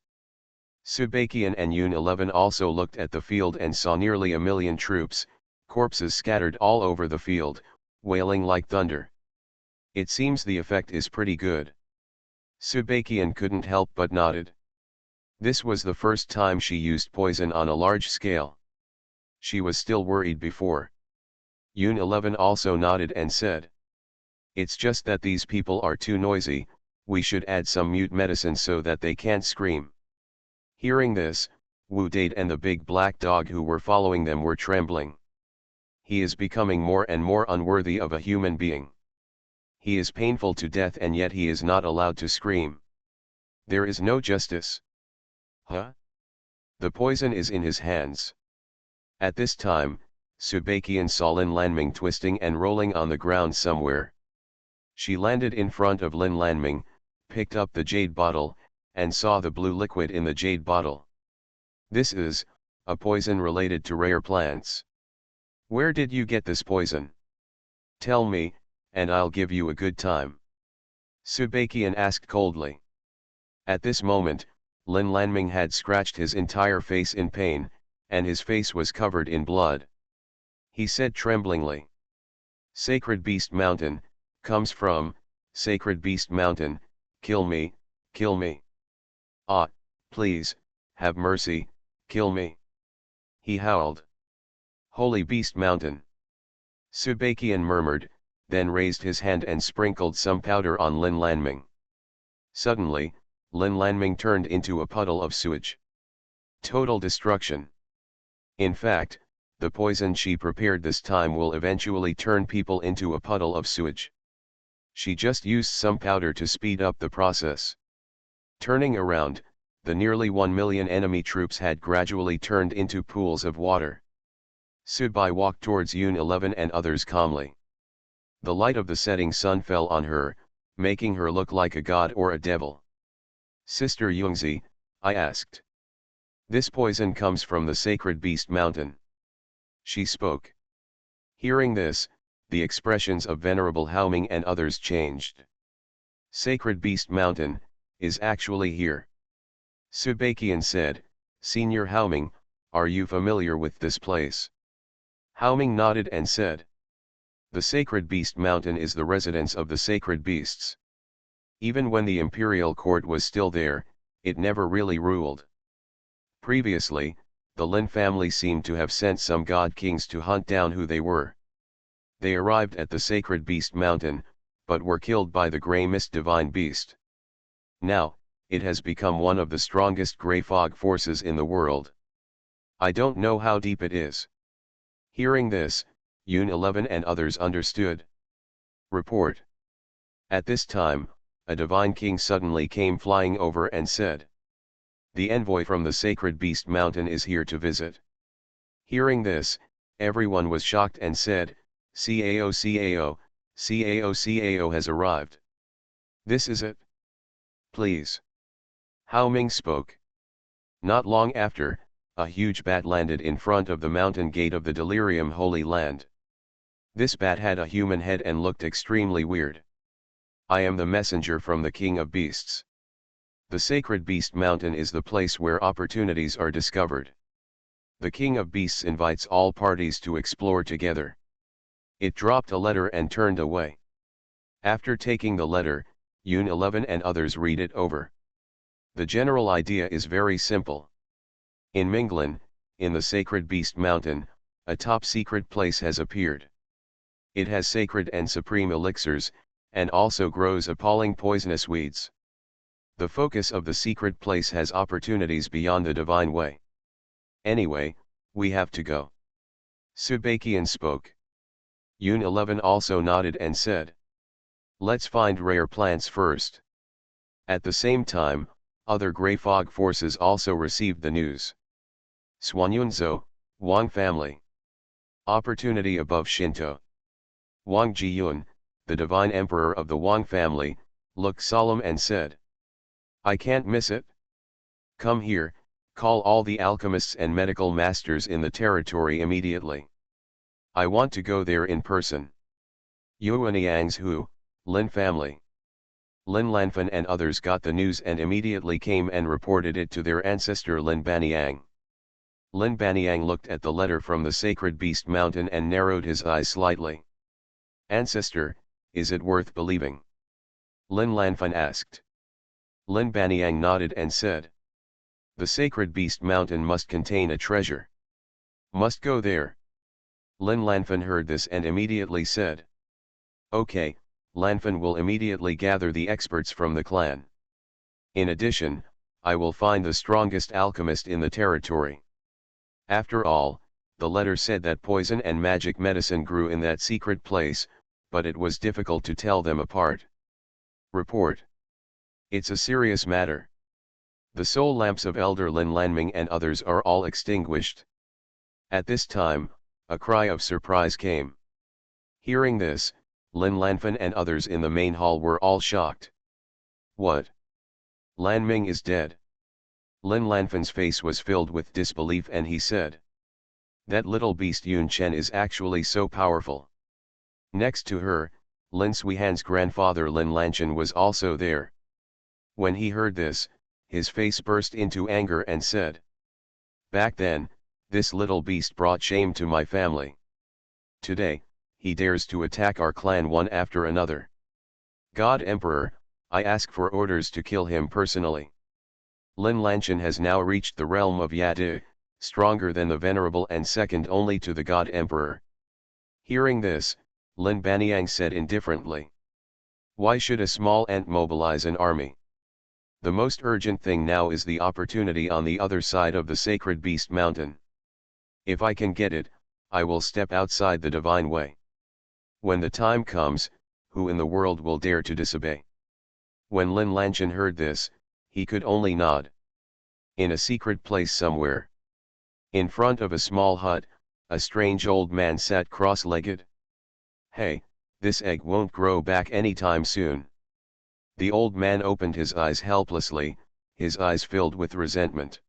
Subakian and Yun 11 also looked at the field and saw nearly 1,000,000 troops, corpses scattered all over the field, wailing like thunder. It seems the effect is pretty good. Subakian couldn't help but nodded. This was the first time she used poison on a large scale. She was still worried before. Yun 11 also nodded and said, "It's just that these people are too noisy, we should add some mute medicine so that they can't scream." Hearing this, Wu Date and the big black dog who were following them were trembling. He is becoming more and more unworthy of a human being. He is painful to death and yet he is not allowed to scream. There is no justice. Huh? The poison is in his hands. At this time, Subakian saw Lin Lanming twisting and rolling on the ground somewhere. She landed in front of Lin Lanming, picked up the jade bottle, and saw the blue liquid in the jade bottle. This is a poison related to rare plants. Where did you get this poison? Tell me, and I'll give you a good time. Subakian asked coldly. At this moment, Lin Lanming had scratched his entire face in pain, and his face was covered in blood. He said tremblingly, "Sacred Beast Mountain, comes from, Sacred Beast Mountain, kill me, kill me. Ah, please, have mercy, kill me." He howled. "Holy Beast Mountain." Subakian murmured, then raised his hand and sprinkled some powder on Lin Lanming. Suddenly, Lin Lanming turned into a puddle of sewage. Total destruction. In fact, the poison she prepared this time will eventually turn people into a puddle of sewage. She just used some powder to speed up the process. Turning around, the nearly 1,000,000 enemy troops had gradually turned into pools of water. Subai walked towards Yun 11 and others calmly. The light of the setting sun fell on her, making her look like a god or a devil. "Sister Yungzi," I asked. "This poison comes from the Sacred Beast Mountain." She spoke. Hearing this, the expressions of Venerable Haoming and others changed. "Sacred Beast Mountain is actually here." Subakian said, "Senior Haoming, are you familiar with this place?" Haoming nodded and said, "The Sacred Beast Mountain is the residence of the sacred beasts. Even when the imperial court was still there, it never really ruled. Previously, the Lin family seemed to have sent some god kings to hunt down who they were. They arrived at the Sacred Beast Mountain, but were killed by the Grey Mist Divine Beast. Now, it has become one of the strongest Grey Fog forces in the world. I don't know how deep it is." Hearing this, Yun 11 and others understood. Report. At this time, a divine king suddenly came flying over and said, "The envoy from the Sacred Beast Mountain is here to visit." Hearing this, everyone was shocked and said, "Cao Cao, Cao Cao has arrived. This is it. Please." Haoming spoke. Not long after, a huge bat landed in front of the mountain gate of the Delirium Holy Land. This bat had a human head and looked extremely weird. "I am the messenger from the King of Beasts. The Sacred Beast Mountain is the place where opportunities are discovered. The king of beasts invites all parties to explore together. It dropped a letter and turned away. After taking the letter, Yun 11 and others read it over. The general idea is very simple. In Minglan, in the sacred beast mountain, a top-secret place has appeared. It has sacred and supreme elixirs, and also grows appalling poisonous weeds. The focus of the secret place has opportunities beyond the divine way. Anyway, we have to go. Subakian spoke. Yun 11 also nodded and said, let's find rare plants first. At the same time, other Grey Fog forces also received the news. Xuanhuan, Wang family. Opportunity above Shinto. Wang Jiyun, the divine emperor of the Wang family, looked solemn and said, I can't miss it. Come here, call all the alchemists and medical masters in the territory immediately. I want to go there in person. Yuaniang's Hu, Lin family. Lin Lanfan and others got the news and immediately came and reported it to their ancestor Lin Baniang. Lin Baniang looked at the letter from the sacred beast mountain and narrowed his eyes slightly. Ancestor, is it worth believing? Lin Lanfan asked. Lin Baniang nodded and said, the sacred beast mountain must contain a treasure. Must go there. Lin Lanfan heard this and immediately said, okay, Lanfan will immediately gather the experts from the clan. In addition, I will find the strongest alchemist in the territory. After all, the letter said that poison and magic medicine grew in that secret place, but it was difficult to tell them apart. Report. It's a serious matter. The soul lamps of Elder Lin Lanming and others are all extinguished. At this time, a cry of surprise came. Hearing this, Lin Lanfan and others in the main hall were all shocked. What? Lanming is dead. Lin Lanfan's face was filled with disbelief and he said, that little beast Yun Chen is actually so powerful. Next to her, Lin Suihan's grandfather Lin Lanchen was also there. When he heard this, his face burst into anger and said, back then, this little beast brought shame to my family. Today, he dares to attack our clan one after another. God Emperor, I ask for orders to kill him personally. Lin Lanchen has now reached the realm of Yadu, stronger than the venerable and second only to the God Emperor. Hearing this, Lin Baniang said indifferently, why should a small ant mobilize an army? The most urgent thing now is the opportunity on the other side of the sacred beast mountain. If I can get it, I will step outside the divine way. When the time comes, who in the world will dare to disobey? When Lin Lanchen heard this, he could only nod. In a secret place somewhere, in front of a small hut, a strange old man sat cross-legged. Hey, this egg won't grow back anytime soon. The old man opened his eyes helplessly, his eyes filled with resentment.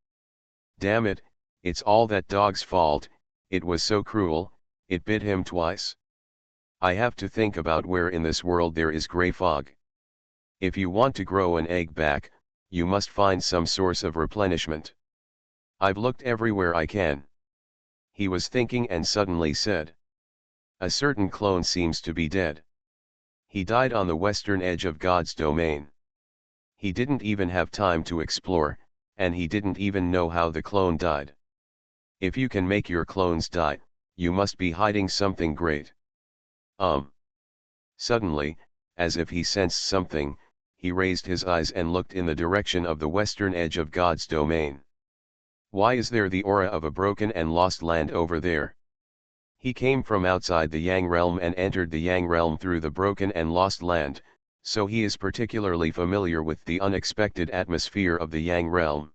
Damn it, it's all that dog's fault, it was so cruel, it bit him twice. I have to think about where in this world there is grey fog. If you want to grow an egg back, you must find some source of replenishment. I've looked everywhere I can. He was thinking and suddenly said, a certain clone seems to be dead. He died on the western edge of God's domain. He didn't even have time to explore, and he didn't even know how the clone died. If you can make your clones die, you must be hiding something great. Suddenly, as if he sensed something, he raised his eyes and looked in the direction of the western edge of God's domain. Why is there the aura of a broken and lost land over there? He came from outside the Yang realm and entered the Yang realm through the broken and lost land, so he is particularly familiar with the unexpected atmosphere of the Yang realm.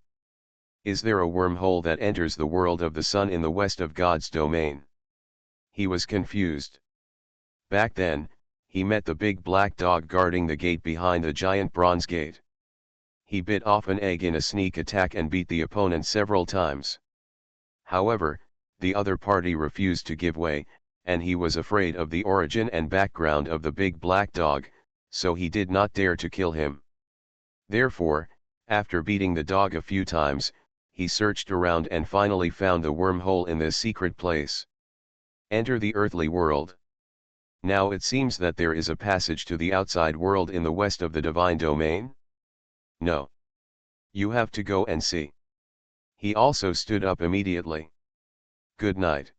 Is there a wormhole that enters the world of the sun in the west of God's domain? He was confused. Back then, he met the big black dog guarding the gate behind the giant bronze gate. He bit off an egg in a sneak attack and beat the opponent several times. However, the other party refused to give way, and he was afraid of the origin and background of the big black dog, so he did not dare to kill him. Therefore, after beating the dog a few times, he searched around and finally found the wormhole in this secret place. Enter the earthly world. Now it seems that there is a passage to the outside world in the west of the divine domain? No. You have to go and see. He also stood up immediately. Good night.